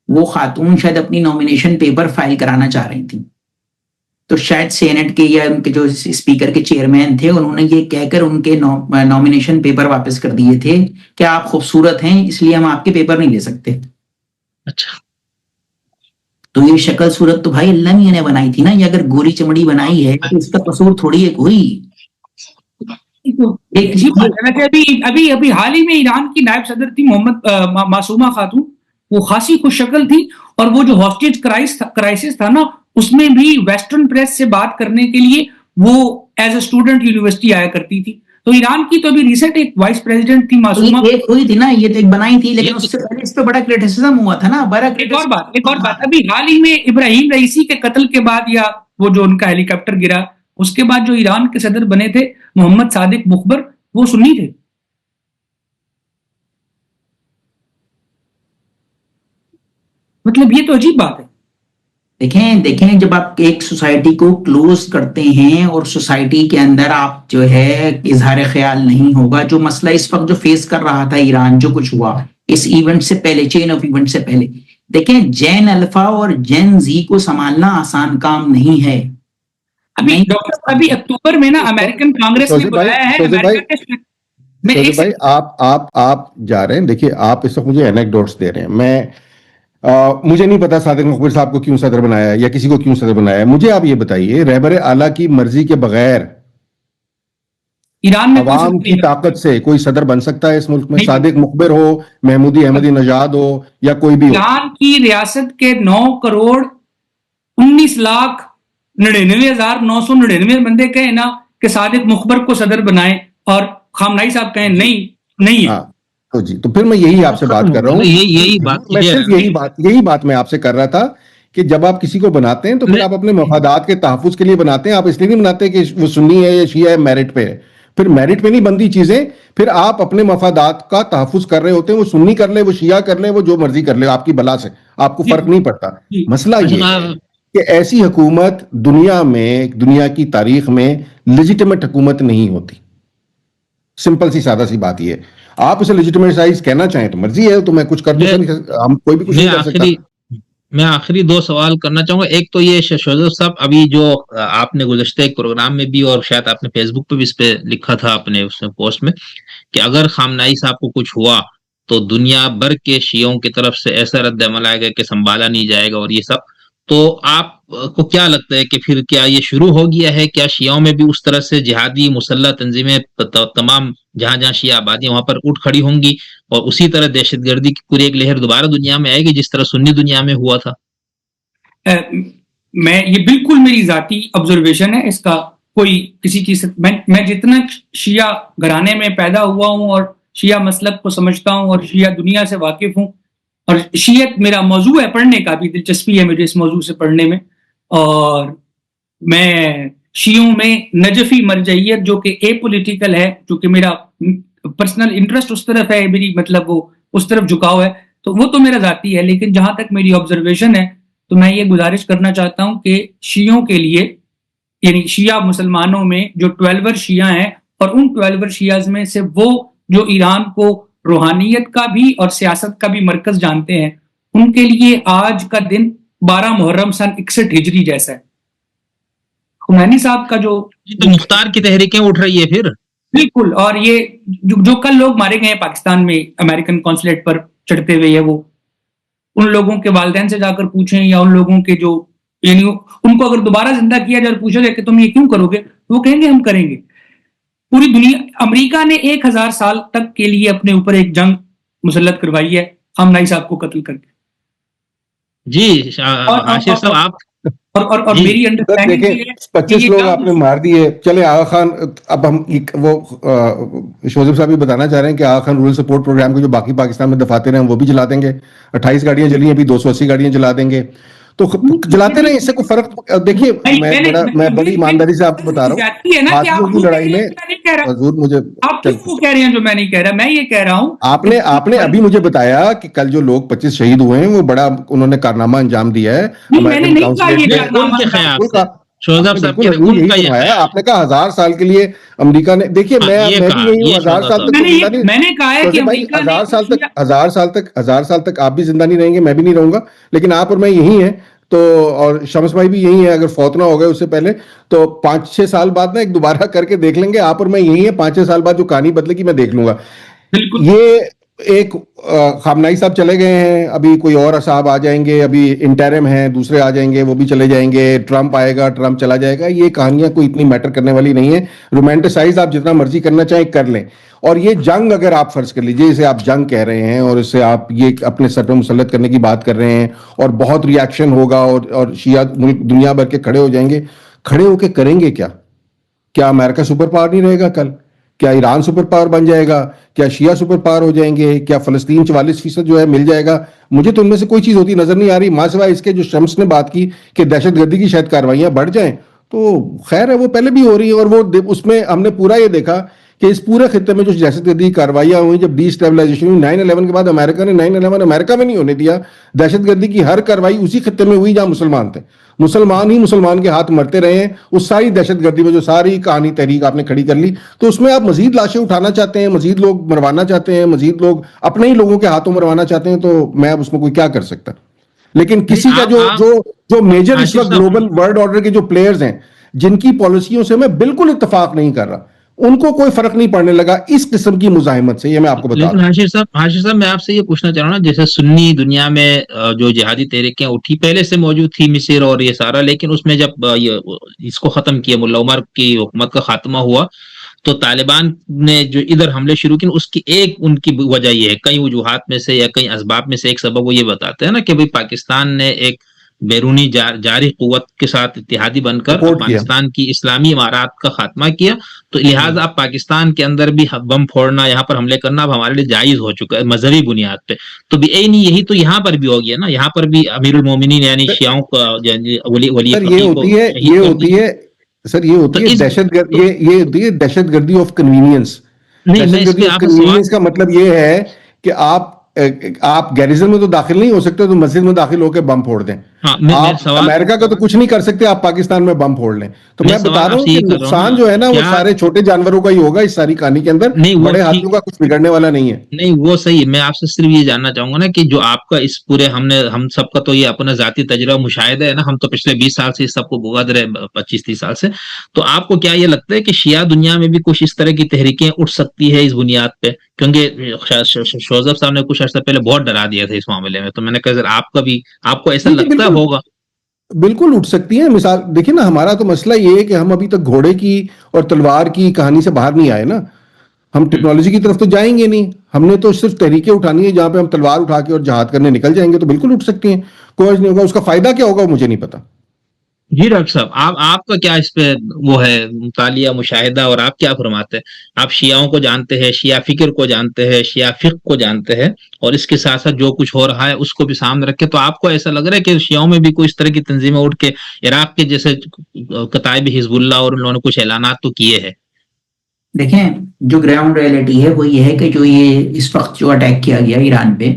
وہ خاتون شاید اپنی نومینیشن پیپر فائل کرانا چاہ رہی تھی. تو شاید سینٹ کے یا ان کے جو اسپیکر کے چیئرمین تھے انہوں نے یہ کہہ کر ان کے نومینیشن پیپر واپس کر دیے تھے کہ آپ خوبصورت ہیں اس لیے ہم آپ کے پیپر نہیں لے سکتے. اچھا تو یہ شکل صورت تو بھائی اللہ میاں نے بنائی تھی نا. یہ اگر گوری چمڑی بنائی ہے تو اس کا قصور تھوڑی ہے کوئی. ابھی حال ہی میں ایران کی نائب صدر تھی محمد معصومہ خاتون، وہ خاصی خوش شکل تھی اور وہ جو ہاسٹیج کرائسس تھا نا اس میں بھی ویسٹرن پریس سے بات کرنے کے لیے وہ ایز اے اسٹوڈنٹ یونیورسٹی آیا کرتی تھی. تو ایران کی تو ابھی ریسنٹ ایک وائس پریزیڈنٹ تھی معصومہ ہوئی تھی نا، یہ تو ایک بنائی تھی لیکن اس سے پہلے اس پہ بڑا کریٹیسزم ہوا تھا نا. ایک اور بات ابھی حال ہی میں ابراہیم رئیسی کے قتل کے بعد یا وہ جو ان کا ہیلی کاپٹر گرا اس کے بعد جو ایران کے صدر بنے تھے محمد صادق مخبر، وہ سنی تھے. مطلب یہ تو عجیب بات ہے. دیکھیں جب آپ ایک سوسائٹی کو کلوز کرتے ہیں اور سوسائٹی کے اندر آپ جو ہے اظہار خیال نہیں ہوگا، جو مسئلہ اس وقت جو فیس کر رہا تھا ایران، جو کچھ ہوا اس ایونٹ سے پہلے، چین آف ایونٹ سے پہلے، دیکھیں جین الفا اور جین زی کو سنبھالنا آسان کام نہیں ہے. ابھی اکتوبر میں نا امریکن کانگریس نے بلایا ہے. بھائی آپ جا رہے ہیں، دیکھیے آپ اس وقت مجھے اینیکڈوٹس دے رہے ہیں. مجھے نہیں پتا صادق مخبر صاحب کو کیوں صدر بنایا یا کسی کو کیوں صدر بنایا. مجھے آپ یہ بتائیے رہبر اعلیٰ کی مرضی کے بغیر ایران میں عوام کی طاقت سے کوئی صدر بن سکتا ہے اس ملک میں؟ صادق مخبر ہو، محمودی احمدی نژاد ہو یا کوئی بھی ہو. ایران کی ریاست کے 9 کروڑ 19 لاکھ 99,999 بندے کہیں نا کہ صادق مخبر کو صدر بنائیں اور خامنائی صاحب کہیں نہیں ہے. تو جی تو پھر میں یہی آپ سے بات کر رہا ہوں. میں صرف یہی بات میں آپ سے کر رہا تھا کہ جب آپ کسی کو بناتے ہیں تو پھر آپ اپنے مفادات کے تحفظ کے لیے بناتے ہیں. آپ اس لیے نہیں بناتے کہ وہ سنی ہے یا شیعہ ہے میرٹ پہ ہے. پھر میرٹ پہ نہیں بنتی چیزیں، پھر آپ اپنے مفادات کا تحفظ کر رہے ہوتے ہیں. وہ سنی کر لے، وہ شیعہ کر لے، وہ جو مرضی کر لے، آپ کی بلا سے آپ کو فرق نہیں پڑتا. مسئلہ یہ ہے کہ ایسی حکومت دنیا کی تاریخ میں لیجیٹمیٹ حکومت نہیں ہوتی. سمپل سی سادہ سی بات یہ ہے. آپ اسے لیجیٹمیٹائز کہنا چاہیں تو مرضی ہے، تو میں کچھ کر دوں، ہم کوئی بھی کچھ نہیں کر سکتا. میں آخری 2 سوال کرنا چاہوں گا. ایک تو یہ شوزیب صاحب، ابھی جو آپ نے گزشتہ ایک پروگرام میں بھی اور شاید آپ نے فیس بک پہ بھی اس پہ لکھا تھا اپنے اس میں پوسٹ میں کہ اگر خامنائی صاحب کو کچھ ہوا تو دنیا بھر کے شیعوں کی طرف سے ایسا رد عمل آئے گا کہ سنبھالا نہیں جائے گا اور یہ سب. تو آپ کو کیا لگتا ہے کہ پھر کیا یہ شروع ہو گیا ہے؟ کیا شیعوں میں بھی اس طرح سے جہادی مسلح تنظیمیں تمام جہاں شیعہ آبادیاں وہاں پر اٹھ کھڑی ہوں گی اور اسی طرح دہشت گردی کی پوری ایک لہر دوبارہ دنیا میں آئے گی جس طرح سنی دنیا میں ہوا تھا؟ میں یہ بالکل میری ذاتی آبزرویشن ہے، اس کا کوئی کسی چیز سے میں جتنا شیعہ گھرانے میں پیدا ہوا ہوں اور شیعہ مسلک کو سمجھتا ہوں اور شیعہ دنیا سے واقف ہوں، اور شیعت میرا موضوع ہے، پڑھنے کا بھی دلچسپی ہے مجھے اس موضوع سے پڑھنے میں، اور میں شیعوں میں نجفی مرجعیت جو کہ اے پولیٹیکل ہے، جو کہ میرا پرسنل انٹرسٹ اس طرف ہے، میری مطلب وہ اس طرف جھکاؤ ہے، تو وہ تو میرا ذاتی ہے، لیکن جہاں تک میری آبزرویشن ہے تو میں یہ گزارش کرنا چاہتا ہوں کہ شیعوں کے لیے، یعنی شیعہ مسلمانوں میں جو 12 شیعہ ہیں، اور ان 12 شیعہ میں سے وہ جو ایران کو روحانیت کا بھی اور سیاست کا بھی مرکز جانتے ہیں، ان کے لیے آج کا دن 12 محرم سن 61 ہجری جیسا ہے۔ خمینی صاحب کا جو تو مختار کی تحریکیں اٹھ رہی ہے پھر، بالکل، اور یہ جو کل لوگ مارے گئے ہیں پاکستان میں امریکن قونصلیٹ پر چڑھتے ہوئے، وہ ان لوگوں کے والدین سے جا کر پوچھیں، یا ان لوگوں کے جو یعنی ان کو اگر دوبارہ زندہ کیا جائے اور پوچھا جائے کہ تم یہ کیوں کرو گے، وہ کہیں گے ہم کریں گے۔ پوری دنیا، امریکہ نے 1000 سال تک کے لیے اپنے اوپر ایک جنگ مسلط کروائی ہے خامنائی صاحب کو قتل کر کے۔ جی عاشر صاحب آپ اور میری انڈرسٹینڈنگ دیکھیں 25 لوگ آپ نے مار دیے، چلے آغا خان، اب ہم وہ شوزف صاحب بھی بتانا چاہ رہے ہیں کہ آغا خان رورل سپورٹ پروگرام کو جو باقی پاکستان میں دفاتر ہیں وہ بھی جلا دیں گے، 28 گاڑیاں جلی ہیں، ابھی 280 گاڑیاں جلا دیں گے، تو جلاتے رہیں، اس سے کوئی فرق۔ دیکھیے میں بڑی ایمانداری سے آپ کو بتا رہا ہوں، فاصلوں کی لڑائی میں حضور مجھے آپ کیوں کہہ رہے ہیں جو میں نہیں کہہ رہا، میں یہ کہہ رہا ہوں آپ نے ابھی مجھے بتایا کہ کل جو لوگ 25 شہید ہوئے ہیں وہ بڑا انہوں نے کارنامہ انجام دیا ہے۔ میں نے نہیں کہا یہ کارنامہ، آپ نے کہا 1000 سال کے لیے امریکہ نے، دیکھیے میں بھی یہی ہوں، 1000 سال تک میں نے کہا ہے کہ 1000 سال تک آپ بھی زندہ نہیں رہیں گے، میں بھی نہیں رہوں گا، لیکن آپ اور میں یہی ہیں تو، اور شمس بھائی بھی یہی ہے، اگر فوت نہ ہو گئے اس سے پہلے تو 5-6 سال بعد نا ایک دوبارہ کر کے دیکھ لیں گے، آپ اور میں یہی ہیں، 5-6 سال بعد جو کہانی بدلے گی میں دیکھ لوں گا۔ یہ ایک خامنائی صاحب چلے گئے ہیں، ابھی کوئی اور صاحب آ جائیں گے، ابھی انٹرم ہیں، دوسرے آ جائیں گے، وہ بھی چلے جائیں گے، ٹرمپ آئے گا، ٹرمپ چلا جائے گا، یہ کہانیاں کوئی اتنی میٹر کرنے والی نہیں ہے، رومانٹیسائز آپ جتنا مرضی کرنا چاہیں کر لیں، اور یہ جنگ اگر آپ فرض کر لیجئے، اسے آپ جنگ کہہ رہے ہیں اور اسے آپ یہ اپنے سر پہ مسلط کرنے کی بات کر رہے ہیں، اور بہت ری ایکشن ہوگا اور شیعہ ملک دنیا بھر کے کھڑے ہو جائیں گے، کھڑے ہو کے کریں گے کیا امریکہ سپر پاور نہیں رہے گا کل؟ کیا ایران سپر پاور بن جائے گا؟ کیا شیعہ سپر پاور ہو جائیں گے؟ کیا فلسطین 44% جو ہے مل جائے گا؟ مجھے تو ان میں سے کوئی چیز ہوتی نظر نہیں آ رہی، ماں سوائے اس کے جو شمس نے بات کی کہ دہشت گردی کی شاید کارروائیاں بڑھ جائیں، تو خیر ہے، وہ پہلے بھی ہو رہی ہے، اور وہ اس میں ہم نے پورا یہ دیکھا کہ اس پورے خطے میں جو دہشت گردی کارروائیاں ہوئی، جب ڈی اسٹیبلائزیشن ہوئی 9/11 کے بعد، امریکہ نے 9/11 امریکہ میں نہیں ہونے دیا، دہشت گردی کی ہر کارروائی اسی خطے میں ہوئی جہاں مسلمان تھے، مسلمان ہی مسلمان کے ہاتھ مرتے رہے ہیں، اس ساری دہشت گردی میں جو ساری کہانی تحریک آپ نے کھڑی کر لی، تو اس میں آپ مزید لاشیں اٹھانا چاہتے ہیں، مزید لوگ مروانا چاہتے ہیں، مزید لوگ اپنے ہی لوگوں کے ہاتھوں مروانا چاہتے ہیں، تو میں اب اس میں کوئی کیا کر سکتا۔ لیکن کسی کا جو میجر اس وقت گلوبل ورلڈ آرڈر کے جو پلیئرز ہیں، جن کی پالیسیوں سے میں بالکل اتفاق نہیں کر رہا، ان کو کوئی فرق نہیں پڑنے لگا اس قسم کی مزاحمت سے، یہ میں آپ کو بتا دوں۔ حاشر صاحب میں آپ سے یہ پوچھنا چاہ رہا ہوں، جیسے سنی دنیا میں جو جہادی تحریکیں اٹھی پہلے سے موجود تھی، مصر اور یہ سارا، لیکن اس میں جب اس کو ختم کیا، ملا عمر کی حکومت کا خاتمہ ہوا، تو طالبان نے جو ادھر حملے شروع کیے، اس کی ایک ان کی وجہ یہ ہے، کئی وجوہات میں سے یا کئی اسباب میں سے ایک سبب وہ یہ بتاتے ہیں نا کہ پاکستان نے ایک بیرونی جاری قوت کے ساتھ اتحادی بن کر پاکستان کی اسلامی امارات کا خاتمہ کیا، تو لہٰذا اب پاکستان کے اندر بھی بم پھوڑنا، یہاں پر حملے کرنا اب ہمارے لیے جائز ہو چکا ہے مذہبی بنیاد پہ، تو یہی تو یہاں پر بھی ہو گیا نا، یہاں پر بھی امیر المومنین یعنی شیعوں کا ولی یہ ہوتی ہے سر، یہ ہوتی ہے دہشت گردی، یہ ہوتی ہے دہشت گردی آف کنوینئنس۔ دہشت گردی آف کنوینئنس کا مطلب یہ ہے کہ آپ گیریزن میں تو داخل نہیں ہو سکتے، تو مسجد میں داخل ہو کے بم پھوڑ دیں، آپ امریکہ کا تو کچھ نہیں کر سکتے، آپ پاکستان میں بم پھوڑ لیں، تو میں بتا رہا ہوں کہ نقصان جو ہے نا وہ سارے چھوٹے جانوروں کا ہی ہوگا اس ساری کہانی کے اندر، بڑے ہاتھیوں کا کچھ بگڑنے والا نہیں ہے۔ نہیں وہ صحیح، میں آپ سے صرف یہ جاننا چاہوں گا نا کہ جو آپ کا اس پورے ہم سب کا تو یہ اپنا ذاتی تجربہ مشاہدہ ہے نا، ہم تو پچھلے 20 سال سے اس سب کو بھگت رہے، 25-30 سال سے، تو آپ کو کیا یہ لگتا ہے کہ شیعہ دنیا میں بھی کچھ اس طرح کی تحریکیں اٹھ سکتی ہے اس بنیاد پہ؟ کیونکہ شوزف صاحب نے کچھ عرصہ پہلے بہت ڈرا دیا تھا اس معاملے میں، تو میں نے کہا سر آپ کو ایسا لگتا ہوگا؟ بالکل اٹھ سکتی ہیں، مثال دیکھیں نا، ہمارا تو مسئلہ یہ ہے کہ ہم ابھی تک گھوڑے کی اور تلوار کی کہانی سے باہر نہیں آئے نا، ہم ٹیکنالوجی کی طرف تو جائیں گے نہیں، ہم نے تو صرف تحریکیں اٹھانی ہے جہاں پہ ہم تلوار اٹھا کے اور جہاد کرنے نکل جائیں گے، تو بالکل اٹھ سکتی ہیں، کوئی نہیں ہوگا، اس کا فائدہ کیا ہوگا مجھے نہیں پتا۔ جی ڈاکٹر صاحب، آپ کا کیا اس پہ وہ ہے مطالعہ مشاہدہ، اور آپ کیا فرماتے ہیں؟ آپ شیعوں کو جانتے ہیں، شیعہ فکر کو جانتے ہیں، شیعہ فقہ کو جانتے ہیں، اور اس کے ساتھ ساتھ جو کچھ ہو رہا ہے اس کو بھی سامنے رکھے، تو آپ کو ایسا لگ رہا ہے کہ شیعوں میں بھی کوئی اس طرح کی تنظیمیں اٹھ کے عراق کے جیسے کتائب حزب اللہ اور ان لوگوں نے کچھ اعلانات تو کیے ہیں؟ دیکھیں جو گراؤنڈ ریئلٹی ہے وہ یہ ہے کہ جو یہ اس وقت جو اٹیک کیا گیا ایران پہ،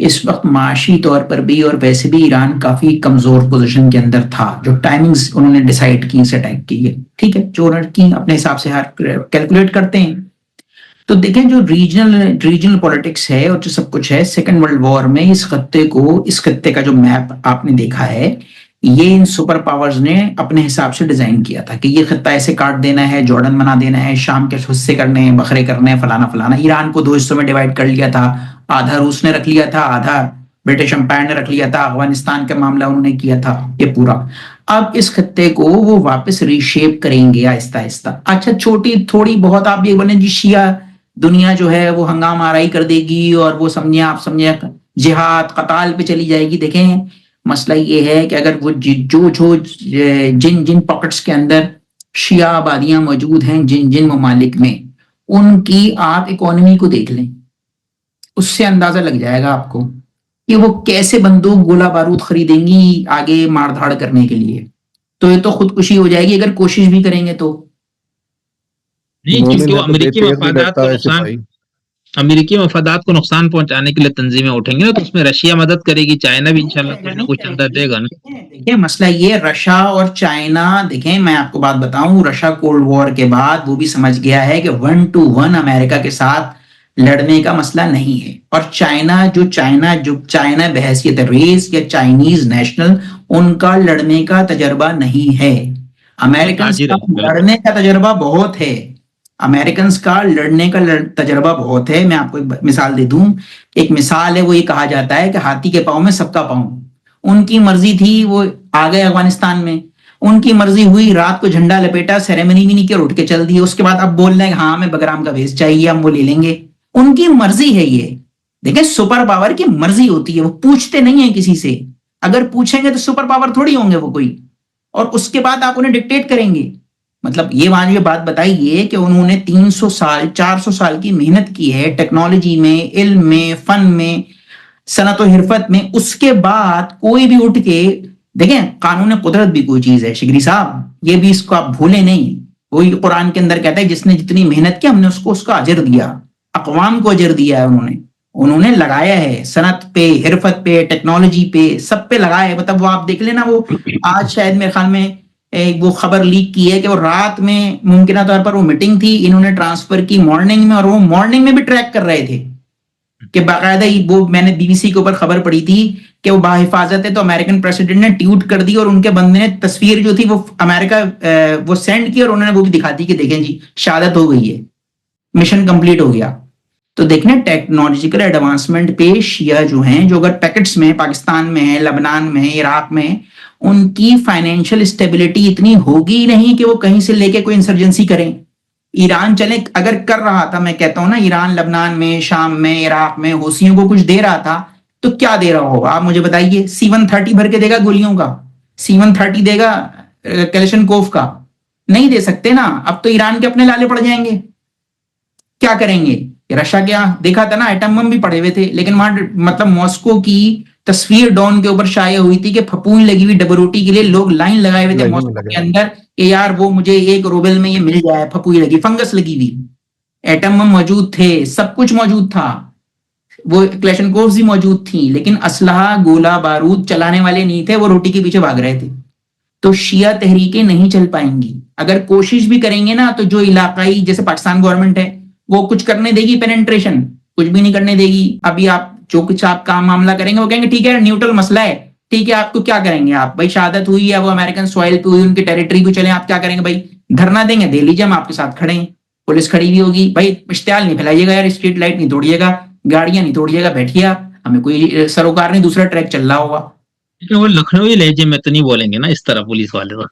اس وقت معاشی طور پر بھی اور ویسے بھی ایران کافی کمزور پوزیشن کے اندر تھا. جو ٹائمنگز انہوں نے ڈیسائیڈ کی اس اٹیک کی ہے، ٹھیک ہے، جو انہوں نے کی اپنے حساب سے ہر کیلکولیٹ کرتے ہیں. تو دیکھیں جو ریجنل پولیٹکس ہے اور جو سب کچھ ہے، سیکنڈ ورلڈ وار میں اس خطے کا جو میپ آپ نے دیکھا ہے، یہ ان سپر پاورز نے اپنے حساب سے ڈیزائن کیا تھا کہ یہ خطہ ایسے کاٹ دینا ہے، جارڈن بنا دینا ہے، شام کے حصے کرنے ہیں، بکھرے کرنے ہیں، فلانا فلانا. ایران کو 2 حصوں میں ڈیوائڈ کر لیا تھا، آدھا روس نے رکھ لیا تھا، آدھا برٹش امپائر نے رکھ لیا تھا، افغانستان کا معاملہ انہوں نے کیا تھا یہ پورا. اب اس خطے کو وہ واپس ری شیپ کریں گے آہستہ آہستہ. اچھا چھوٹی تھوڑی بہت آپ یہ بولیں جی شیعہ دنیا جو ہے وہ ہنگام آرائی کر دے گی اور وہ آپ سمجھے جہاد قتال پہ چلی جائے گی. دیکھیں مسئلہ یہ ہے کہ اگر وہ جن پاکٹس کے اندر شیعہ آبادیاں موجود ہیں جن ممالک میں، ان کی آپ اکانومی کو دیکھ لیں، اس سے اندازہ لگ جائے گا آپ کو کہ وہ کیسے بندوق گولہ بارود خریدیں گی آگے مار دھاڑ کرنے کے لیے. تو یہ تو خودکشی ہو جائے گی اگر کوشش بھی کریں گے تو. کیونکہ وہ امریکی مفادات کو نقصان پہنچانے کے لیے تنظیمیں اٹھیں گے نا، تو اس میں رشیا مدد کرے گی، چائنا بھی انشاءاللہ کچھ نہ کچھ چندہ دے گا نا. دیکھیں مسئلہ یہ رشیا اور چائنا، دیکھیں میں آپ کو بات بتاؤں، رشیا کولڈ وار کے بعد وہ بھی سمجھ گیا ہے کہ 1 to 1 امریکہ کے ساتھ لڑنے کا مسئلہ نہیں ہے. اور چائنا بحیثیت ریس یا چائنیز نیشنل، ان کا لڑنے کا تجربہ نہیں ہے. امریکنز کا لڑنے کا تجربہ بہت ہے، امریکنز کا لڑنے کا تجربہ بہت ہے. میں آپ کو ایک مثال دے دوں. ایک مثال ہے، وہ یہ کہا جاتا ہے کہ ہاتھی کے پاؤں میں سب کا پاؤں. ان کی مرضی تھی وہ آ گئے افغانستان میں، ان کی مرضی ہوئی رات کو جھنڈا لپیٹا، سیریمنی بھی نہیں کیا، اٹھ کے چل دیے. اس کے بعد اب بول رہے ہیں ہاں ہمیں بگرام کا بھیس چاہیے، ہم وہ لے لیں گے. ان کی مرضی ہے یہ. دیکھیں سپر پاور کی مرضی ہوتی ہے، وہ پوچھتے نہیں ہیں کسی سے. اگر پوچھیں گے تو سپر پاور تھوڑی ہوں گے وہ کوئی، اور اس کے بعد آپ انہیں ڈکٹیٹ کریں گے. مطلب یہ وہاں یہ بات بتائیے کہ انہوں نے 300 سال 400 سال کی محنت کی ہے ٹیکنالوجی میں، علم میں، فن میں، صنعت و حرفت میں. اس کے بعد کوئی بھی اٹھ کے دیکھیں قانون قدرت بھی کوئی چیز ہے شگری صاحب، یہ بھی اس کو آپ بھولیں نہیں. وہی قرآن کے اندر کہتا ہے جس نے جتنی محنت کی ہم نے اس کو اجر دیا، اقوام کو اجر دیا ہے. انہوں نے لگایا ہے صنعت پہ، حرفت پہ، ٹیکنالوجی پہ، سب پہ لگایا ہے. مطلب وہ آپ دیکھ لینا، وہ آج شاید میرے خیال میں وہ خبر لیک کی ہے کہ وہ رات میں ممکنہ طور پر وہ میٹنگ تھی، انہوں نے ٹرانسفر کی مارننگ میں، اور وہ مارننگ میں بھی ٹریک کر رہے تھے کہ باقاعدہ وہ میں نے BBC کے اوپر خبر پڑھی تھی کہ وہ باحفاظت ہے. تو امریکن پریسیڈنٹ نے ٹویٹ کر دی اور ان کے بندے نے تصویر جو تھی وہ امریکہ وہ سینڈ کی اور انہوں نے وہ بھی دکھا دی کہ دیکھیں جی شہادت ہو گئی ہے، مشن کمپلیٹ ہو گیا. تو دیکھنا ٹیکنالوجیکل ایڈوانسمنٹ پہ شیعہ جو ہیں، جو اگر پیکٹس میں پاکستان میں ہے، لبنان میں ہے، عراق میں، ان کی فائنینشیل اسٹیبلٹی اتنی ہوگی نہیں کہ وہ کہیں سے لے کے کوئی انسرجنسی کریں. ایران چلے اگر کر رہا تھا، میں کہتا ہوں نا، ایران لبنان میں، شام میں، عراق میں حوثیوں کو کچھ دے رہا تھا تو کیا دے رہا ہوگا آپ مجھے بتائیے؟ C-130 بھر کے دے گا گولیوں کا؟ C-130 دے گا کلشنکوف کا؟ نہیں دے سکتے نا. اب تو ایران کے اپنے لالے پڑ جائیں گے، کیا کریں گے؟ رشیا کیا دیکھا تھا نا، ایٹم بم بھی پڑے ہوئے تھے، لیکن وہاں مطلب ماسکو کی تصویر ڈون کے اوپر شائع ہوئی تھی کہ پھپوئی لگی ہوئی ڈبل روٹی کے لیے لوگ لائن لگائے ہوئے تھے ماسکو کے اندر کہ یار وہ مجھے 1 روبل میں یہ مل جائے. پھپوئی لگی، فنگس لگی ہوئی. ایٹم بم موجود تھے، سب کچھ موجود تھا، وہ کلیشنکوفز بھی موجود تھیں، لیکن اسلحہ گولہ بارود چلانے والے نہیں تھے، وہ روٹی کے پیچھے بھاگ رہے تھے. تو شیعہ تحریکیں نہیں چل پائیں گی. اگر کوشش بھی کریں گے نا تو جو علاقائی جیسے پاکستان گورنمنٹ ہے وہ کچھ کرنے دے گی؟ پیننٹریشن کچھ بھی نہیں کرنے دے گی. ابھی آپ جو کچھ آپ کام معاملہ کریں گے وہ کہیں گے ٹھیک ہے نیوٹرل مسئلہ ہے، ٹھیک ہے آپ کو کیا کریں گے آپ بھائی؟ شہادت ہوئی ہے، وہ امریکن سوائل پہ ہوئی، ان کی ٹیریٹری پہ چلیں، آپ کیا کریں گے بھائی؟ دھرنا دیں گے؟ دے لیجیے، ہم آپ کے ساتھ کھڑے ہیں، پولیس کھڑی بھی ہوگی. بھائی اشتعال نہیں پھیلائیے گا یار، اسٹریٹ لائٹ نہیں توڑیے گا، گاڑیاں نہیں توڑیے گا، بیٹھیے آپ، ہمیں کوئی سروکار نہیں، دوسرا ٹریک چل رہا ہوگا. وہ لکھنوی لہجے میں تو نہیں بولیں گے نا اس طرح پولیس والے تو.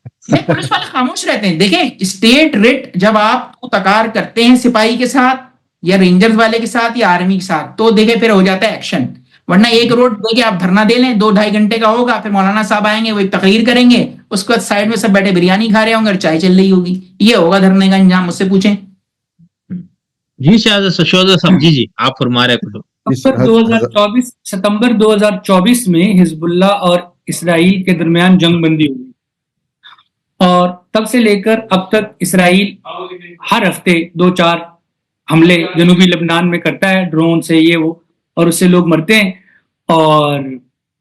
پولیس والے خاموش رہتے ہیں. دیکھیں اسٹیٹ ریٹ جب آپ تکار کرتے ہیں سپاہی کے ساتھ یا رینجرز والے کے ساتھ یا آرمی کے ساتھ تو دیکھیں پھر ہو جاتا ہے ایکشن. ورنہ ایک روڈ دے کے آپ دھرنا دے لیں، 2-2.5 گھنٹے کا ہوگا، پھر مولانا صاحب آئیں گے، وہ ایک تقریر کریں گے، اس کے بعد سائڈ میں سب بیٹھے بریانی کھا رہے ہوں گے اور چائے چل رہی ہوگی. یہ ہوگا دھرنے کا انجام, مجھ سے پوچھیں. جی شہزاد صاحب, جی آپ فرما رہے ہیں. ستمبر 2024 میں حزب اللہ اور اسرائیل کے درمیان جنگ بندی ہوئی, اور تب سے لے کر اب تک اسرائیل ہر ہفتے 2-4 حملے جنوبی لبنان میں کرتا ہے, ڈرون سے یہ وہ, اور اس سے لوگ مرتے ہیں, اور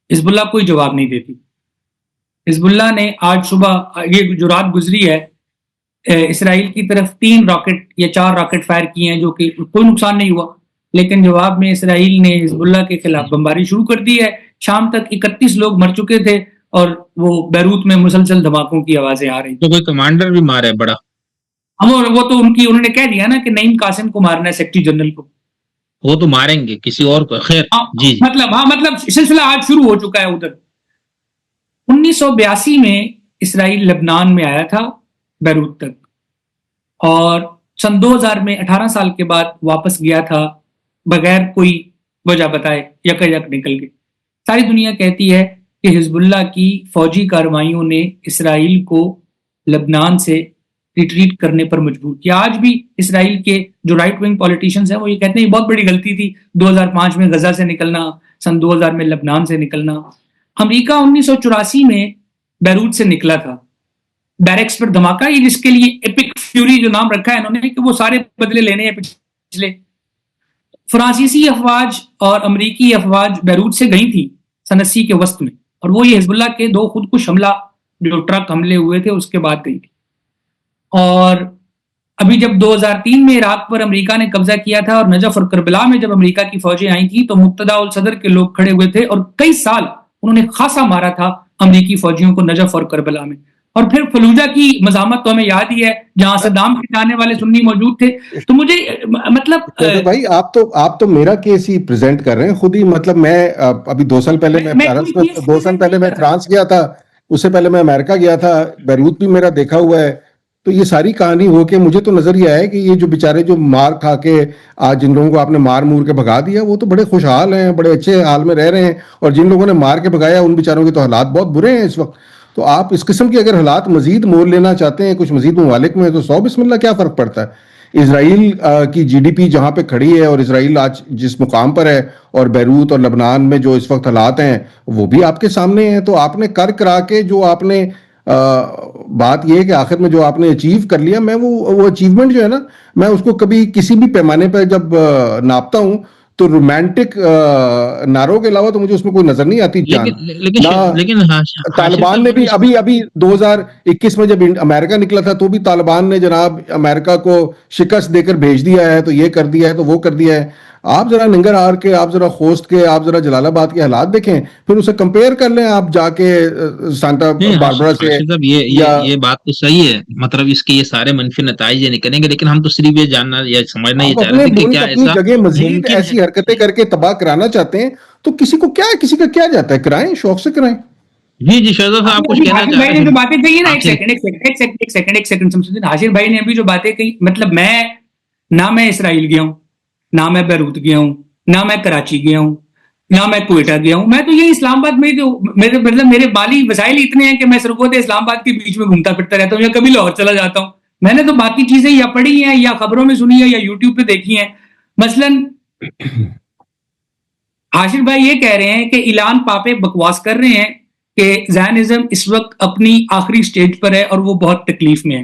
حزب اللہ کوئی جواب نہیں دیتی. حزب اللہ نے آج صبح یہ جو رات گزری ہے, اسرائیل کی طرف 3 راکٹ یا 4 راکٹ فائر کیے ہیں, جو کہ کوئی نقصان نہیں ہوا, لیکن جواب میں اسرائیل نے حزب اللہ کے خلاف بمباری شروع کر دی ہے. شام تک 31 لوگ مر چکے تھے, اور وہ بیروت میں مسلسل دھماکوں کی آوازیں آ رہی. تو کوئی کمانڈر بھی مارا ہے بڑا؟ وہ تو انہوں نے کہہ دیا نا کہ نعیم قاسم کو مارنا ہے, سیکٹری جنرل کو. وہ تو ماریں گے کسی اور کو. خیر جی مطلب سلسلہ آج شروع ہو چکا ہے ادھر. 1982 میں اسرائیل لبنان میں آیا تھا, بیروت تک, اور سن 2000 میں 18 سال کے بعد واپس گیا تھا بغیر کوئی وجہ بتائے, یک نکل گئے. ساری دنیا کہتی ہے کہ حزب اللہ کی فوجی کارروائیوں نے اسرائیل کو لبنان سے ریٹریٹ کرنے پر مجبور کیا. آج بھی اسرائیل کے جو رائٹ ونگ پولیٹیشنز ہیں وہ یہ کہتے ہیں یہ بہت بڑی غلطی تھی 2005 میں غزہ سے نکلنا, سن 2000 میں لبنان سے نکلنا. امریکہ 1984 میں بیروت سے نکلا تھا, بیرکس پر دھماکہ, یہ جس کے لیے ایپک فیوری جو نام رکھا ہے انہوں نے, کہ وہ سارے بدلے لینے ہیں پچھلے. فرانسیسی افواج اور امریکی افواج بیروت سے گئی تھی سن 80 کے وسط میں, اور وہ یہ حزب اللہ کے 2 خودکش حملہ جو ٹرک حملے ہوئے تھے اس کے بعد گئی تھی. اور ابھی جب 2003 میں عراق پر امریکہ نے قبضہ کیا تھا, اور نجف اور کربلا میں جب امریکہ کی فوجیں آئی تھی, تو مقتدا الصدر کے لوگ کھڑے ہوئے تھے, اور کئی سال انہوں نے خاصا مارا تھا امریکی فوجیوں کو نجف اور کربلا میں. اور پھر فلوجہ کی مزاحمت تو ہمیں یاد ہی ہے, جہاں صدام کے جانے والے سنی موجود تھے. تو مجھے مطلب بھائی آپ تو میرا کیس ہی پریزنٹ کر رہے ہیں خود ہی. مطلب میں ابھی 2 سال پہلے میں 2 سال پہلے میں فرانس گیا تھا, اس سے پہلے میں امریکہ گیا تھا, بیروت بھی میرا دیکھا ہوا ہے. تو یہ ساری کہانی ہو کے مجھے تو نظر یہ آیا کہ یہ جو بیچارے جو مار کھا کے آج جن لوگوں کو آپ نے مار مور کے بھگا دیا, وہ تو بڑے خوشحال ہیں, بڑے اچھے حال میں رہ رہے ہیں, اور جن لوگوں نے مار کے بھگایا ان بیچاروں کے تو حالات بہت برے ہیں اس وقت. تو آپ اس قسم کی اگر حالات مزید مول لینا چاہتے ہیں کچھ مزید ممالک میں, تو 100 بسم اللہ کیا فرق پڑتا ہے. اسرائیل کی جی ڈی پی جہاں پہ کھڑی ہے, اور اسرائیل آج جس مقام پر ہے, اور بیروت اور لبنان میں جو اس وقت حالات ہیں وہ بھی آپ کے سامنے ہیں. تو آپ نے کرا کے جو آپ نے بات یہ ہے کہ آخر میں جو آپ نے اچیو کر لیا, میں وہ اچیومنٹ جو ہے نا, میں اس کو کبھی کسی بھی پیمانے پہ جب ناپتا ہوں تو رومانٹک نعروں کے علاوہ تو مجھے اس میں کوئی نظر نہیں آتی جان. لیکن طالبان نے بھی ابھی 2021 میں جب امریکہ نکلا تھا تو بھی طالبان نے جناب امریکہ کو شکست دے کر بھیج دیا ہے, تو یہ کر دیا ہے, تو وہ کر دیا ہے. آپ ذرا ننگرہار کے, آپ ذرا خوست کے, آپ ذرا جلال آباد کے حالات دیکھیں, پھر اسے کمپیئر کر لیں آپ جا کے سانتا باربرا سے. یہ بات تو صحیح ہے, مطلب اس کے یہ سارے منفی نتائج یہ نکلیں گے, لیکن ہم تو صرف یہ جاننا یا سمجھنا یہ چاہ رہے تھے کہ کیا ایسا جگہ مزید ایسی حرکتیں کر کے تباہ کرانا چاہتے ہیں, تو کسی کا کیا جاتا ہے, کرائیں, شوق سے کرائیں. جی شہزاد صاحب آپ کچھ کہنا چاہ رہے ہیں. جو باتیں کہی نا, ایک سیکنڈ حاشر بھائی نے ابھی جو باتیں کہی, مطلب میں اسرائیل گیا ہوں, نہ میں بیروت گیا ہوں, نہ میں کراچی گیا ہوں, نہ میں کوئٹہ گیا ہوں. میں تو یہ اسلام آباد میں جو میرے مالی وسائل اتنے ہیں کہ میں سرگود اسلام آباد کے بیچ میں گھومتا پھرتا رہتا ہوں, یا کبھی لاہور چلا جاتا ہوں. میں نے تو باقی چیزیں یا پڑھی ہیں, یا خبروں میں سنی ہے, یا یوٹیوب پہ دیکھی ہیں. مثلاً حاشر بھائی یہ کہہ رہے ہیں کہ اعلان پاپے بکواس کر رہے ہیں کہ زائنزم اس وقت اپنی آخری سٹیج پر ہے اور وہ بہت تکلیف میں ہے.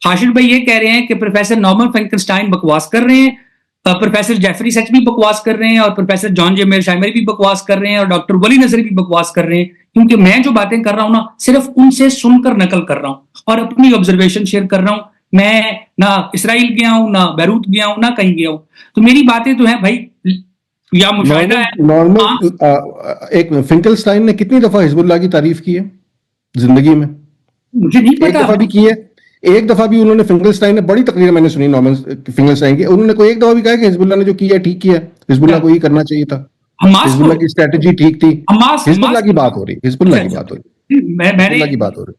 حاشر بھائی یہ کہہ رہے ہیں کہ پروفیسر نارمن فرینکلسٹائن بکواس کر رہے ہیں, پروفیسر جیفری سچ بھی بکواس کر رہے ہیں, اور پروفیسر جان جے میرشائمری بھی بکواس کر رہے ہیں, اور ڈاکٹر ولی نظری بھی بکواس کر رہے ہیں. کیونکہ میں جو باتیں کر رہا ہوں نا, صرف ان سے سن کر نقل کر رہا ہوں اور اپنی آبزرویشن شیئر کر رہا ہوں. میں نہ اسرائیل گیا ہوں, نہ بیروت گیا ہوں, نہ کہیں گیا ہوں. تو میری باتیں تو ہیں بھائی, یا مشاہدہ ہے. ایک فنکلسٹائن نے کتنی دفعہ حزب اللہ کی تعریف کی ہے زندگی میں؟ مجھے نہیں پتا. ایک دفعہ بھی کی ہے. ایک دفعہ بھی انہوں نے فنکلسٹائن نے بڑی تقریر میں نے سنی نارمن فنکلسٹائن کی, انہوں نے کوئی ایک دفعہ بھی کہا کہ حزب اللہ نے جو کیا ہے ٹھیک کیا ہے, حزب اللہ کو یہ کرنا چاہیے تھا, حزب اللہ کی اسٹریٹجی ٹھیک تھی. حزب اللہ کی بات ہو رہی, حزب اللہ کی بات ہو رہی, حزب اللہ کی بات ہو رہی.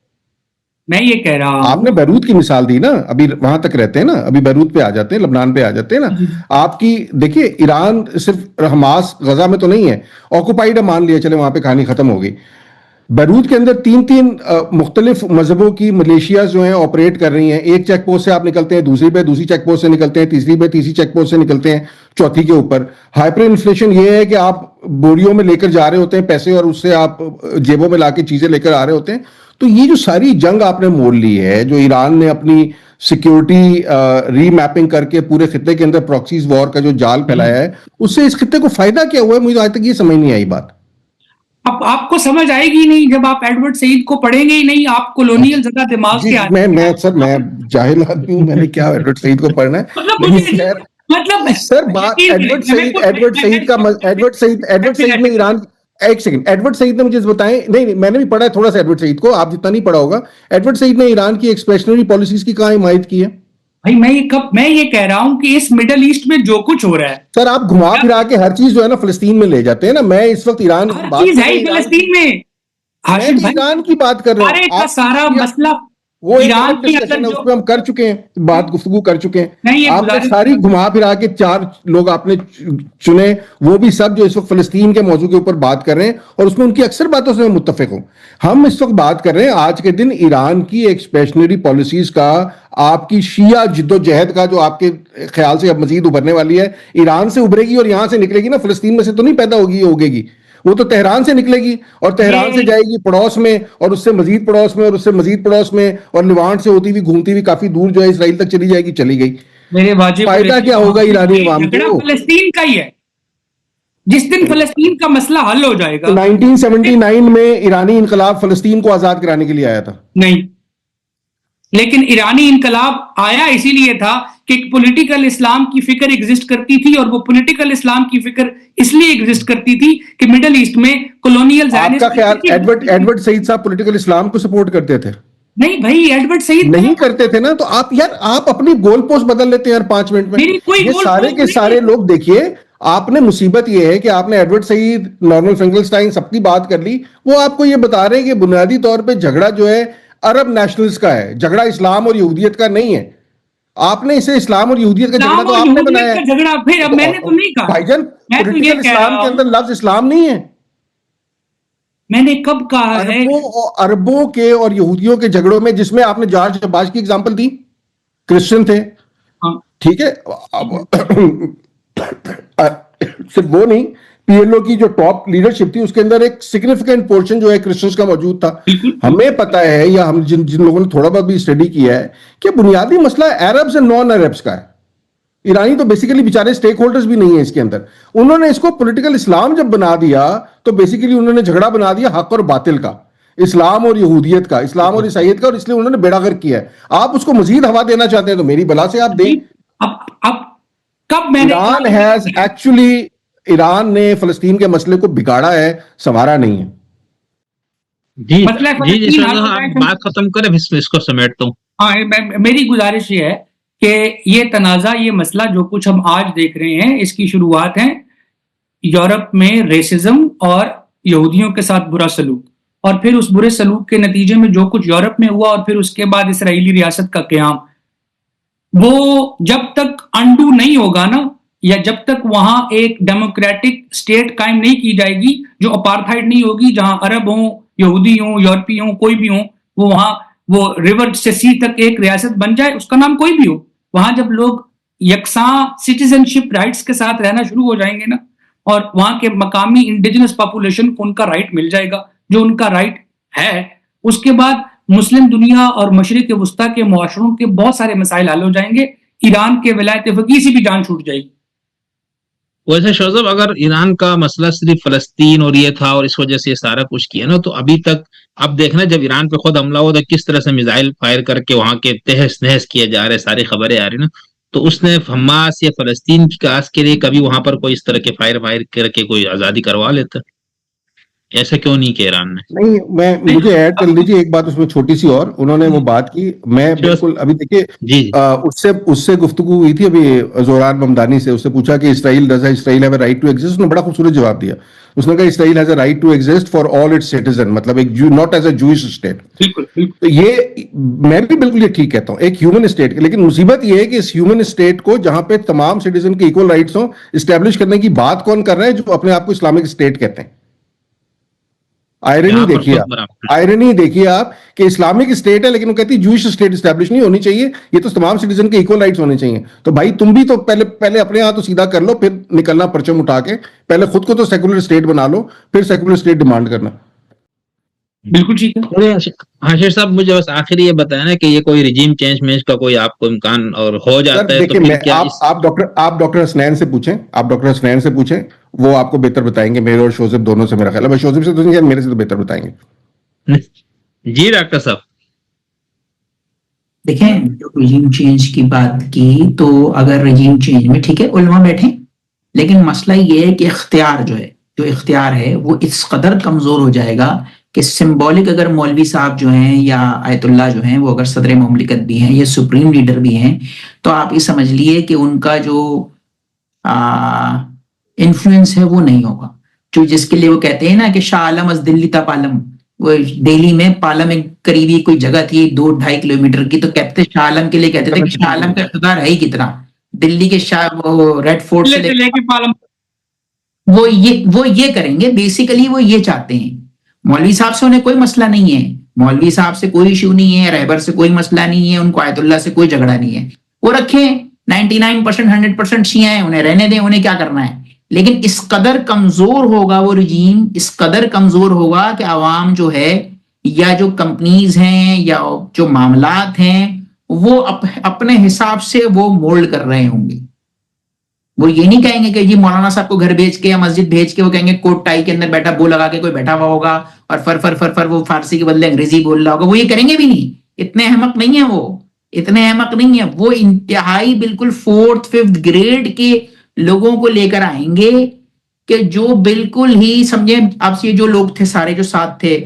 میں یہ کہہ رہا ہوں, آپ نے بیروت کی مثال دی نا, ابھی وہاں تک رہتے ہیں نا, ابھی بیروت پہ آ جاتے ہیں, لبنان پہ آ جاتے ہیں نا. آپ کی دیکھیے ایران صرف حماس غزہ میں تو نہیں ہے, آکوپائیڈ مان لیا چلے, وہاں پہ کہانی ختم ہو گئی. بیروت کے اندر تین مختلف مذہبوں کی ملیشیاز جو ہیں آپریٹ کر رہی ہیں. ایک چیک پوسٹ سے آپ نکلتے ہیں دوسری پہ, دوسری چیک پوسٹ سے نکلتے ہیں تیسری پہ, تیسری چیک پوسٹ سے نکلتے ہیں چوتھی کے اوپر. ہائپر انفلیشن یہ ہے کہ آپ بوریوں میں لے کر جا رہے ہوتے ہیں پیسے, اور اس سے آپ جیبوں میں لا کے چیزیں لے کر آ رہے ہوتے ہیں. تو یہ جو ساری جنگ آپ نے مول لی ہے, جو ایران نے اپنی سیکیورٹی ری میپنگ کر کے پورے خطے کے اندر پراکسیز وار کا جو جال پھیلایا ہے, اس سے اس خطے کو فائدہ کیا ہوا ہے؟ مجھے آج تک یہ سمجھ نہیں آئی بات. اب آپ کو سمجھ آئے گی نہیں جب آپ ایڈورڈ سعید کو پڑھیں گے ہی نہیں, آپ کولونیل زدہ دماغ جی کے آدمی. میں سر میں جاہل آدمی ہوں, میں نے کیا ایڈورڈ سعید کو پڑھنا ہے. مطلب سر بات ایڈورڈ سعید نے ایران, ایک سیکنڈ, ایڈورڈ سعید نے مجھے بتائیں, نہیں میں نے بھی پڑھا ہے تھوڑا سا ایڈورڈ سعید کو, آپ جتنا نہیں پڑھا ہوگا. ایڈورڈ سعید نے ایران کی ایکسپریشنری پالیسیز کی کہاں حمایت کی ہے؟ بھائی میں یہ کہہ رہا ہوں کہ اس مڈل ایسٹ میں جو کچھ ہو رہا ہے سر, آپ گھما پھرا کے ہر چیز جو ہے نا فلسطین میں لے جاتے ہیں نا. میں اس وقت ایران ہر چیز ہے فلسطین میں. ایران کی بات کر رہا ہوں. کا سارا مسئلہ وہ ایران کی ڈسکشن ہے, اس پہ ہم کر چکے ہیں بات, گفتگو کر چکے ہیں. آپ نے گزارش ساری گھما پھرا کے 4 لوگ آپ نے چنے, وہ بھی سب جو اس وقت فلسطین کے موضوع کے اوپر بات کر رہے ہیں, اور اس میں ان کی اکثر باتوں سے میں متفق ہوں. ہم اس وقت بات کر رہے ہیں آج کے دن ایران کی ایکسپیشنری پالیسیز کا, آپ کی شیعہ جد و جہد کا, جو آپ کے خیال سے اب مزید ابھرنے والی ہے. ایران سے ابھرے گی اور یہاں سے نکلے گی نا, فلسطین میں سے تو نہیں پیدا ہوگی, ہوگے گی وہ تو تہران سے نکلے گی, اور تہران سے جائے گی پڑوس میں, اور اس سے مزید پڑوس میں, اور اس سے مزید پڑوس میں, اور لیوانٹ سے ہوتی ہوئی گھومتی ہوئی کافی دور جو ہے اسرائیل تک چلی جائے گی, چلی گئی. میرے واجب فائدہ کیا ہوگا ایرانی عوام کو؟ فلسطین کا ہی ہے. جس دن فلسطین کا مسئلہ حل ہو جائے گا. 1979 میں ایرانی انقلاب فلسطین کو آزاد کرانے کے لیے آیا تھا. نہیں, لیکن ایرانی انقلاب آیا اسی لیے تھا کہ ایک پولیٹیکل اسلام کی فکر ایگزسٹ کرتی تھی, اور وہ پولیٹیکل اسلام کی فکر اس لیے ایگزسٹ کرتی تھی کہ مڈل ایسٹ میں کولونیل آپ کا خیال ایڈورڈ سعید صاحب پولیٹیکل اسلام کو سپورٹ کرتے تھے؟ نہیں بھائی, ایڈورڈ سعید نہیں کرتے تھے نا. تو آپ یار آپ اپنی گول پوسٹ بدل لیتے ہیں ہر 5 منٹ میں. یہ سارے کے سارے لوگ دیکھیے, آپ نے مصیبت یہ ہے کہ آپ نے ایڈورڈ سعید, نارمن فنکلسٹائن سب کی بات کر لی. وہ آپ کو یہ بتا رہے ہیں کہ بنیادی طور پہ جھگڑا جو ہے عرب نیشنلز کا ہے, جھگڑا اسلام اور یہودیت کا نہیں ہے. آپ نے اسے اسلام اور یہودیت کا جھگڑا تو آپ نے بنایا ہے. جھگڑا پھر اب میں نے تو نہیں کہا بھائی جان, پولیٹیکل اسلام کے اندر لفظ اسلام نہیں ہے. میں نے کب کہا ہے عربوں کے اور یہودیوں کے جھگڑوں میں, جس میں آپ نے جارج عباس کی ایگزامپل دی, کرسچن تھے, ٹھیک ہے, صرف وہ نہیں, پی ایل او کی جو ٹاپ لیڈرشپ تھی اس کے اندر ایک سگنیفیکنٹ پورشن جو ہے کرسچنز کا موجود تھا. ہمیں پتا ہے, یا ہم جن لوگوں نے تھوڑا بہت بھی اسٹڈی کیا ہے, کہ بنیادی مسئلہ عربز اور نان عربز کا ہے. ایرانی تو بیسیکلی بیچارے سٹیک ہولڈرز بھی نہیں ہیں اس کے اندر. انہوں نے اس کو پولیٹیکل اسلام جب بنا دیا تو بیسیکلی انہوں نے جھگڑا بنا دیا حق اور باطل کا, اسلام اور یہودیت کا, اسلام اور عیسائیت کا, اور اس لیے انہوں نے بیڑا غرق کیا ہے. آپ اس کو مزید ہوا دینا چاہتے ہیں تو میری بلا سے آپ دیں. اب کب میں نے ایران نے فلسطین کے مسئلے کو بگاڑا ہے, سنوارا نہیں ہے. جی آپ بات ختم کریں, اس کو سمیٹتا ہوں. ہاں, میری گزارش یہ ہے کہ یہ تنازع, یہ مسئلہ جو کچھ ہم آج دیکھ رہے ہیں, اس کی شروعات ہیں یورپ میں ریسزم اور یہودیوں کے ساتھ برا سلوک, اور پھر اس برے سلوک کے نتیجے میں جو کچھ یورپ میں ہوا, اور پھر اس کے بعد اسرائیلی ریاست کا قیام. وہ جب تک انڈو نہیں ہوگا نا, یا جب تک وہاں ایک ڈیموکریٹک سٹیٹ قائم نہیں کی جائے گی جو اپارتھائڈ نہیں ہوگی, جہاں عرب ہوں, یہودی ہوں, یورپی ہوں, کوئی بھی ہوں, وہ وہاں وہ ریور سے سی تک ایک ریاست بن جائے, اس کا نام کوئی بھی ہو, وہاں جب لوگ یکساں سٹیزن شپ رائٹس کے ساتھ رہنا شروع ہو جائیں گے نا, اور وہاں کے مقامی انڈیجنس پاپولیشن کو ان کا رائٹ مل جائے گا جو ان کا رائٹ ہے, اس کے بعد مسلم دنیا اور مشرق وسطیٰ کے معاشروں کے بہت سارے مسائل حل ہو جائیں گے. ایران کے ولایت فقیہ سے بھی جان چھوٹ جائے گی. ویسے شوزب, اگر ایران کا مسئلہ صرف فلسطین اور یہ تھا اور اس وجہ سے یہ سارا کچھ کیا نا, تو ابھی تک اب دیکھنا جب ایران پہ خود حملہ ہوا تو کس طرح سے میزائل فائر کر کے وہاں کے تہس نہس کیے جا رہے, ساری خبریں آ رہی نا. تو اس نے حماس یا فلسطین کی کاس کے لیے کبھی وہاں پر کوئی اس طرح کے فائر کر کے کوئی آزادی کروا لیتا؟ ایسا کیوں نہیں کہ ایران نے؟ نہیں, مجھے ایڈ کر لیجیے ایک بات اس میں چھوٹی سی اور. انہوں نے وہ بات کی, میں بالکل ابھی دیکھیے اس سے گفتگو ہوئی تھی ابھی زوران ممدانی سے, اس سے پوچھا کہ Israel have a right to exist. اس نے بڑا خوبصورت جواب دیا. اس نے کہا Israel has a right to exist for all its citizen, مطلب ایک not as a Jewish state. تو یہ میں بھی بالکل یہ ٹھیک کہتا ہوں, ایک ہیومن اسٹیٹ. لیکن مصیبت یہ ہے کہ اس ہیومن اسٹیٹ کو جہاں پہ تمام سٹیزن کے ایکول رائٹس ہوں, اسٹیبلش کرنے کی بات کون کر رہا ہے؟ جو اپنے آپ کو اسلامک اسٹیٹ کہتے ہیں. آئرنی دیکھیے آپ کہ اسلامک اسٹیٹ ہے لیکن وہ کہتی ہے جوئش اسٹیٹ اسٹیبلش نہیں ہونی چاہیے, یہ تو تمام سٹیزن کے ایکول رائٹس ہونے چاہیے. تو بھائی تم بھی تو پہلے اپنے یہاں تو سیدھا کر لو, پھر نکلنا پرچم اٹھا کے, پہلے خود کو تو سیکولر اسٹیٹ بنا لو, پھر سیکولر اسٹیٹ ڈیمانڈ کرنا. بالکل ٹھیک ہے. حاشر صاحب مجھے بس آخر یہ بتایا نا کہ یہ کوئی رجیم چینج کا کوئی آپ کو امکان اور ہو جاتا ہے تو پھر کیا آپ ڈاکٹر حسنین سے پوچھیں, وہ آپ کو بہتر بتائیں گے. میرے اور شوزب دونوں سے میرا خیال ہے, شوزب سے تو نہیں, میرے سے تو بہتر بتائیں گے. جی ڈاکٹر صاحب. دیکھیں جو رجیم چینج کی بات کی, تو اگر رجیم چینج میں ٹھیک ہے علماء بیٹھیں, لیکن مسئلہ یہ ہے کہ اختیار ہے وہ اس قدر کمزور ہو جائے گا کہ سمبولک اگر مولوی صاحب جو ہیں یا آیت اللہ جو ہیں وہ اگر صدر مملکت بھی ہیں یا سپریم لیڈر بھی ہیں, تو آپ یہ سمجھ لیے کہ ان کا جو انفلوئنس ہے وہ نہیں ہوگا. جو جس کے لیے وہ کہتے ہیں نا کہ شاہ عالم از دلی تا پالم, وہ دہلی میں پالم ایک قریبی کوئی جگہ تھی 2-2.5 کلومیٹر کی, تو کہتے شاہ عالم کے لیے کہتے تھے کہ شاہ عالم کا اقتدار ہے ہی کتنا, دلی کے شاہ ریڈ فورٹ سے لے کے پالم, وہ یہ کریں گے. بیسیکلی وہ یہ چاہتے ہیں. مولوی صاحب سے انہیں کوئی مسئلہ نہیں ہے, مولوی صاحب سے کوئی ایشو نہیں ہے, رہبر سے کوئی مسئلہ نہیں ہے, ان کو آیت اللہ سے کوئی جھگڑا نہیں ہے. وہ رکھیں 99% 100% شیعہ ہیں, انہیں رہنے دیں, انہیں کیا کرنا ہے. لیکن اس قدر کمزور ہوگا وہ رجیم, اس قدر کمزور ہوگا کہ عوام جو ہے یا جو کمپنیز ہیں یا جو معاملات ہیں وہ اپنے حساب سے وہ مولڈ کر رہے ہوں گے. وہ یہ نہیں کہیں گے کہ جی مولانا صاحب کو گھر بھیج کے یا مسجد بھیج کے وہ کہیں گے کوٹ ٹائی کے اندر بیٹھا بو لگا کے کوئی بیٹھا ہوا ہوگا اور فر وہ فارسی کے بدلے انگریزی بول رہا ہوگا. وہ یہ کریں گے بھی نہیں, اتنے احمق نہیں ہیں وہ, اتنے احمق نہیں ہیں وہ. انتہائی بالکل 4th 5th گریڈ کے لوگوں کو لے کر آئیں گے کہ جو بالکل ہی سمجھیں آپ سے, جو لوگ تھے سارے جو ساتھ تھے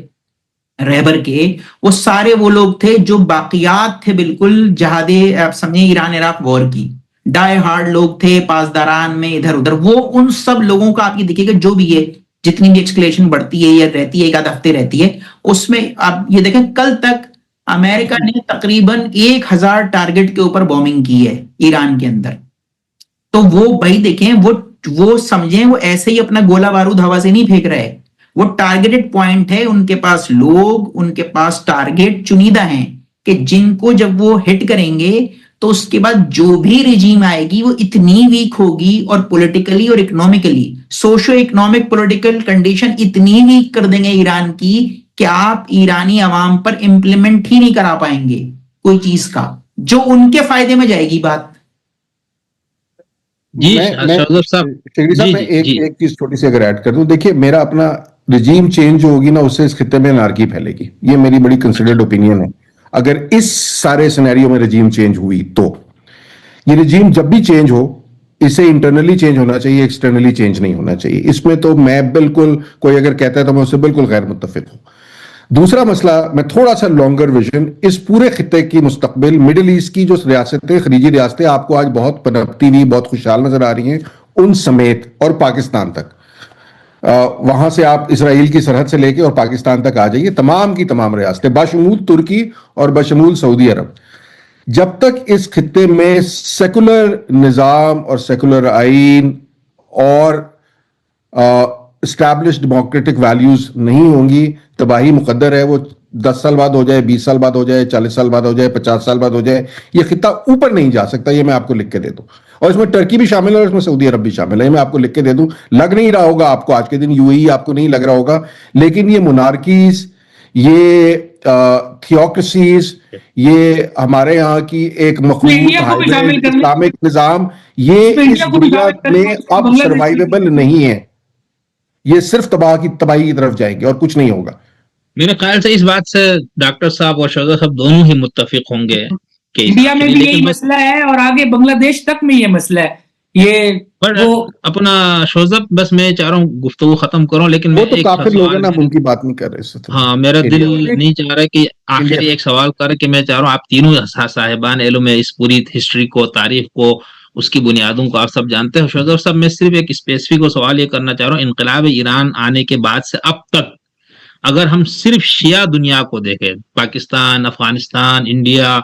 رہبر کے, وہ سارے وہ لوگ تھے جو باقیات تھے بالکل جہاد آپ سمجھیں ایران عراق وار کی, ڈائی ہارڈ لوگ تھے پاسداران میں ادھر ادھر. وہ ان سب لوگوں کا آپ یہ دیکھیے کہ جو بھی ہے جتنی بھی ایکسکلیشن بڑھتی ہے یا رہتی ہے, ایک آدھ ہفتے رہتی ہے, اس میں آپ یہ دیکھیں کل تک امریکہ نے تقریباً 1000 ٹارگٹ کے اوپر بومنگ کی ہے ایران کے اندر. تو وہ بھائی دیکھیں وہ سمجھیں وہ ایسے ہی اپنا گولہ بارود ہوا سے نہیں پھینک رہے, وہ ٹارگیٹڈ پوائنٹ ہے, ان کے پاس لوگ, ان کے پاس ٹارگیٹ چنیدہ ہیں کہ جن کو جب وہ ہٹ کریں گے تو اس کے بعد جو بھی رجیم آئے گی وہ اتنی ویک ہوگی, اور پولیٹیکلی اور economically socio economic political condition اتنی ویک کر دیں گے ایران کی کہ آپ ایرانی عوام پر امپلیمنٹ ہی نہیں کرا پائیں گے کوئی چیز کا جو ان کے فائدے میں جائے گی بات. جی میں ایک چیز چھوٹی سی اگر ایڈ کر دوں, دیکھیے میرا اپنا رجیم چینج ہوگی نا, اس سے اس خطے میں انارکی پھیلے گی, یہ میری بڑی کنسیڈرڈ اوپینین ہے. اگر اس سارے سینیریو میں رجیم چینج ہوئی تو یہ رجیم جب بھی چینج ہو اسے انٹرنلی چینج ہونا چاہیے, ایکسٹرنلی چینج نہیں ہونا چاہیے. اس میں تو میں بالکل, کوئی اگر کہتا ہے تو میں اس سے بالکل غیر متفق ہوں. دوسرا مسئلہ, میں تھوڑا سا لانگر ویژن, اس پورے خطے کی مستقبل, مڈل ایسٹ کی جو ریاستیں, خلیجی ریاستیں آپ کو آج بہت پنپتی ہوئی, بہت خوشحال نظر آ رہی ہیں, ان سمیت اور پاکستان تک, وہاں سے آپ اسرائیل کی سرحد سے لے کے اور پاکستان تک آ جائیے, تمام کی تمام ریاستیں بشمول ترکی اور بشمول سعودی عرب, جب تک اس خطے میں سیکولر نظام اور سیکولر آئین اور اسٹیبلش ڈیموکریٹک ویلیوز نہیں ہوں گی, تباہی مقدر ہے. وہ 10 سال بعد ہو جائے, 20 سال بعد ہو جائے, 40 سال بعد ہو جائے, 50 سال بعد ہو جائے, یہ خطہ اوپر نہیں جا سکتا. یہ میں آپ کو لکھ کے دے دوں, اور اس میں ٹرکی بھی شامل ہے اور اس میں سعودی عرب بھی شامل ہے. یہ میں آپ کو لکھ کے دے دوں. لگ نہیں رہا ہوگا آپ کو آج کے دن یو اے ای آپ کو نہیں لگ رہا ہوگا, لیکن یہ مونارکیز, یہ تھیوکریسیز, یہ ہمارے یہاں کی ایک مخلوط اسلامک نظام, یہ اس دنیا میں اب سروائیویبل نہیں ہے. یہ صرف تباہی کی طرف جائیں گے اور کچھ نہیں ہوگا. میرے خیال سے اس بات سے ڈاکٹر صاحب اور شوزہ صاحب دونوں ہی متفق ہوں گے کہ انڈیا میں بھی یہی مسئلہ ہے اور آگے بنگلہ دیش تک میں یہ مسئلہ ہے. یہ اپنا شوزب, بس میں چاہ رہا ہوں گفتگو ختم کروں, لیکن وہ تو کافر لوگ ہیں نا, ان کی بات نہیں کر رہے. ہاں, میرا دل نہیں چاہ رہا کہ آخری ایک سوال کر کے میں چاہ رہا ہوں آپ تینوں صاحبان علم میں اس پوری ہسٹری کو, تاریخ کو, اس کی بنیادوں کو آپ سب جانتے ہیں. شوزب صاحب, میں صرف ایک اسپیسیفک سوال یہ کرنا چاہ رہا ہوں, انقلاب ایران آنے کے بعد سے اب تک اگر ہم صرف شیعہ دنیا کو دیکھیں, Pakistan, Afghanistan, India,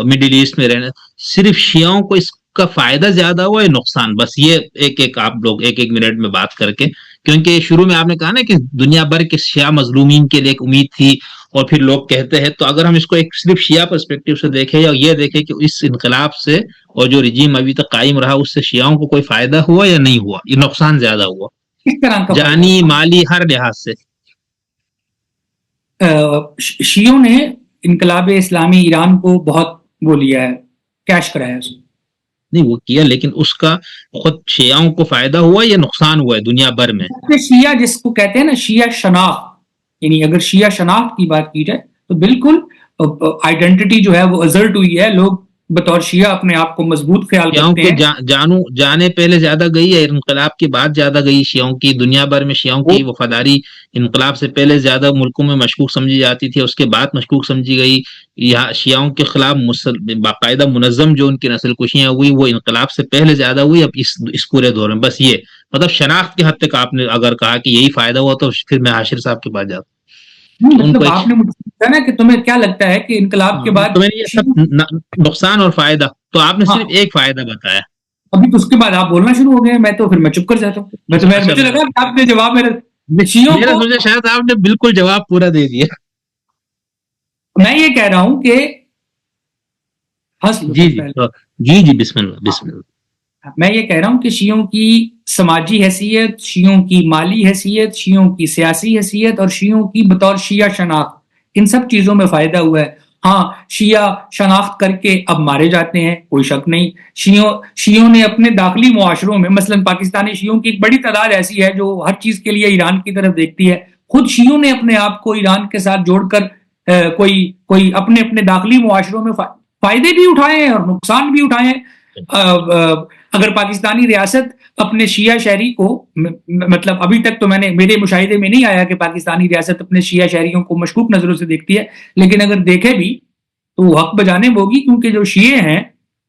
Middle East میں رہنے, صرف شیعوں کو اس کا فائدہ زیادہ ہوا ہے نقصان؟ بس یہ ایک آپ لوگ ایک منٹ میں بات کر کے کیونکہ شروع میں آپ نے کہا نا کہ دنیا بھر کے شیعہ مظلومین کے لیے ایک امید تھی اور پھر لوگ کہتے ہیں، تو اگر ہم اس کو ایک صرف شیعہ پرسپیکٹیو سے دیکھیں یا یہ دیکھیں کہ اس انقلاب سے اور جو رجیم ابھی تک قائم رہا اس سے شیعوں کو کوئی فائدہ ہوا یا نہیں ہوا، یہ نقصان زیادہ ہوا کس طرح کا جانی مالی ہر لحاظ سے؟ شیعوں نے انقلاب اسلامی ایران کو بہت وہ لیا ہے، کیش کرایا اس کو. نہیں وہ کیا، لیکن اس کا خود شیعوں کو فائدہ ہوا یا نقصان ہوا ہے دنیا بھر میں؟ شیعہ جس کو کہتے ہیں نا شیعہ شناخت، یعنی اگر شیعہ شناخت کی بات کی جائے تو بالکل آئیڈینٹی جو ہے وہ ازرٹ ہوئی ہے. لوگ بطور شیعہ اپنے آپ کو مضبوط خیال کرتے ہیں. جانے پہلے زیادہ گئی ہے انقلاب کے بعد زیادہ گئی شیعوں کی؟ دنیا بھر میں شیعوں کی وفاداری انقلاب سے پہلے زیادہ ملکوں میں مشکوک سمجھی جاتی تھی، اس کے بعد مشکوک سمجھی گئی. یہاں شیعوں کے خلاف باقاعدہ منظم جو ان کی نسل کشیاں ہوئی وہ انقلاب سے پہلے زیادہ ہوئی اب اس پورے دور میں. بس یہ مطلب شناخت کے حد تک آپ نے اگر کہا کہ یہی فائدہ ہوا تو پھر میں حاشر صاحب کے پاس جاتا ہوں. مطلب آپ نے مجھے پوچھا نا کہ تمہیں کیا لگتا ہے کہ انقلاب کے بعد یہ سب نقصان اور فائدہ، تو آپ نے صرف ایک فائدہ بتایا. ابھی تو اس کے بعد آپ بولنا شروع ہو گئے، میں تو پھر میں چپ کر جاتا ہوں. مجھے لگا کہ آپ نے جواب میرا سوچا شاید آپ نے بالکل جواب پورا دے دیا. میں یہ کہہ رہا ہوں کہ جی بسم اللہ. میں یہ کہہ رہا ہوں کہ شیعوں کی سماجی حیثیت، شیعوں کی مالی حیثیت، شیعوں کی سیاسی حیثیت اور شیعوں کی بطور شیعہ شناخت، ان سب چیزوں میں فائدہ ہوا ہے. ہاں شیعہ شناخت کر کے اب مارے جاتے ہیں، کوئی شک نہیں. شیعوں نے اپنے داخلی معاشروں میں، مثلا پاکستانی شیعوں کی ایک بڑی تعداد ایسی ہے جو ہر چیز کے لیے ایران کی طرف دیکھتی ہے. خود شیعوں نے اپنے آپ کو ایران کے ساتھ جوڑ کر کوئی اپنے داخلی معاشروں میں فائدے بھی اٹھائے ہیں اور نقصان بھی اٹھائے ہیں. اگر پاکستانی ریاست اپنے شیعہ شہری کو، مطلب ابھی تک تو میرے مشاہدے میں نہیں آیا کہ پاکستانی ریاست اپنے شیعہ شہریوں کو مشکوک نظروں سے دیکھتی ہے، لیکن اگر دیکھے بھی تو وہ حق بجانب ہوگی، کیونکہ جو شیعہ ہیں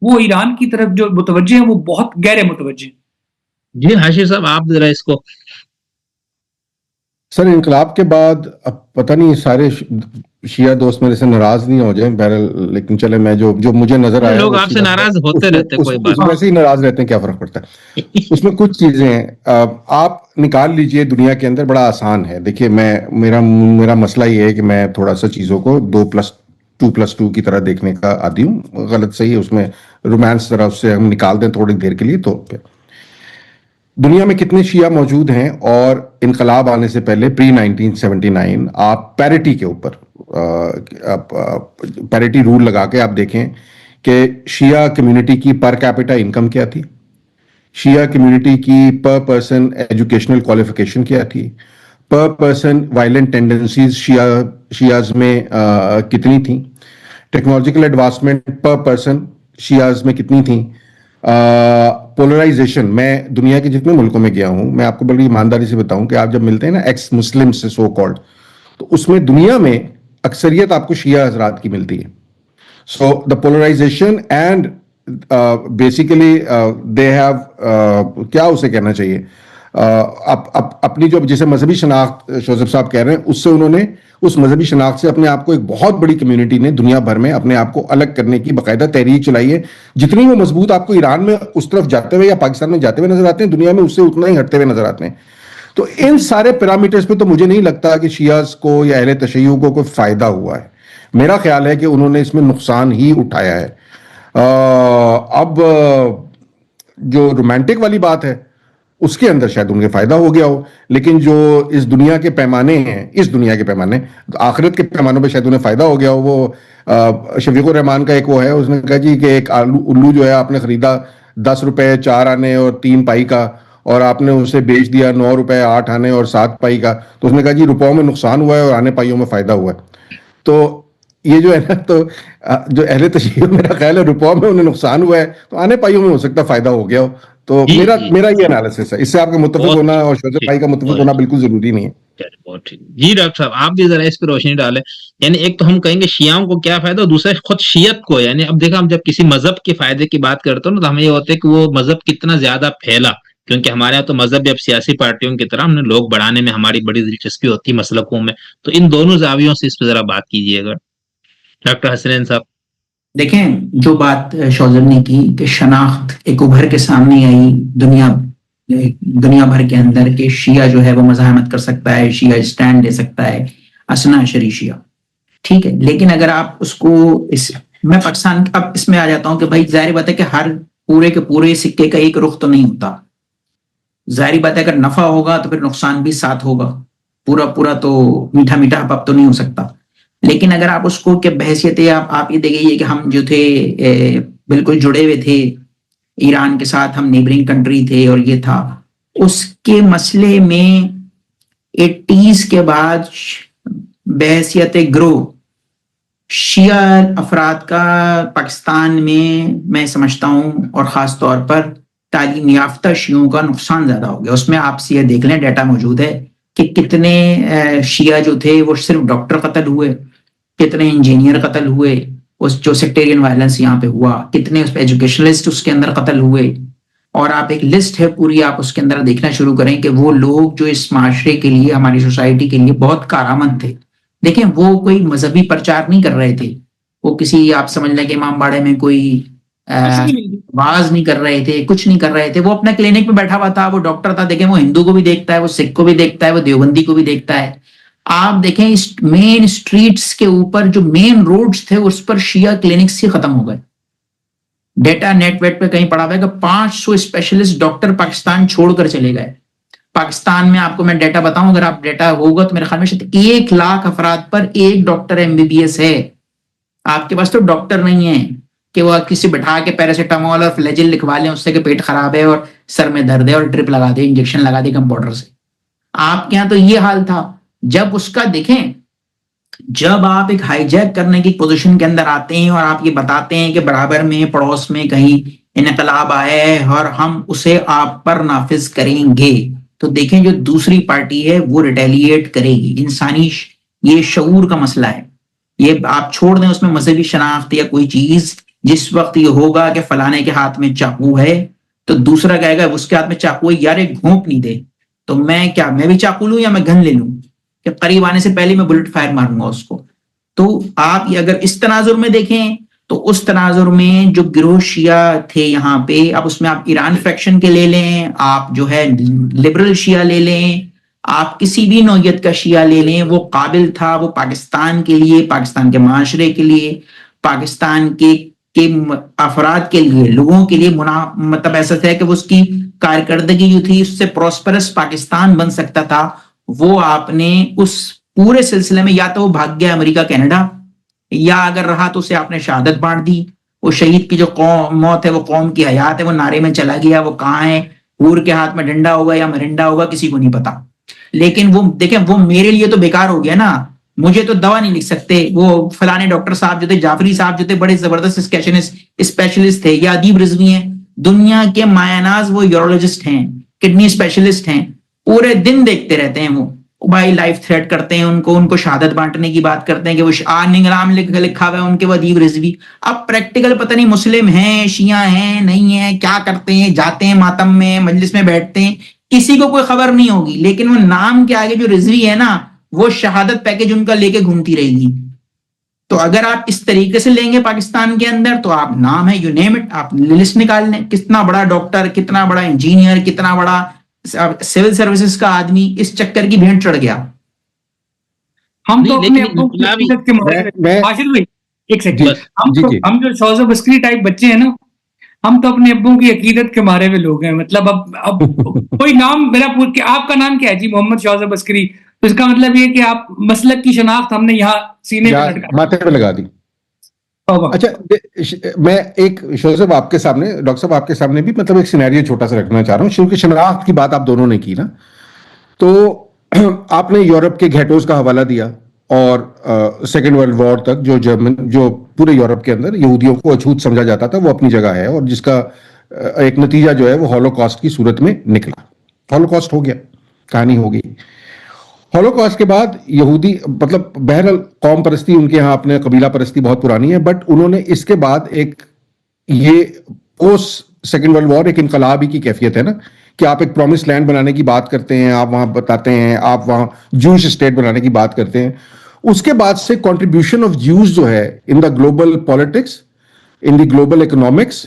وہ ایران کی طرف جو متوجہ ہیں وہ بہت گہرے متوجہ ہیں. جی حاشر صاحب آپ ذرا اس کو. سر انقلاب کے بعد اب پتہ نہیں سارے شیعہ دوست میرے سے ناراض نہیں ہو جائیں بہرحال، لیکن چلے میں جو مجھے نظر آیا، لوگ آپ سے ناراض ہوتے رہتے ہیں، کوئی بات نہیں، ویسے ہی ناراض رہتے ہیں، کیا فرق پڑتا ہے. اس میں کچھ چیزیں ہیں آپ نکال لیجئے دنیا کے اندر، بڑا آسان ہے. دیکھیے میرا مسئلہ یہ ہے کہ میں تھوڑا سا چیزوں کو 2+2 کی طرح دیکھنے کا عادی ہوں. غلط صحیح اس میں رومانس ذرا اس سے ہم نکال دیں تھوڑی دیر کے لیے. تو دنیا میں کتنے شیعہ موجود ہیں، اور انقلاب آنے سے پہلے پری 1979 آپ پیرٹی کے اوپر پیرٹی رول لگا کے آپ دیکھیں کہ شیعہ کمیونٹی کی پر کیپٹا انکم کیا تھی، شیعہ کمیونٹی کی پر پرسن ایجوکیشنل کوالیفیکیشن کیا تھی، پر پرسن وائلنٹ ٹینڈنسیز شیعاز میں کتنی تھیں، ٹیکنالوجیکل ایڈوانسمنٹ پر پرسن شیعاز میں کتنی تھیں، پولرائزیشن. میں دنیا کے جتنے ملکوں میں گیا ہوں، میں آپ کو بڑی ایمانداری سے بتاؤں کہ آپ جب ملتے ہیں نا ایکس مسلم سے سو کالڈ، تو اس میں دنیا میں اکثریت آپ کو شیعہ حضرات کی ملتی ہے. So the polarisation and basically they have کیا اسے کہنا چاہیے، اپنی جو جسے مذہبی شناخت شوزب صاحب کہہ رہے ہیں، اس سے انہوں نے اس مذہبی شناخت سے اپنے آپ کو، ایک بہت بڑی کمیونٹی نے دنیا بھر میں اپنے آپ کو الگ کرنے کی باقاعدہ تحریک چلائی ہے. جتنی وہ مضبوط آپ کو ایران میں اس طرف جاتے ہوئے یا پاکستان میں جاتے ہوئے نظر آتے ہیں، دنیا میں اس سے اتنا ہی ہٹتے ہوئے نظر آتے ہیں. تو ان سارے پیرامیٹرز پہ تو مجھے نہیں لگتا کہ شیعہ کو یا اہل تشیع کو کوئی فائدہ ہوا ہے. میرا خیال ہے کہ انہوں نے اس میں نقصان ہی اٹھایا ہے. اب جو رومانٹک والی بات ہے اس کے اندر شاید ان کے فائدہ ہو گیا ہو، لیکن جو اس دنیا کے پیمانے ہیں، اس دنیا کے پیمانے آخرت کے پیمانوں پہ شاید انہیں فائدہ ہو گیا ہو. وہ شفیق الرحمان کا ایک وہ ہے، اس نے کہا جی کہ ایک الو جو ہے آپ نے خریدا 10 روپے 4 آنے اور 3 پائی کا، اور آپ نے اسے بیچ دیا 9 روپے 8 آنے اور 7 پائی کا. تو اس نے کہا جی روپوں میں نقصان ہوا ہے اور آنے پائیوں میں فائدہ ہوا ہے. تو یہ جو ہے نا، تو جو اہل تشیع میرا خیال ہے روپوں میں انہیں نقصان ہوا ہے تو آنے پائیوں میں ہو سکتا فائدہ ہو گیا ہو. تو میرا یہ انالیسس ہے. اس سے آپ کا متفق ہونا اور شوزب بھائی کا متفق ہونا بالکل ضروری نہیں ہے. جی ڈاکٹر صاحب آپ بھی ذرا اس پہ روشنی ڈالیں. یعنی ایک تو ہم کہیں گے شیعوں کو کیا فائدہ، دوسرا خود شیعت کو. یعنی اب دیکھا ہم جب کسی مذہب کے فائدے کی بات کرتے ہیں نا، تو ہمیں یہ ہوتا ہے کہ وہ مذہب کتنا زیادہ پھیلا، کیونکہ ہمارے یہاں تو مذہب اب سیاسی پارٹیوں کی طرح ہم نے لوگ بڑھانے میں ہماری بڑی دلچسپی ہوتی ہے مسلکوں میں. تو ان دونوں زاویوں سے اس پہ ذرا بات کیجیے گا ڈاکٹر حسنین صاحب. دیکھیں جو بات شوزب نے کی کہ شناخت ایک ابھر کے سامنے آئی دنیا دنیا بھر کے اندر کہ شیعہ جو ہے وہ مزاحمت کر سکتا ہے, شیعہ اسٹینڈ لے سکتا ہے, اثنا عشری شیعہ, ٹھیک ہے. لیکن اگر آپ اس کو میں پاکستان اب اس میں آ جاتا ہوں کہ بھائی ظاہر بات ہے کہ ہر پورے کے پورے سکے کا ایک رخ تو نہیں ہوتا. ظاہری بات ہے اگر نفع ہوگا تو پھر نقصان بھی ساتھ ہوگا, پورا تو میٹھا میٹھا حباب تو نہیں ہو سکتا. لیکن اگر آپ اس کو کہ بحیثیت آپ یہ دیکھیے کہ ہم جو تھے بالکل جڑے ہوئے تھے ایران کے ساتھ, ہم نیبرنگ کنٹری تھے, اور یہ تھا اس کے مسئلے میں 80s کے بعد بحیثیت گروہ شیعہ افراد کا پاکستان میں سمجھتا ہوں, اور خاص طور پر تعلیم یافتہ شیعوں کا نقصان زیادہ ہو گیا. اس میں آپ سے یہ دیکھ لیں, ڈیٹا موجود ہے کہ کتنے شیعہ جو تھے وہ صرف ڈاکٹر قتل ہوئے, کتنے انجینئر قتل ہوئے, اس جو سیکٹیرین وائلنس یہاں پہ ہوا, کتنے اس پہ ایجوکیشنلسٹ اس کے اندر قتل ہوئے. اور آپ ایک لسٹ ہے پوری, آپ اس کے اندر دیکھنا شروع کریں کہ وہ لوگ جو اس معاشرے کے لیے, ہماری سوسائٹی کے لیے بہت کارآمد تھے. دیکھیں وہ کوئی مذہبی پرچار نہیں کر رہے تھے, وہ کسی آپ سمجھ لیں کہ امام باڑے میں کوئی واز نہیں کر رہے تھے, کچھ نہیں کر رہے تھے. وہ اپنا کلینک میں بیٹھا ہوا تھا, وہ ڈاکٹر تھا. دیکھیں وہ ہندو کو بھی دیکھتا ہے, وہ سکھ کو بھی دیکھتا ہے, وہ دیوبندی کو بھی دیکھتا ہے. آپ دیکھیں اس مین اسٹریٹس کے اوپر جو مین روڈز تھے اس پر شیعہ کلینکس ہی ختم ہو گئے. ڈیٹا نیٹ ویٹ پہ کہیں پڑا ہوا ہے کہ 500 اسپیشلسٹ ڈاکٹر پاکستان چھوڑ کر چلے گئے. پاکستان میں آپ کو میں ڈیٹا بتاؤں, اگر آپ ڈیٹا ہوگا تو میرے خیال میں 1 لاکھ افراد پر ایک ڈاکٹر MBBS ہے. آپ کے پاس تو ڈاکٹر نہیں ہے کہ وہ کسی بٹھا کے پیراسیٹامول اور فلیجل لکھوا لیں اس سے کہ پیٹ خراب ہے اور سر میں درد ہے اور ڈرپ لگا دے, انجیکشن لگا دے کمپاؤڈر سے. آپ کے یہاں تو یہ حال تھا. جب اس کا دیکھیں, جب آپ ایک ہائی جیک کرنے کی پوزیشن کے اندر آتے ہیں اور آپ یہ بتاتے ہیں کہ برابر میں پڑوس میں کہیں انقلاب آیا ہے اور ہم اسے آپ پر نافذ کریں گے, تو دیکھیں جو دوسری پارٹی ہے وہ ریٹیلیٹ کرے گی. انسانی یہ شعور کا مسئلہ ہے. یہ آپ چھوڑ دیں اس میں مذہبی شناخت یا کوئی چیز. جس وقت یہ ہوگا کہ فلانے کے ہاتھ میں چاقو ہے تو دوسرا کہے گا اس کے ہاتھ میں چاقو ہے, یار ایک گھونپ نہیں دے تو میں بھی چاقو لوں یا میں گن لے لوں, کہ قریب آنے سے پہلے میں بلٹ فائر ماروں گا اس کو. تو آپ یہ اگر اس تناظر میں دیکھیں تو اس تناظر میں جو گروہ شیعہ تھے یہاں پہ, اب اس میں آپ ایران فیکشن کے لے لیں, آپ جو ہے لبرل شیعہ لے لیں, آپ کسی بھی نوعیت کا شیعہ لے لیں, وہ قابل تھا, وہ پاکستان کے لیے, پاکستان کے معاشرے کے لیے, پاکستان کے افراد کے لیے, لوگوں کے لیے مطلب ایسا ہے کہ وہ اس کی کارکردگی جو تھی اس سے پروسپرس پاکستان بن سکتا تھا. وہ آپ نے اس پورے سلسلے میں یا تو وہ بھاگ گیا امریکہ کینیڈا, یا اگر رہا تو اسے آپ نے شہادت بانٹ دی. وہ شہید کی جو موت ہے وہ قوم کی حیات ہے, وہ نعرے میں چلا گیا, وہ کہاں ہے, حور کے ہاتھ میں ڈنڈا ہوگا یا مرنڈا ہوگا کسی کو نہیں پتا. لیکن وہ دیکھیں وہ میرے لیے تو بیکار ہو گیا نا, مجھے تو دوا نہیں لکھ سکتے. وہ فلانے ڈاکٹر صاحب جو تھے, جعفری صاحب جو تھے, بڑے زبردست اسپیشلسٹ تھے, یا ادیب رضوی ہیں, دنیا کے مایہ ناز وہ یورولوجسٹ ہیں, کڈنی اسپیشلسٹ ہیں, پورے دن دیکھتے رہتے ہیں. وہ بھائی لائف تھریٹ کرتے ہیں ان کو شہادت بانٹنے کی بات کرتے ہیں کہ وہ نام لکھا ہوا ہے ان کے, وہ ادیب رضوی. اب پریکٹیکل پتہ نہیں مسلم ہیں, شیعہ ہیں, نہیں ہیں, کیا کرتے ہیں, جاتے ہیں ماتم میں, مجلس میں بیٹھتے ہیں, کسی کو کوئی خبر نہیں ہوگی. لیکن وہ نام کے آگے جو رضوی ہے نا, وہ شہادت پیکج ان کا لے کے گھومتی رہے گی. تو اگر آپ اس طریقے سے لیں گے پاکستان کے اندر تو آپ نام ہے, یو نیم اٹ, آپ لسٹ نکال لیں, کتنا بڑا ڈاکٹر, کتنا بڑا انجینئر, کتنا بڑا سول سروسز کا آدمی اس چکر کی بھینٹ چڑھ گیا. ہم تو اپنے ایک سیکنڈ, ہم جو شوزہ بسکری ٹائپ بچے ہیں نا, ہم تو اپنے ابوں کی عقیدت کے مارے ہوئے لوگ ہیں. مطلب اب کوئی نام میرا آپ کا نام کیا ہے جی؟ محمد شوزہ بسکری. تو اس کا مطلب یہ کہ آپ مسلک کی شناخت ہم نے یہاں سینے ماتھے پہ لگا دی. اچھا میں ایک شوزہ آپ کے سامنے, ڈاکٹر صاحب آپ کے سامنے بھی مطلب ایک سینیریو چھوٹا سا رکھنا چاہ رہا ہوں. شروع کی شناخت کی بات آپ دونوں نے کی نا, تو آپ نے یورپ کے گھیٹوز کا حوالہ دیا اور سیکنڈ ورلڈ وار تک جو پورے یورپ کے اندر یہودیوں کو اچھوت سمجھا جاتا تھا وہ اپنی جگہ ہے, اور جس کا ایک نتیجہ جو ہے وہ ہولوکاسٹ کی صورت میں نکلا. ہولوکاسٹ ہو گیا, کہانی ہو گئی. ہولوکاسٹ کے بعد یہودی مطلب بہرحال قوم پرستی ان کے ہاں, اپنے قبیلہ پرستی بہت پرانی ہے, بٹ انہوں نے اس کے بعد ایک یہ پوسٹ سیکنڈ ورلڈ وار ایک انقلابی کی کیفیت ہے نا, کہ آپ ایک پرومس لینڈ بنانے کی بات کرتے ہیں, آپ وہاں بتاتے ہیں, آپ وہاں جوش اسٹیٹ بنانے کی بات کرتے ہیں. اس کے بعد سے کنٹریبیوشن آف جیوز جو ہے in the global politics, in the global economics,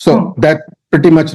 so that pretty much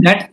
that